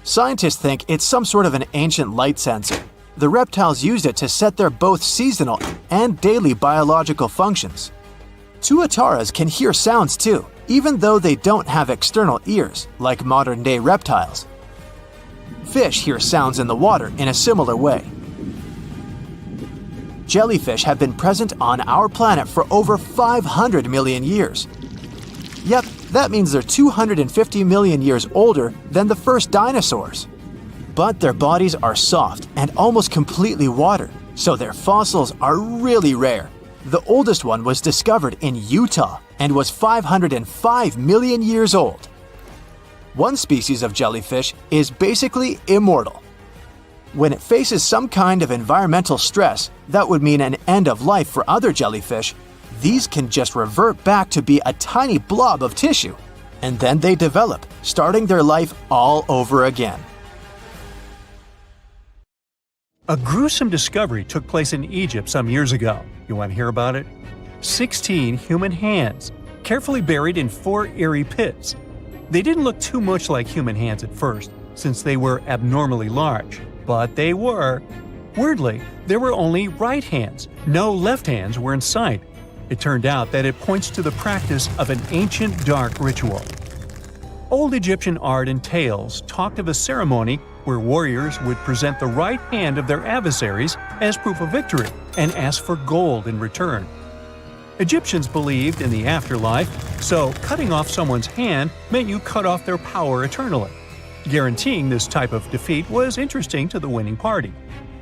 Scientists think it's some sort of an ancient light sensor. The reptiles used it to set their both seasonal and daily biological functions. Tuataras can hear sounds too, even though they don't have external ears, like modern-day reptiles. Fish hear sounds in the water in a similar way. Jellyfish have been present on our planet for over 500 million years. Yep, that means they're 250 million years older than the first dinosaurs. But their bodies are soft and almost completely water, so their fossils are really rare. The oldest one was discovered in Utah and was 505 million years old. One species of jellyfish is basically immortal. When it faces some kind of environmental stress that would mean an end of life for other jellyfish, these can just revert back to be a tiny blob of tissue, and then they develop, starting their life all over again. A gruesome discovery took place in Egypt some years ago. You want to hear about it? 16 human hands, carefully buried in 4 eerie pits. They didn't look too much like human hands at first, since they were abnormally large, but they were. Weirdly, there were only right hands. No left hands were in sight. It turned out that it points to the practice of an ancient dark ritual. Old Egyptian art and tales talked of a ceremony where warriors would present the right hand of their adversaries as proof of victory and ask for gold in return. Egyptians believed in the afterlife, so cutting off someone's hand meant you cut off their power eternally. Guaranteeing this type of defeat was interesting to the winning party.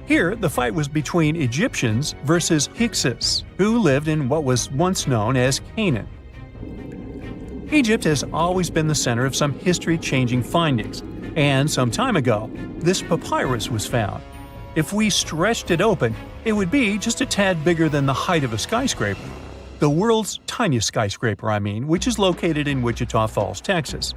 Here, the fight was between Egyptians versus Hyksos, who lived in what was once known as Canaan. Egypt has always been the center of some history-changing findings, and some time ago, this papyrus was found. If we stretched it open, it would be just a tad bigger than the height of a skyscraper. The world's tiniest skyscraper, which is located in Wichita Falls, Texas.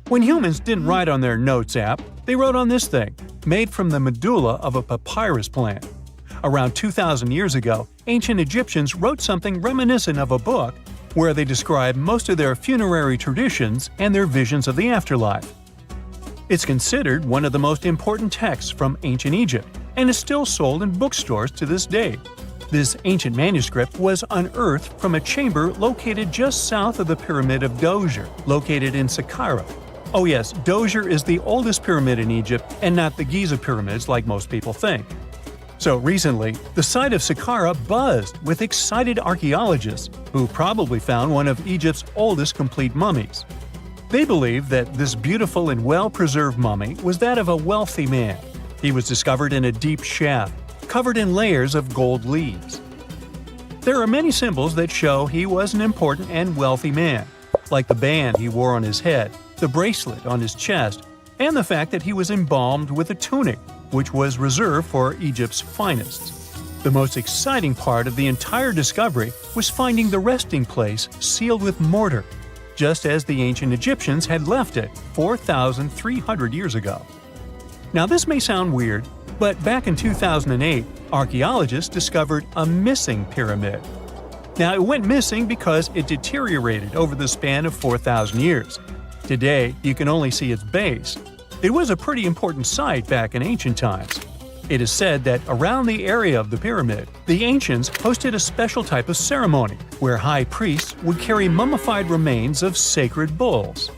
When humans didn't write on their notes app, they wrote on this thing, made from the medulla of a papyrus plant. Around 2,000 years ago, ancient Egyptians wrote something reminiscent of a book where they describe most of their funerary traditions and their visions of the afterlife. It's considered one of the most important texts from ancient Egypt and is still sold in bookstores to this day. This ancient manuscript was unearthed from a chamber located just south of the Pyramid of Djoser, located in Saqqara. Oh yes, Djoser is the oldest pyramid in Egypt and not the Giza pyramids like most people think. So recently, the site of Saqqara buzzed with excited archaeologists who probably found one of Egypt's oldest complete mummies. They believe that this beautiful and well-preserved mummy was that of a wealthy man. He was discovered in a deep shaft, covered in layers of gold leaves. There are many symbols that show he was an important and wealthy man, like the band he wore on his head, the bracelet on his chest, and the fact that he was embalmed with a tunic, which was reserved for Egypt's finest. The most exciting part of the entire discovery was finding the resting place sealed with mortar, just as the ancient Egyptians had left it 4,300 years ago. Now this may sound weird, but back in 2008, archaeologists discovered a missing pyramid. Now it went missing because it deteriorated over the span of 4,000 years. Today, you can only see its base. It was a pretty important site back in ancient times. It is said that around the area of the pyramid, the ancients hosted a special type of ceremony where high priests would carry mummified remains of sacred bulls.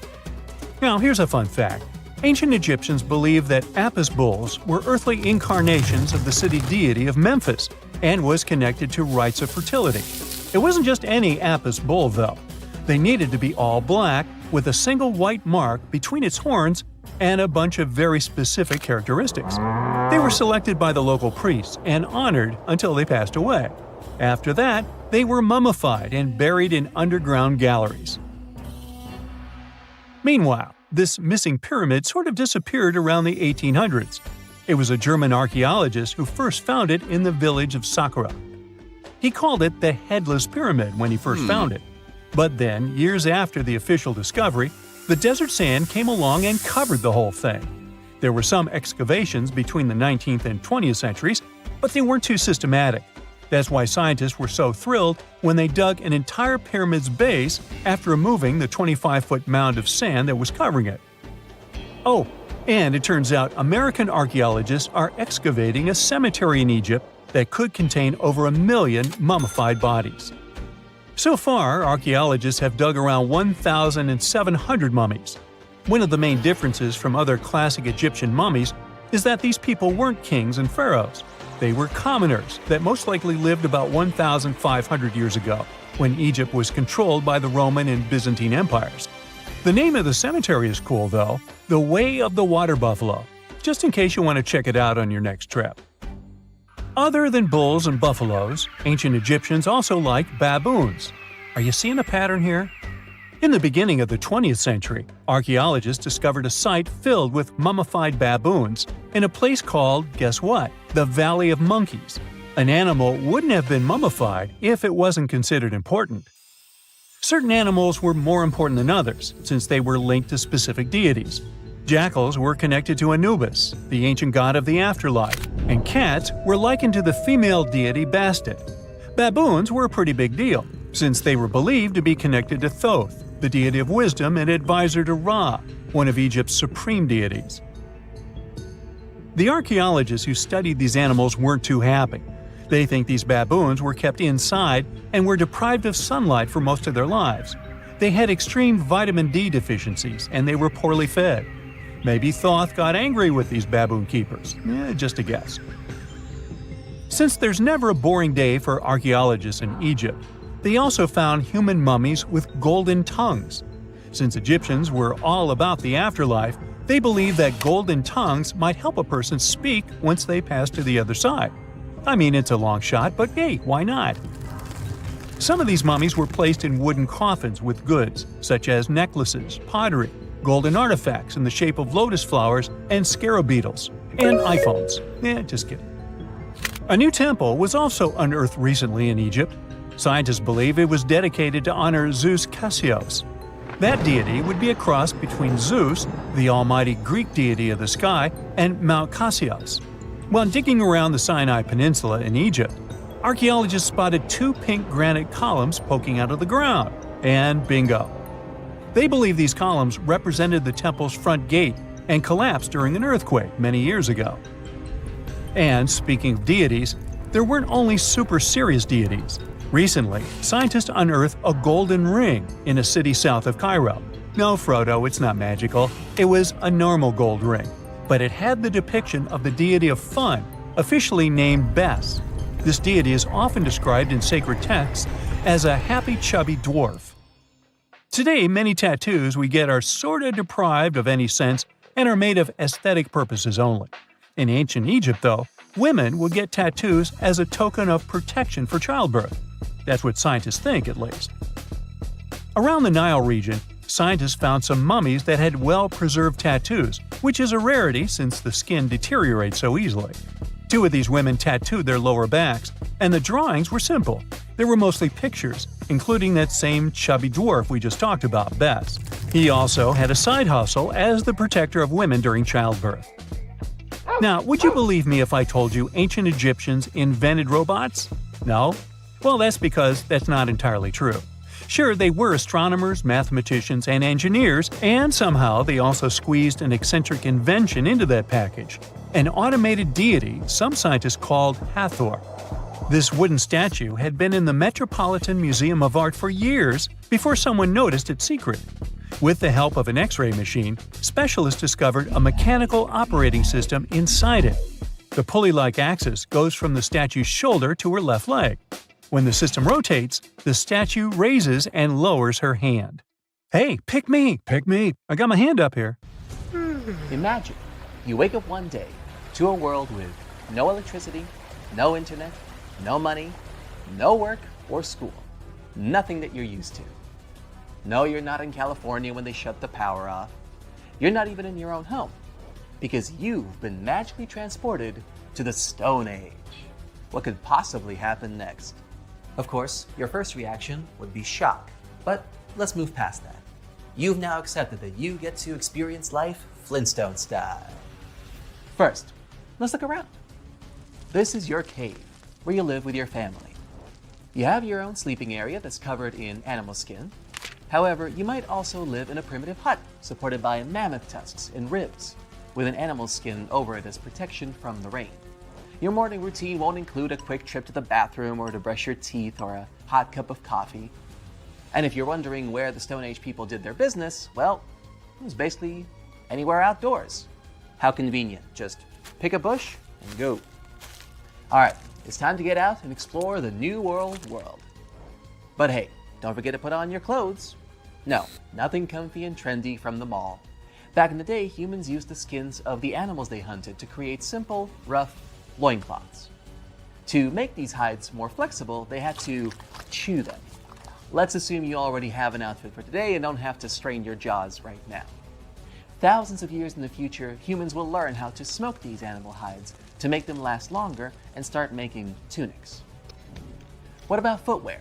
Now here's a fun fact. Ancient Egyptians believed that Apis bulls were earthly incarnations of the city deity of Memphis and was connected to rites of fertility. It wasn't just any Apis bull though. They needed to be all black with a single white mark between its horns and a bunch of very specific characteristics. They were selected by the local priests and honored until they passed away. After that, they were mummified and buried in underground galleries. Meanwhile, this missing pyramid sort of disappeared around the 1800s. It was a German archaeologist who first found it in the village of Saqqara. He called it the Headless Pyramid when he first found it. But then, years after the official discovery, the desert sand came along and covered the whole thing. There were some excavations between the 19th and 20th centuries, but they weren't too systematic. That's why scientists were so thrilled when they dug an entire pyramid's base after removing the 25-foot mound of sand that was covering it. Oh, and it turns out American archaeologists are excavating a cemetery in Egypt that could contain over 1 million mummified bodies. So far, archaeologists have dug around 1,700 mummies. One of the main differences from other classic Egyptian mummies is that these people weren't kings and pharaohs. They were commoners that most likely lived about 1,500 years ago, when Egypt was controlled by the Roman and Byzantine empires. The name of the cemetery is cool though, the Way of the Water Buffalo, just in case you want to check it out on your next trip. Other than bulls and buffaloes, ancient Egyptians also liked baboons. Are you seeing a pattern here? In the beginning of the 20th century, archaeologists discovered a site filled with mummified baboons in a place called, guess what? The Valley of Monkeys. An animal wouldn't have been mummified if it wasn't considered important. Certain animals were more important than others, since they were linked to specific deities. Jackals were connected to Anubis, the ancient god of the afterlife, and cats were likened to the female deity Bastet. Baboons were a pretty big deal, since they were believed to be connected to Thoth, the deity of wisdom and advisor to Ra, one of Egypt's supreme deities. The archaeologists who studied these animals weren't too happy. They think these baboons were kept inside and were deprived of sunlight for most of their lives. They had extreme vitamin D deficiencies and they were poorly fed. Maybe Thoth got angry with these baboon keepers. Just a guess. Since there's never a boring day for archaeologists in Egypt, they also found human mummies with golden tongues. Since Egyptians were all about the afterlife, they believed that golden tongues might help a person speak once they pass to the other side. I mean, it's a long shot, but hey, why not? Some of these mummies were placed in wooden coffins with goods, such as necklaces, pottery, golden artifacts in the shape of lotus flowers, and scarab beetles, and iPhones. Just kidding. A new temple was also unearthed recently in Egypt. Scientists believe it was dedicated to honor Zeus Cassius. That deity would be a cross between Zeus, the almighty Greek deity of the sky, and Mount Cassius. While digging around the Sinai Peninsula in Egypt, archaeologists spotted 2 pink granite columns poking out of the ground, and bingo. They believe these columns represented the temple's front gate and collapsed during an earthquake many years ago. And speaking of deities, there weren't only super serious deities. Recently, scientists unearthed a golden ring in a city south of Cairo. No, Frodo, it's not magical. It was a normal gold ring, but it had the depiction of the deity of fun, officially named Bes. This deity is often described in sacred texts as a happy chubby dwarf. Today, many tattoos we get are sorta deprived of any sense and are made of aesthetic purposes only. In ancient Egypt, though, women would get tattoos as a token of protection for childbirth. That's what scientists think, at least. Around the Nile region, scientists found some mummies that had well-preserved tattoos, which is a rarity since the skin deteriorates so easily. 2 of these women tattooed their lower backs, and the drawings were simple. They were mostly pictures, including that same chubby dwarf we just talked about, Bes. He also had a side hustle as the protector of women during childbirth. Now, would you believe me if I told you ancient Egyptians invented robots? No? Well, that's because that's not entirely true. Sure, they were astronomers, mathematicians, and engineers, and somehow they also squeezed an eccentric invention into that package – an automated deity some scientists called Hathor. This wooden statue had been in the Metropolitan Museum of Art for years before someone noticed its secret. With the help of an X-ray machine, specialists discovered a mechanical operating system inside it. The pulley-like axis goes from the statue's shoulder to her left leg. When the system rotates, the statue raises and lowers her hand. Hey, pick me! Pick me! I got my hand up here. Imagine you wake up one day to a world with no electricity, no internet, no money, no work or school. Nothing that you're used to. No, you're not in California when they shut the power off. You're not even in your own home, because you've been magically transported to the Stone Age. What could possibly happen next? Of course, your first reaction would be shock, but let's move past that. You've now accepted that you get to experience life Flintstone style. First, let's look around. This is your cave, where you live with your family. You have your own sleeping area that's covered in animal skin. However, you might also live in a primitive hut supported by mammoth tusks and ribs, with an animal skin over it as protection from the rain. Your morning routine won't include a quick trip to the bathroom or to brush your teeth or a hot cup of coffee. And if you're wondering where the Stone Age people did their business, well, it was basically anywhere outdoors. How convenient. Just pick a bush and go. All right, it's time to get out and explore the New World world. But hey, don't forget to put on your clothes. No, nothing comfy and trendy from the mall. Back in the day, humans used the skins of the animals they hunted to create simple, rough loincloths. To make these hides more flexible, they had to chew them. Let's assume you already have an outfit for today and don't have to strain your jaws right now. Thousands of years in the future, humans will learn how to smoke these animal hides to make them last longer and start making tunics. What about footwear?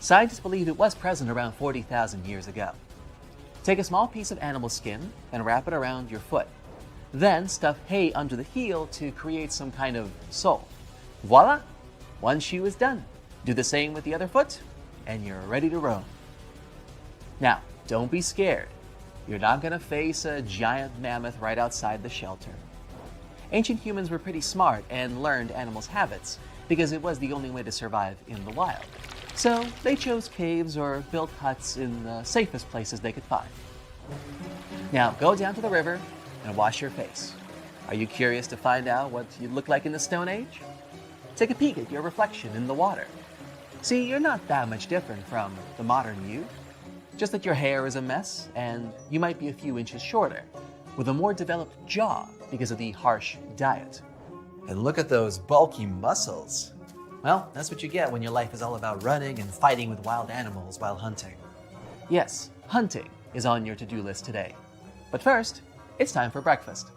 Scientists believe it was present around 40,000 years ago. Take a small piece of animal skin and wrap it around your foot. Then stuff hay under the heel to create some kind of sole. Voila! One shoe is done. Do the same with the other foot, and you're ready to roam. Now, don't be scared. You're not going to face a giant mammoth right outside the shelter. Ancient humans were pretty smart and learned animals' habits because it was the only way to survive in the wild. So they chose caves or built huts in the safest places they could find. Now go down to the river and wash your face. Are you curious to find out what you look like in the Stone Age? Take a peek at your reflection in the water. See, you're not that much different from the modern you. Just that your hair is a mess, and you might be a few inches shorter, with a more developed jaw because of the harsh diet. And look at those bulky muscles. Well, that's what you get when your life is all about running and fighting with wild animals while hunting. Yes, hunting is on your to-do list today. But first, it's time for breakfast.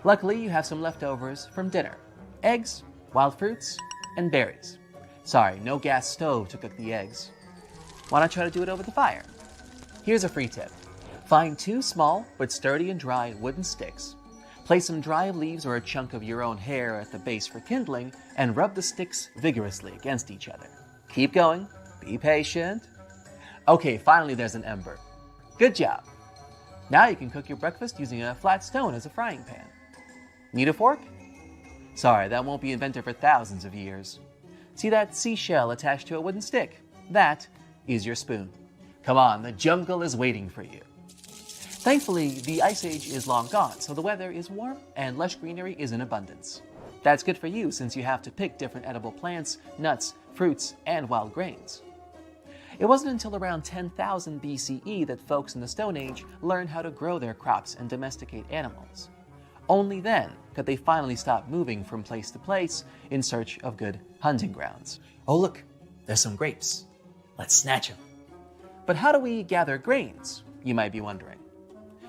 Luckily, you have some leftovers from dinner. Eggs, wild fruits, and berries. Sorry, no gas stove to cook the eggs. Why not try to do it over the fire? Here's a free tip. Find 2 small but sturdy and dry wooden sticks. Place some dry leaves or a chunk of your own hair at the base for kindling, and rub the sticks vigorously against each other. Keep going. Be patient. Okay, finally there's an ember. Good job. Now you can cook your breakfast using a flat stone as a frying pan. Need a fork? Sorry, that won't be invented for thousands of years. See that seashell attached to a wooden stick? That is your spoon. Come on, the jungle is waiting for you. Thankfully, the Ice Age is long gone, so the weather is warm and lush greenery is in abundance. That's good for you since you have to pick different edible plants, nuts, fruits, and wild grains. It wasn't until around 10,000 BCE that folks in the Stone Age learned how to grow their crops and domesticate animals. Only then could they finally stop moving from place to place in search of good hunting grounds. Oh look, there's some grapes. Let's snatch them. But how do we gather grains, you might be wondering?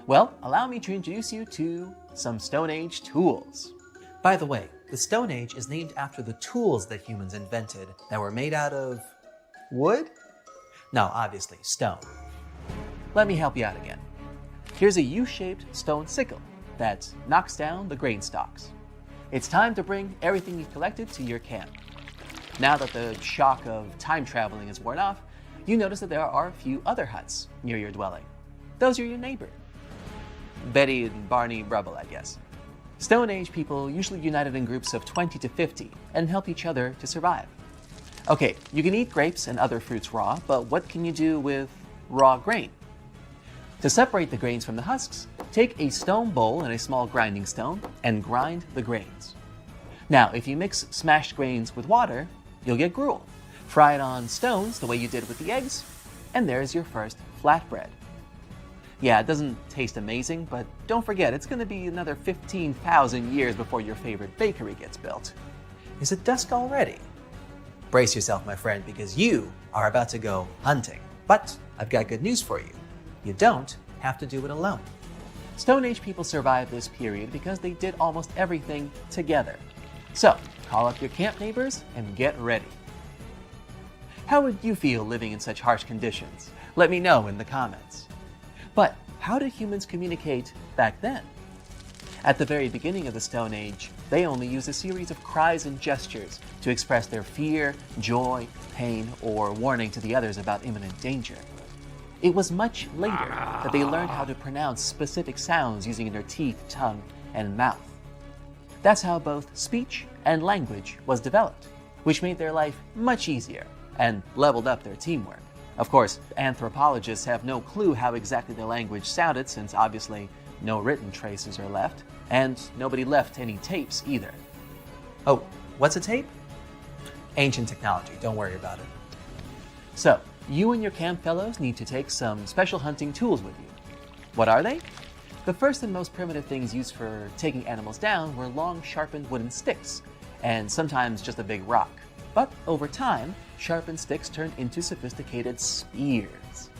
Well, allow me to introduce you to some Stone Age tools. By the way, the Stone Age is named after the tools that humans invented that were made out of wood? No, obviously, stone. Let me help you out again. Here's a U-shaped stone sickle that knocks down the grain stalks. It's time to bring everything you've collected to your camp. Now that the shock of time traveling is worn off, you notice that there are a few other huts near your dwelling. Those are your neighbors. Betty and Barney Rubble, I guess. Stone Age people usually united in groups of 20 to 50 and help each other to survive. Okay, you can eat grapes and other fruits raw, but what can you do with raw grain? To separate the grains from the husks, take a stone bowl and a small grinding stone and grind the grains. Now, if you mix smashed grains with water, you'll get gruel. Fry it on stones the way you did with the eggs, and there's your first flatbread. Yeah, it doesn't taste amazing, but don't forget, it's going to be another 15,000 years before your favorite bakery gets built. Is it dusk already? Brace yourself, my friend, because you are about to go hunting. But I've got good news for you. You don't have to do it alone. Stone Age people survived this period because they did almost everything together. So, call up your camp neighbors and get ready. How would you feel living in such harsh conditions? Let me know in the comments. But how did humans communicate back then? At the very beginning of the Stone Age, they only used a series of cries and gestures to express their fear, joy, pain, or warning to the others about imminent danger. It was much later that they learned how to pronounce specific sounds using their teeth, tongue, and mouth. That's how both speech and language was developed, which made their life much easier and leveled up their teamwork. Of course, anthropologists have no clue how exactly the language sounded since obviously no written traces are left, and nobody left any tapes either. Oh, what's a tape? Ancient technology, don't worry about it. So, you and your camp fellows need to take some special hunting tools with you. What are they? The first and most primitive things used for taking animals down were long sharpened wooden sticks, and sometimes just a big rock. But over time, sharpened sticks turned into sophisticated spears.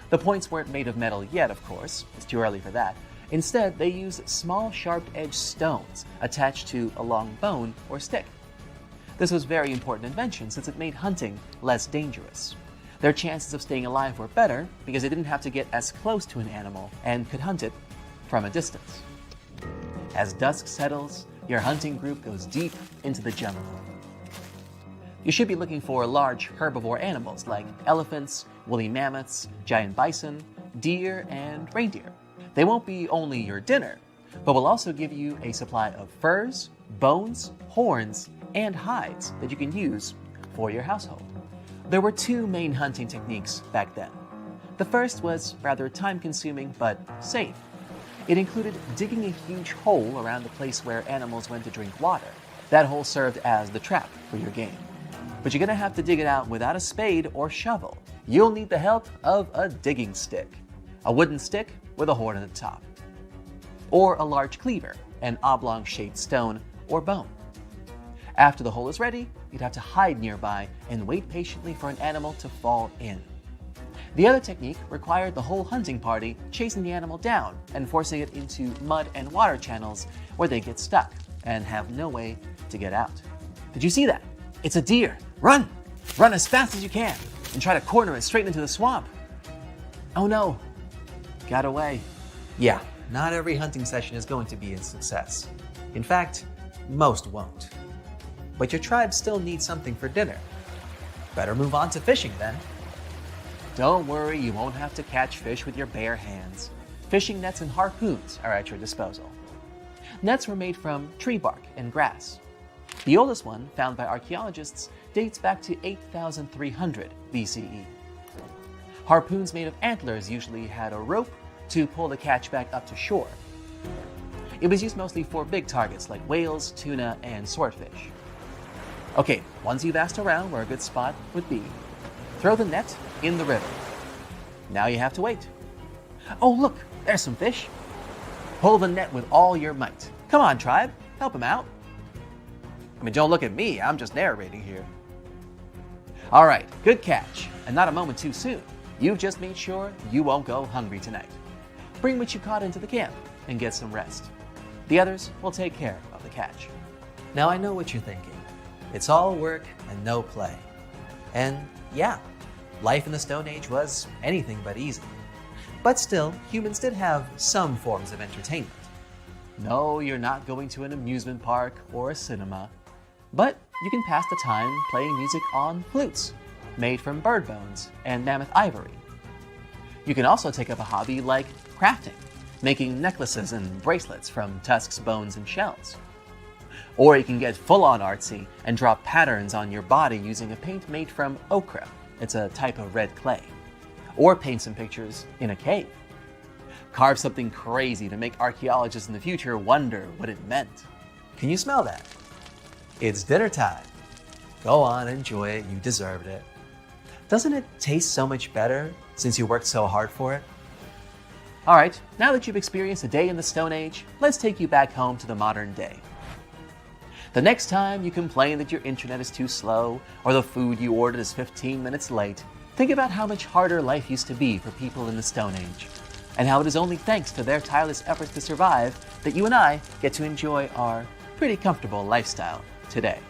The points weren't made of metal yet, of course. It's too early for that. Instead, they used small sharp-edged stones attached to a long bone or stick. This was a very important invention since it made hunting less dangerous. Their chances of staying alive were better because they didn't have to get as close to an animal and could hunt it from a distance. As dusk settles, your hunting group goes deep into the jungle. You should be looking for large herbivore animals like elephants, woolly mammoths, giant bison, deer, and reindeer. They won't be only your dinner, but will also give you a supply of furs, bones, horns, and hides that you can use for your household. There were two main hunting techniques back then. The first was rather time-consuming but safe. It included digging a huge hole around the place where animals went to drink water, That hole served as the trap for your game. But you're gonna have to dig it out without a spade or shovel. You'll need the help of a digging stick, a wooden stick with a horn on the top, or a large cleaver, an oblong-shaped stone or bone. After the hole is ready, you'd have to hide nearby and wait patiently for an animal to fall in. The other technique required the whole hunting party chasing the animal down and forcing it into mud and water channels where they get stuck and have no way to get out. Did you see that? It's a deer. Run! Run as fast as you can and try to corner it straight into the swamp. Oh no, got away. Yeah, not every hunting session is going to be a success. In fact, most won't. But your tribe still needs something for dinner. Better move on to fishing then. Don't worry, you won't have to catch fish with your bare hands. Fishing nets and harpoons are at your disposal. Nets were made from tree bark and grass. The oldest one, found by archaeologists, dates back to 8,300 BCE. Harpoons made of antlers usually had a rope to pull the catch back up to shore. It was used mostly for big targets like whales, tuna, and swordfish. Okay, once you've asked around where a good spot would be, throw the net in the river. Now you have to wait. Oh look, there's some fish. Pull the net with all your might. Come on, tribe, help him out. I mean, don't look at me, I'm just narrating here. All right, good catch, and not a moment too soon. You've just made sure you won't go hungry tonight. Bring what you caught into the camp and get some rest. The others will take care of the catch. Now I know what you're thinking. It's all work and no play. And yeah, life in the Stone Age was anything but easy. But still, humans did have some forms of entertainment. No, you're not going to an amusement park or a cinema, but you can pass the time playing music on flutes made from bird bones and mammoth ivory. You can also take up a hobby like crafting, making necklaces and bracelets from tusks, bones, and shells. Or you can get full-on artsy and draw patterns on your body using a paint made from ochre. It's a type of red clay. Or paint some pictures in a cave. Carve something crazy to make archaeologists in the future wonder what it meant. Can you smell that? It's dinner time. Go on, enjoy it, you deserved it. Doesn't it taste so much better since you worked so hard for it? All right, now that you've experienced a day in the Stone Age, let's take you back home to the modern day. The next time you complain that your internet is too slow or the food you ordered is 15 minutes late, think about how much harder life used to be for people in the Stone Age, and how it is only thanks to their tireless efforts to survive that you and I get to enjoy our pretty comfortable lifestyle today.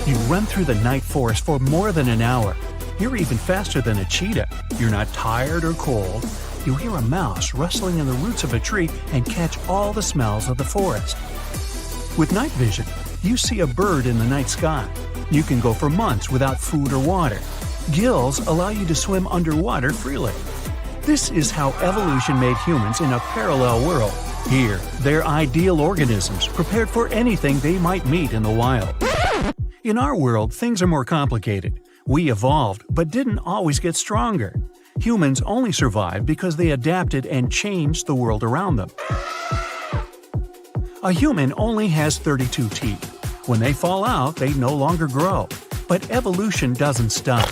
You run through the night forest for more than an hour. You're even faster than a cheetah. You're not tired or cold. You hear a mouse rustling in the roots of a tree and catch all the smells of the forest. With night vision, you see a bird in the night sky. You can go for months without food or water. Gills allow you to swim underwater freely. This is how evolution made humans in a parallel world. Here, they're ideal organisms prepared for anything they might meet in the wild. In our world, things are more complicated. We evolved, but didn't always get stronger. Humans only survived because they adapted and changed the world around them. A human only has 32 teeth. When they fall out, they no longer grow. But evolution doesn't stop.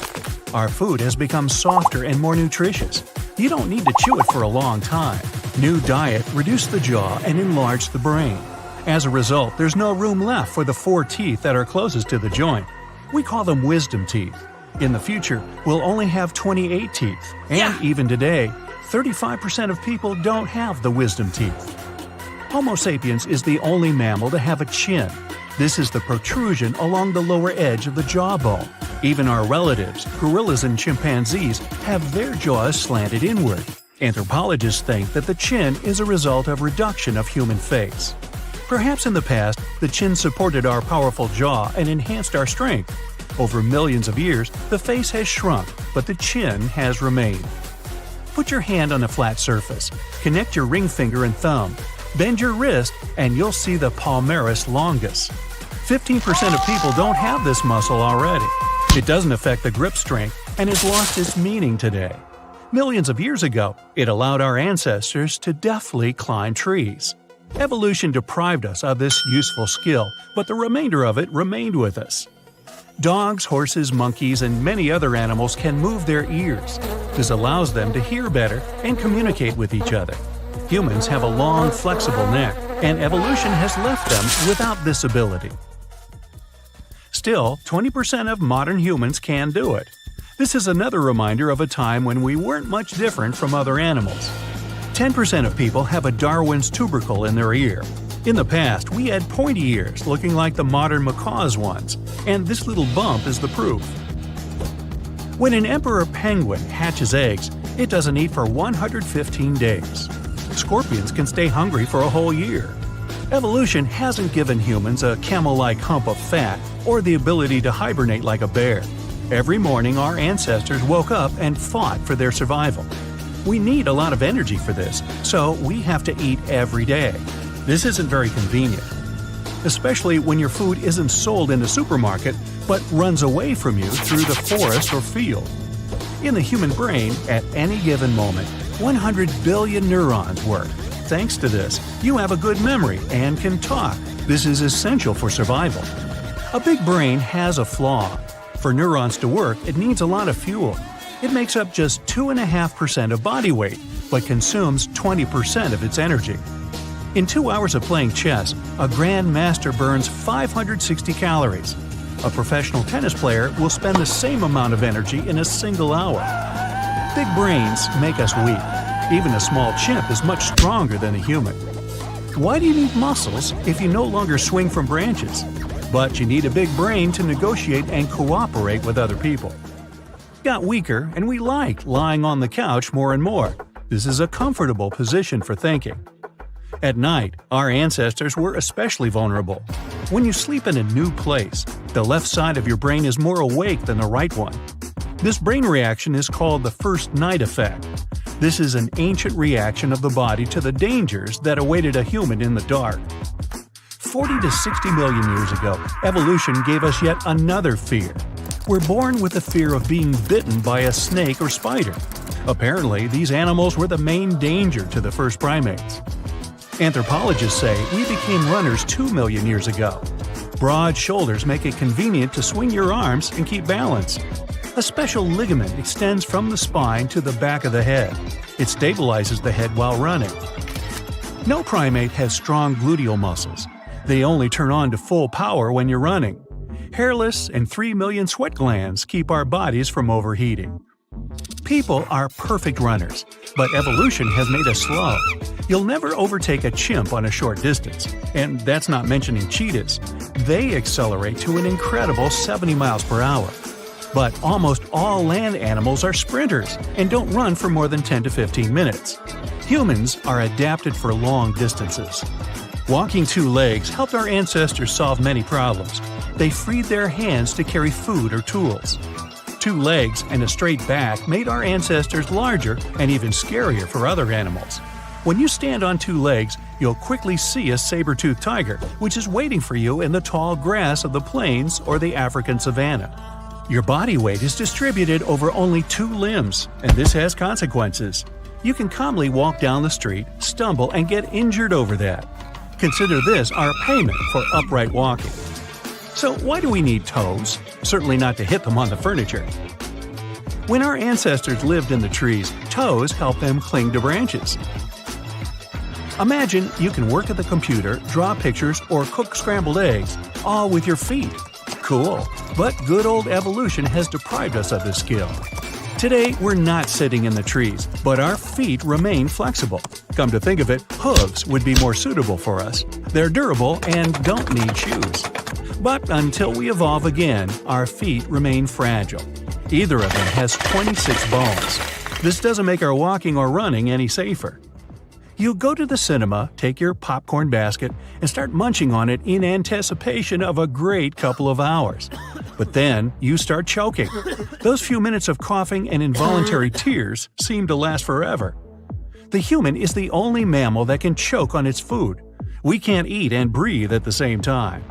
Our food has become softer and more nutritious. You don't need to chew it for a long time. New diet reduced the jaw and enlarged the brain. As a result, there's no room left for the 4 teeth that are closest to the joint. We call them wisdom teeth. In the future, we'll only have 28 teeth. And even today, 35% of people don't have the wisdom teeth. Homo sapiens is the only mammal to have a chin. This is the protrusion along the lower edge of the jawbone. Even our relatives, gorillas and chimpanzees, have their jaws slanted inward. Anthropologists think that the chin is a result of reduction of human face. Perhaps in the past, the chin supported our powerful jaw and enhanced our strength. Over millions of years, the face has shrunk, but the chin has remained. Put your hand on a flat surface, connect your ring finger and thumb, bend your wrist, and you'll see the palmaris longus. 15% of people don't have this muscle already. It doesn't affect the grip strength and has lost its meaning today. Millions of years ago, it allowed our ancestors to deftly climb trees. Evolution deprived us of this useful skill, but the remainder of it remained with us. Dogs, horses, monkeys, and many other animals can move their ears. This allows them to hear better and communicate with each other. Humans have a long, flexible neck, and evolution has left them without this ability. Still, 20% of modern humans can do it. This is another reminder of a time when we weren't much different from other animals. 10% of people have a Darwin's tubercle in their ear. In the past, we had pointy ears looking like the modern macaw's ones, and this little bump is the proof. When an emperor penguin hatches eggs, it doesn't eat for 115 days. Scorpions can stay hungry for a whole year. Evolution hasn't given humans a camel-like hump of fat or the ability to hibernate like a bear. Every morning, our ancestors woke up and fought for their survival. We need a lot of energy for this, so we have to eat every day. This isn't very convenient, especially when your food isn't sold in the supermarket but runs away from you through the forest or field. In the human brain, at any given moment, 100 billion neurons work. Thanks to this, you have a good memory and can talk. This is essential for survival. A big brain has a flaw. For neurons to work, it needs a lot of fuel. It makes up just 2.5% of body weight, but consumes 20% of its energy. In 2 hours of playing chess, a grandmaster burns 560 calories. A professional tennis player will spend the same amount of energy in a single hour. Big brains make us weak. Even a small chimp is much stronger than a human. Why do you need muscles if you no longer swing from branches? But you need a big brain to negotiate and cooperate with other people. Got weaker, and we like lying on the couch more and more. This is a comfortable position for thinking. At night, our ancestors were especially vulnerable. When you sleep in a new place, the left side of your brain is more awake than the right one. This brain reaction is called the first night effect. This is an ancient reaction of the body to the dangers that awaited a human in the dark. 40 to 60 million years ago, evolution gave us yet another fear. We're born with the fear of being bitten by a snake or spider. Apparently, these animals were the main danger to the first primates. Anthropologists say we became runners 2 million years ago. Broad shoulders make it convenient to swing your arms and keep balance. A special ligament extends from the spine to the back of the head. It stabilizes the head while running. No primate has strong gluteal muscles. They only turn on to full power when you're running. Hairless and 3 million sweat glands keep our bodies from overheating. People are perfect runners, but evolution has made us slow. You'll never overtake a chimp on a short distance, and that's not mentioning cheetahs. They accelerate to an incredible 70 miles per hour. But almost all land animals are sprinters and don't run for more than 10 to 15 minutes. Humans are adapted for long distances. Walking 2 legs helped our ancestors solve many problems. They freed their hands to carry food or tools. 2 legs and a straight back made our ancestors larger and even scarier for other animals. When you stand on 2 legs, you'll quickly see a saber-toothed tiger, which is waiting for you in the tall grass of the plains or the African savanna. Your body weight is distributed over only 2 limbs, and this has consequences. You can calmly walk down the street, stumble, and get injured over that. Consider this our payment for upright walking. So why do we need toes? Certainly not to hit them on the furniture. When our ancestors lived in the trees, toes helped them cling to branches. Imagine you can work at the computer, draw pictures, or cook scrambled eggs, all with your feet. Cool, but good old evolution has deprived us of this skill. Today, we're not sitting in the trees, but our feet remain flexible. Come to think of it, hooves would be more suitable for us. They're durable and don't need shoes. But until we evolve again, our feet remain fragile. Either of them has 26 bones. This doesn't make our walking or running any safer. You go to the cinema, take your popcorn basket, and start munching on it in anticipation of a great couple of hours. But then you start choking. Those few minutes of coughing and involuntary tears seem to last forever. The human is the only mammal that can choke on its food. We can't eat and breathe at the same time.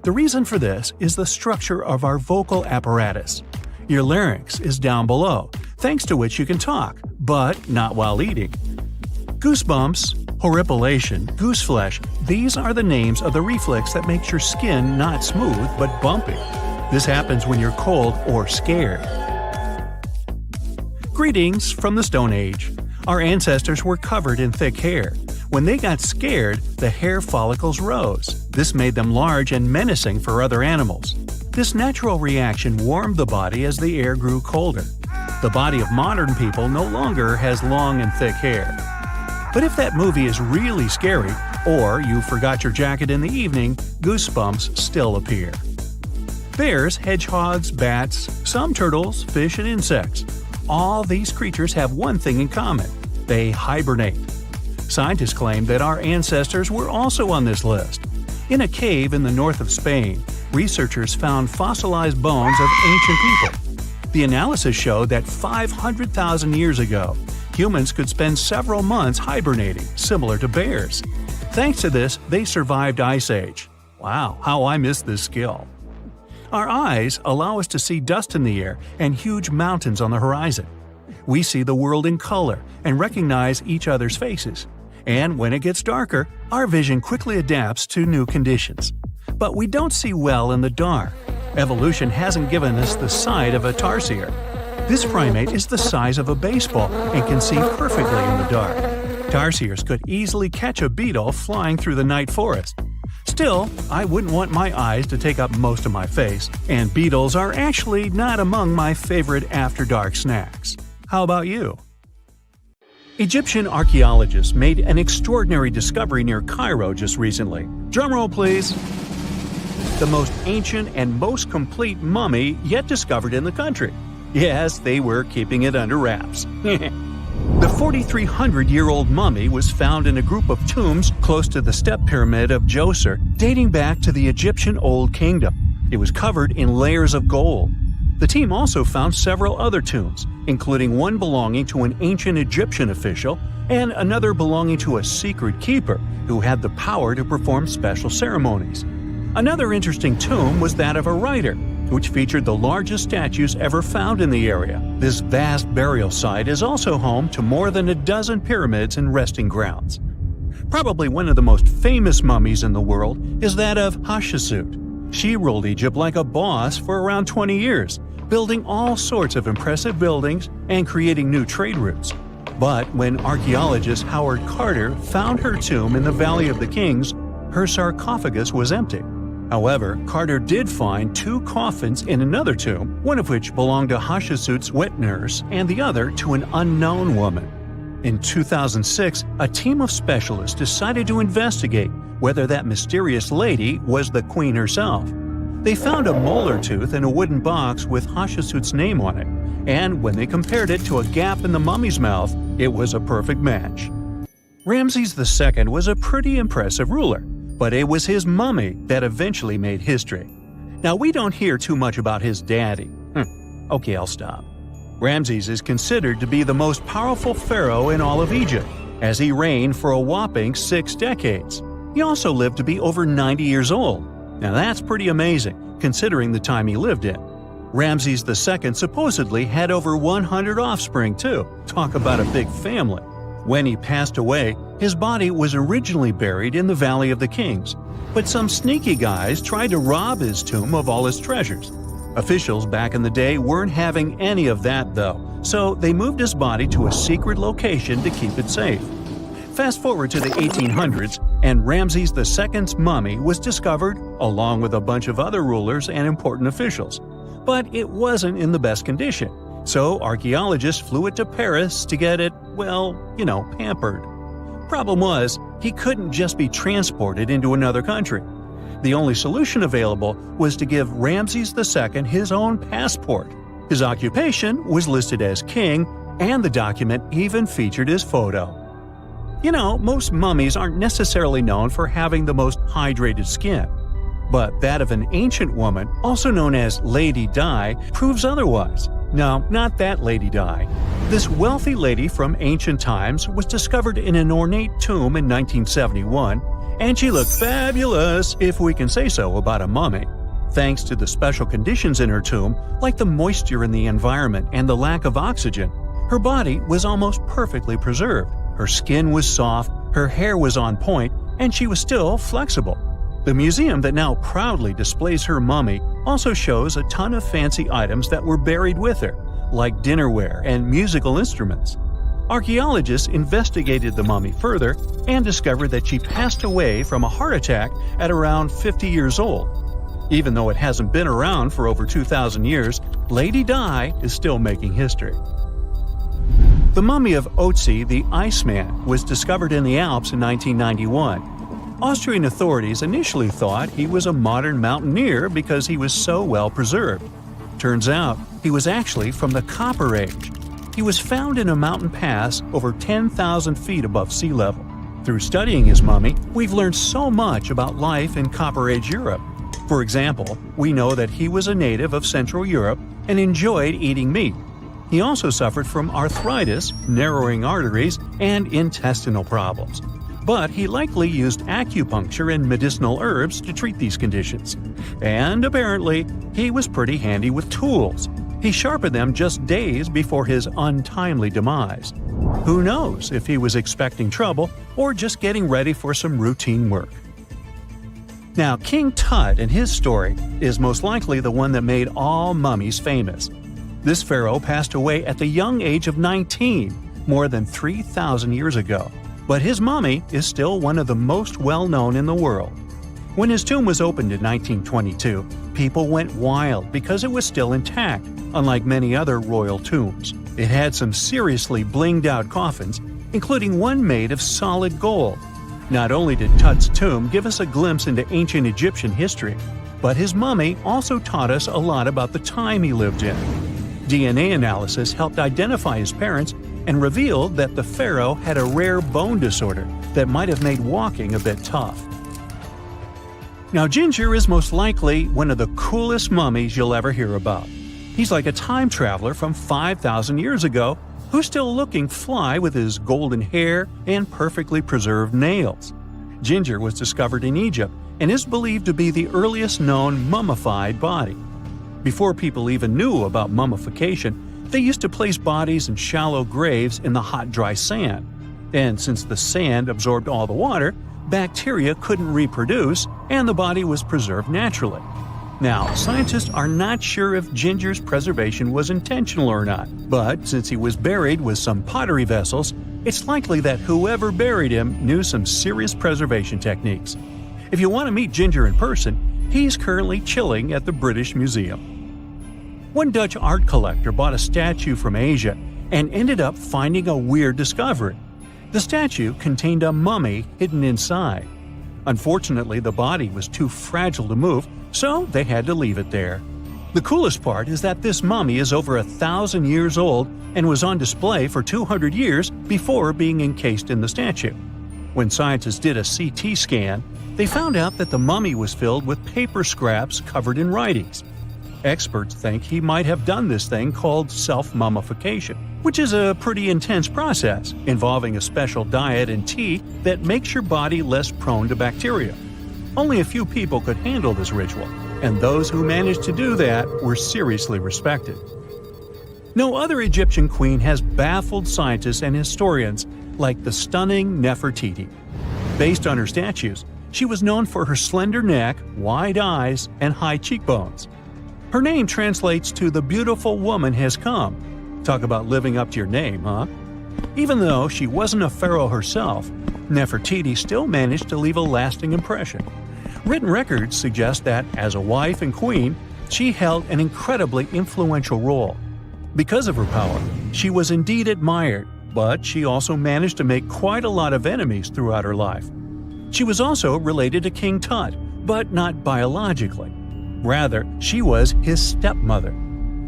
The reason for this is the structure of our vocal apparatus. Your larynx is down below, thanks to which you can talk, but not while eating. Goosebumps, horripilation, gooseflesh, these are the names of the reflex that makes your skin not smooth but bumpy. This happens when you're cold or scared. Greetings from the Stone Age. Our ancestors were covered in thick hair. When they got scared, the hair follicles rose. This made them large and menacing for other animals. This natural reaction warmed the body as the air grew colder. The body of modern people no longer has long and thick hair. But if that movie is really scary, or you forgot your jacket in the evening, goosebumps still appear. Bears, hedgehogs, bats, some turtles, fish, and insects. All these creatures have one thing in common: they hibernate. Scientists claim that our ancestors were also on this list. In a cave in the north of Spain, researchers found fossilized bones of ancient people. The analysis showed that 500,000 years ago, humans could spend several months hibernating, similar to bears. Thanks to this, they survived Ice Age. Wow, how I miss this skill. Our eyes allow us to see dust in the air and huge mountains on the horizon. We see the world in color and recognize each other's faces. And when it gets darker, our vision quickly adapts to new conditions. But we don't see well in the dark. Evolution hasn't given us the sight of a tarsier. This primate is the size of a baseball and can see perfectly in the dark. Tarsiers could easily catch a beetle flying through the night forest. Still, I wouldn't want my eyes to take up most of my face, and beetles are actually not among my favorite after-dark snacks. How about you? Egyptian archaeologists made an extraordinary discovery near Cairo just recently. Drumroll, please. The most ancient and most complete mummy yet discovered in the country. Yes, they were keeping it under wraps. The 4,300-year-old mummy was found in a group of tombs close to the Step Pyramid of Djoser, dating back to the Egyptian Old Kingdom. It was covered in layers of gold. The team also found several other tombs, including one belonging to an ancient Egyptian official and another belonging to a secret keeper who had the power to perform special ceremonies. Another interesting tomb was that of a writer, which featured the largest statues ever found in the area. This vast burial site is also home to more than a dozen pyramids and resting grounds. Probably one of the most famous mummies in the world is that of Hatshepsut. She ruled Egypt like a boss for around 20 years, building all sorts of impressive buildings and creating new trade routes. But when archaeologist Howard Carter found her tomb in the Valley of the Kings, her sarcophagus was empty. However, Carter did find two coffins in another tomb, one of which belonged to Hatshepsut's wet nurse and the other to an unknown woman. In 2006, a team of specialists decided to investigate whether that mysterious lady was the queen herself. They found a molar tooth in a wooden box with Hatshepsut's name on it, and when they compared it to a gap in the mummy's mouth, it was a perfect match. Ramses II was a pretty impressive ruler, but it was his mummy that eventually made history. Now, we don't hear too much about his daddy. Okay, I'll stop. Ramses is considered to be the most powerful pharaoh in all of Egypt, as he reigned for a whopping 6 decades. He also lived to be over 90 years old. Now that's pretty amazing, considering the time he lived in. Ramses II supposedly had over 100 offspring too. Talk about a big family. When he passed away, his body was originally buried in the Valley of the Kings, but some sneaky guys tried to rob his tomb of all his treasures. Officials back in the day weren't having any of that though, so they moved his body to a secret location to keep it safe. Fast forward to the 1800s, and Ramses II's mummy was discovered along with a bunch of other rulers and important officials. But it wasn't in the best condition, so archaeologists flew it to Paris to get it, pampered. Problem was, he couldn't just be transported into another country. The only solution available was to give Ramses II his own passport. His occupation was listed as king, and the document even featured his photo. Most mummies aren't necessarily known for having the most hydrated skin. But that of an ancient woman, also known as Lady Di, proves otherwise. No, not that Lady Di. This wealthy lady from ancient times was discovered in an ornate tomb in 1971, and she looked fabulous, if we can say so about a mummy. Thanks to the special conditions in her tomb, like the moisture in the environment and the lack of oxygen, Her body was almost perfectly preserved. Her skin was soft, her hair was on point, and she was still flexible. The museum that now proudly displays her mummy also shows a ton of fancy items that were buried with her, like dinnerware and musical instruments. Archaeologists investigated the mummy further and discovered that she passed away from a heart attack at around 50 years old. Even though it hasn't been around for over 2,000 years, Lady Di is still making history. The mummy of Otzi the Iceman was discovered in the Alps in 1991. Austrian authorities initially thought he was a modern mountaineer because he was so well preserved. Turns out, he was actually from the Copper Age. He was found in a mountain pass over 10,000 feet above sea level. Through studying his mummy, we've learned so much about life in Copper Age Europe. For example, we know that he was a native of Central Europe and enjoyed eating meat. He also suffered from arthritis, narrowing arteries, and intestinal problems. But he likely used acupuncture and medicinal herbs to treat these conditions. And apparently, he was pretty handy with tools. He sharpened them just days before his untimely demise. Who knows if he was expecting trouble or just getting ready for some routine work. Now, King Tut and his story is most likely the one that made all mummies famous. This pharaoh passed away at the young age of 19, more than 3,000 years ago. But his mummy is still one of the most well-known in the world. When his tomb was opened in 1922, people went wild because it was still intact, unlike many other royal tombs. It had some seriously blinged-out coffins, including one made of solid gold. Not only did Tut's tomb give us a glimpse into ancient Egyptian history, but his mummy also taught us a lot about the time he lived in. DNA analysis helped identify his parents and revealed that the pharaoh had a rare bone disorder that might have made walking a bit tough. Now, Ginger is most likely one of the coolest mummies you'll ever hear about. He's like a time traveler from 5,000 years ago who's still looking fly with his golden hair and perfectly preserved nails. Ginger was discovered in Egypt and is believed to be the earliest known mummified body. Before people even knew about mummification, they used to place bodies in shallow graves in the hot, dry sand. And since the sand absorbed all the water, bacteria couldn't reproduce and the body was preserved naturally. Now, scientists are not sure if Ginger's preservation was intentional or not, but since he was buried with some pottery vessels, it's likely that whoever buried him knew some serious preservation techniques. If you want to meet Ginger in person, he's currently chilling at the British Museum. One Dutch art collector bought a statue from Asia and ended up finding a weird discovery. The statue contained a mummy hidden inside. Unfortunately, the body was too fragile to move, so they had to leave it there. The coolest part is that this mummy is over 1,000 years old and was on display for 200 years before being encased in the statue. When scientists did a CT scan, they found out that the mummy was filled with paper scraps covered in writings. Experts think he might have done this thing called self-mummification, which is a pretty intense process involving a special diet and tea that makes your body less prone to bacteria. Only a few people could handle this ritual, and those who managed to do that were seriously respected. No other Egyptian queen has baffled scientists and historians like the stunning Nefertiti. Based on her statues, she was known for her slender neck, wide eyes, and high cheekbones. Her name translates to "the beautiful woman has come." Talk about living up to your name, huh? Even though she wasn't a pharaoh herself, Nefertiti still managed to leave a lasting impression. Written records suggest that, as a wife and queen, she held an incredibly influential role. Because of her power, she was indeed admired, but she also managed to make quite a lot of enemies throughout her life. She was also related to King Tut, but not biologically. Rather, she was his stepmother.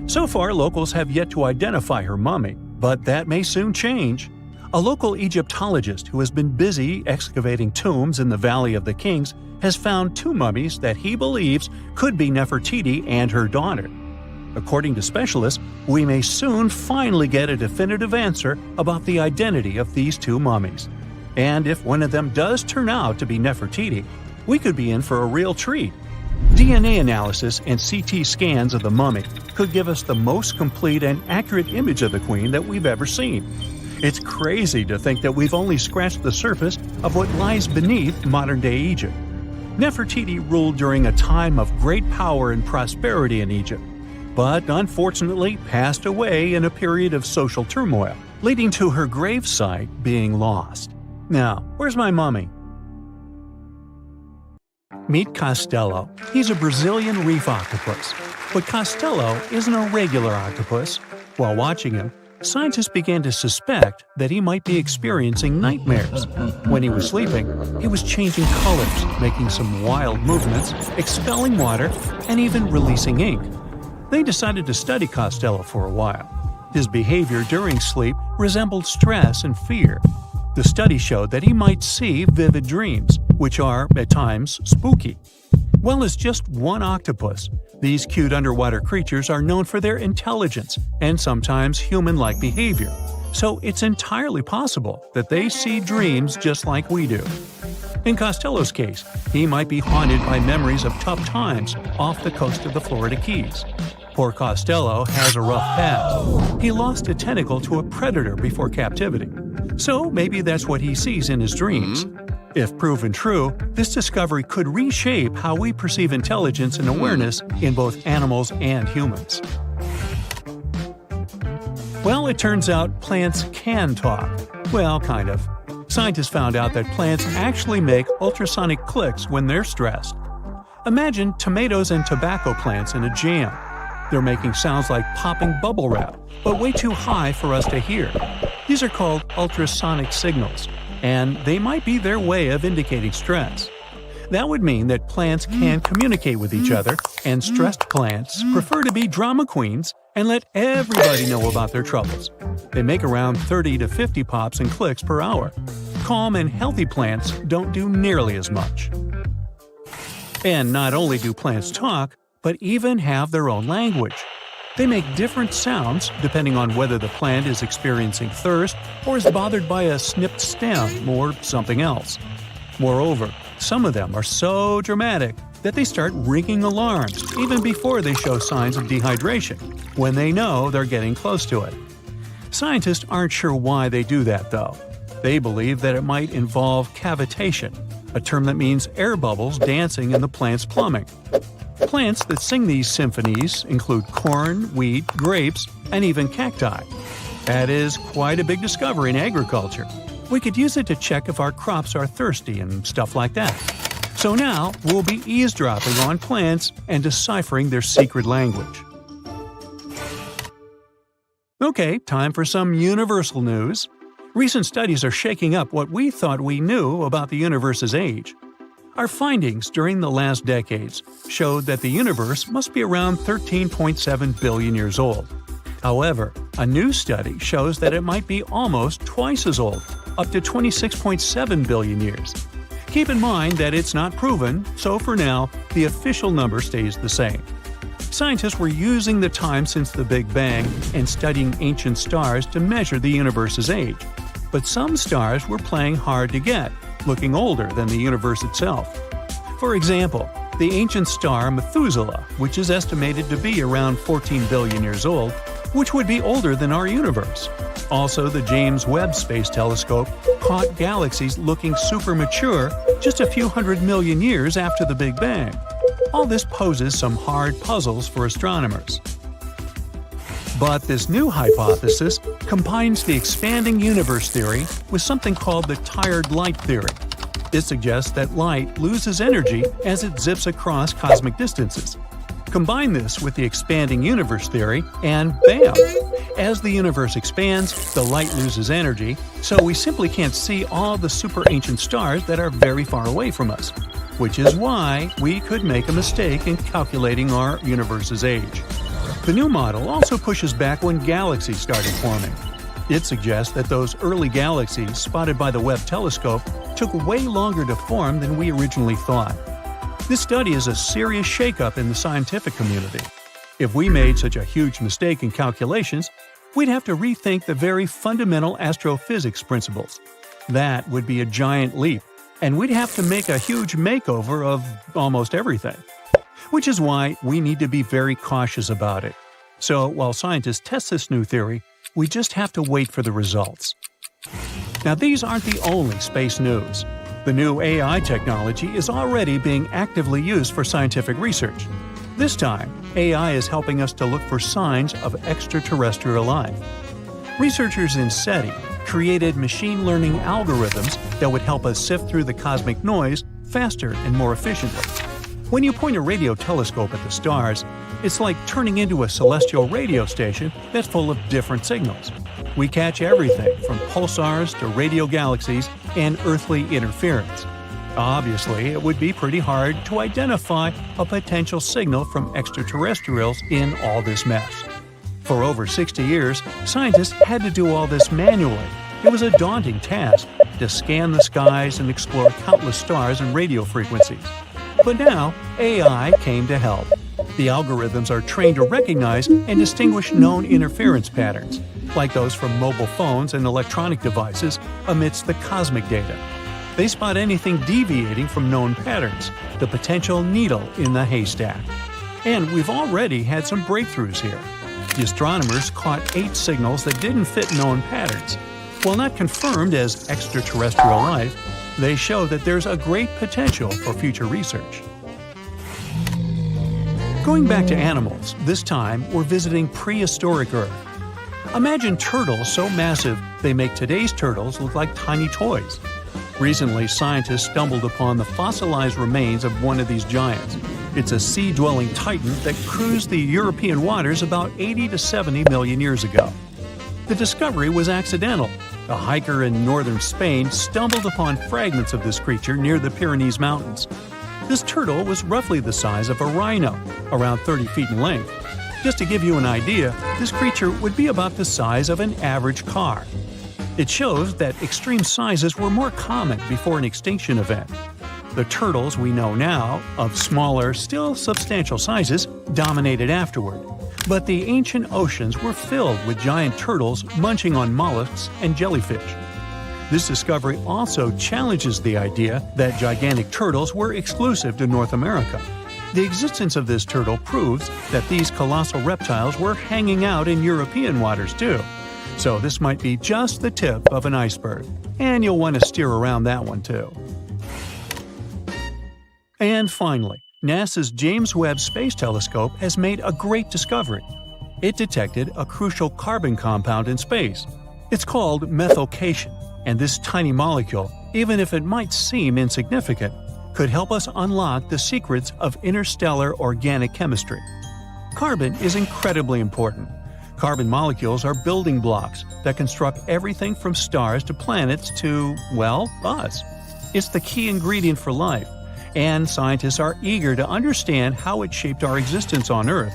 So far, locals have yet to identify her mummy, but that may soon change. A local Egyptologist who has been busy excavating tombs in the Valley of the Kings has found two mummies that he believes could be Nefertiti and her daughter. According to specialists, we may soon finally get a definitive answer about the identity of these two mummies. And if one of them does turn out to be Nefertiti, we could be in for a real treat. DNA analysis and CT scans of the mummy could give us the most complete and accurate image of the queen that we've ever seen. It's crazy to think that we've only scratched the surface of what lies beneath modern-day Egypt. Nefertiti ruled during a time of great power and prosperity in Egypt, but unfortunately passed away in a period of social turmoil, leading to her gravesite being lost. Now, where's my mummy? Meet Costello. He's a Brazilian reef octopus. But Costello isn't a regular octopus. While watching him, scientists began to suspect that he might be experiencing nightmares. When he was sleeping, he was changing colors, making some wild movements, expelling water, and even releasing ink. They decided to study Costello for a while. His behavior during sleep resembled stress and fear. The study showed that he might see vivid dreams, which are, at times, spooky. While it's just one octopus, these cute underwater creatures are known for their intelligence and sometimes human-like behavior, so it's entirely possible that they see dreams just like we do. In Costello's case, he might be haunted by memories of tough times off the coast of the Florida Keys. Poor Costello has a rough past. He lost a tentacle to a predator before captivity, so maybe that's what he sees in his dreams. If proven true, this discovery could reshape how we perceive intelligence and awareness in both animals and humans. Well, it turns out plants can talk. Well, kind of. Scientists found out that plants actually make ultrasonic clicks when they're stressed. Imagine tomatoes and tobacco plants in a jam. They're making sounds like popping bubble wrap, but way too high for us to hear. These are called ultrasonic signals, and they might be their way of indicating stress. That would mean that plants can communicate with each other, and stressed plants prefer to be drama queens and let everybody know about their troubles. They make around 30 to 50 pops and clicks per hour. Calm and healthy plants don't do nearly as much. And not only do plants talk, but even have their own language. They make different sounds depending on whether the plant is experiencing thirst or is bothered by a snipped stem or something else. Moreover, some of them are so dramatic that they start ringing alarms even before they show signs of dehydration, when they know they're getting close to it. Scientists aren't sure why they do that, though. They believe that it might involve cavitation, a term that means air bubbles dancing in the plant's plumbing. Plants that sing these symphonies include corn, wheat, grapes, and even cacti. That is quite a big discovery in agriculture. We could use it to check if our crops are thirsty and stuff like that. So now we'll be eavesdropping on plants and deciphering their secret language. Okay, time for some universal news. Recent studies are shaking up what we thought we knew about the universe's age. Our findings during the last decades showed that the universe must be around 13.7 billion years old. However, a new study shows that it might be almost twice as old, up to 26.7 billion years. Keep in mind that it's not proven, so for now, the official number stays the same. Scientists were using the time since the Big Bang and studying ancient stars to measure the universe's age. But some stars were playing hard to get, looking older than the universe itself. For example, the ancient star Methuselah, which is estimated to be around 14 billion years old, which would be older than our universe. Also, the James Webb Space Telescope caught galaxies looking super mature just a few hundred million years after the Big Bang. All this poses some hard puzzles for astronomers. But this new hypothesis combines the expanding universe theory with something called the tired light theory. It suggests that light loses energy as it zips across cosmic distances. Combine this with the expanding universe theory, and bam! As the universe expands, the light loses energy, so we simply can't see all the super ancient stars that are very far away from us, which is why we could make a mistake in calculating our universe's age. The new model also pushes back when galaxies started forming. It suggests that those early galaxies spotted by the Webb telescope took way longer to form than we originally thought. This study is a serious shakeup in the scientific community. If we made such a huge mistake in calculations, we'd have to rethink the very fundamental astrophysics principles. That would be a giant leap, and we'd have to make a huge makeover of almost everything. which is why we need to be very cautious about it. So while scientists test this new theory, we just have to wait for the results. Now, these aren't the only space news. The new AI technology is already being actively used for scientific research. This time, AI is helping us to look for signs of extraterrestrial life. Researchers in SETI created machine learning algorithms that would help us sift through the cosmic noise faster and more efficiently. When you point a radio telescope at the stars, it's like turning into a celestial radio station that's full of different signals. We catch everything from pulsars to radio galaxies and earthly interference. Obviously, it would be pretty hard to identify a potential signal from extraterrestrials in all this mess. For over 60 years, scientists had to do all this manually. It was a daunting task to scan the skies and explore countless stars and radio frequencies. But now, AI came to help. The algorithms are trained to recognize and distinguish known interference patterns, like those from mobile phones and electronic devices, amidst the cosmic data. They spot anything deviating from known patterns, the potential needle in the haystack. And we've already had some breakthroughs here. The astronomers caught 8 signals that didn't fit known patterns. While not confirmed as extraterrestrial life, they show that there's a great potential for future research. Going back to animals, this time we're visiting prehistoric Earth. Imagine turtles so massive they make today's turtles look like tiny toys. Recently, scientists stumbled upon the fossilized remains of one of these giants. It's a sea-dwelling titan that cruised the European waters about 80 to 70 million years ago. The discovery was accidental. A hiker in northern Spain stumbled upon fragments of this creature near the Pyrenees Mountains. This turtle was roughly the size of a rhino, around 30 feet in length. Just to give you an idea, this creature would be about the size of an average car. It shows that extreme sizes were more common before an extinction event. The turtles we know now, of smaller, still substantial sizes, dominated afterward. But the ancient oceans were filled with giant turtles munching on mollusks and jellyfish. This discovery also challenges the idea that gigantic turtles were exclusive to North America. The existence of this turtle proves that these colossal reptiles were hanging out in European waters too. So this might be just the tip of an iceberg, and you'll want to steer around that one too. And finally, NASA's James Webb Space Telescope has made a great discovery. It detected a crucial carbon compound in space. It's called methylcation, and this tiny molecule, even if it might seem insignificant, could help us unlock the secrets of interstellar organic chemistry. Carbon is incredibly important. Carbon molecules are building blocks that construct everything from stars to planets to, well, us. It's the key ingredient for life, and scientists are eager to understand how it shaped our existence on Earth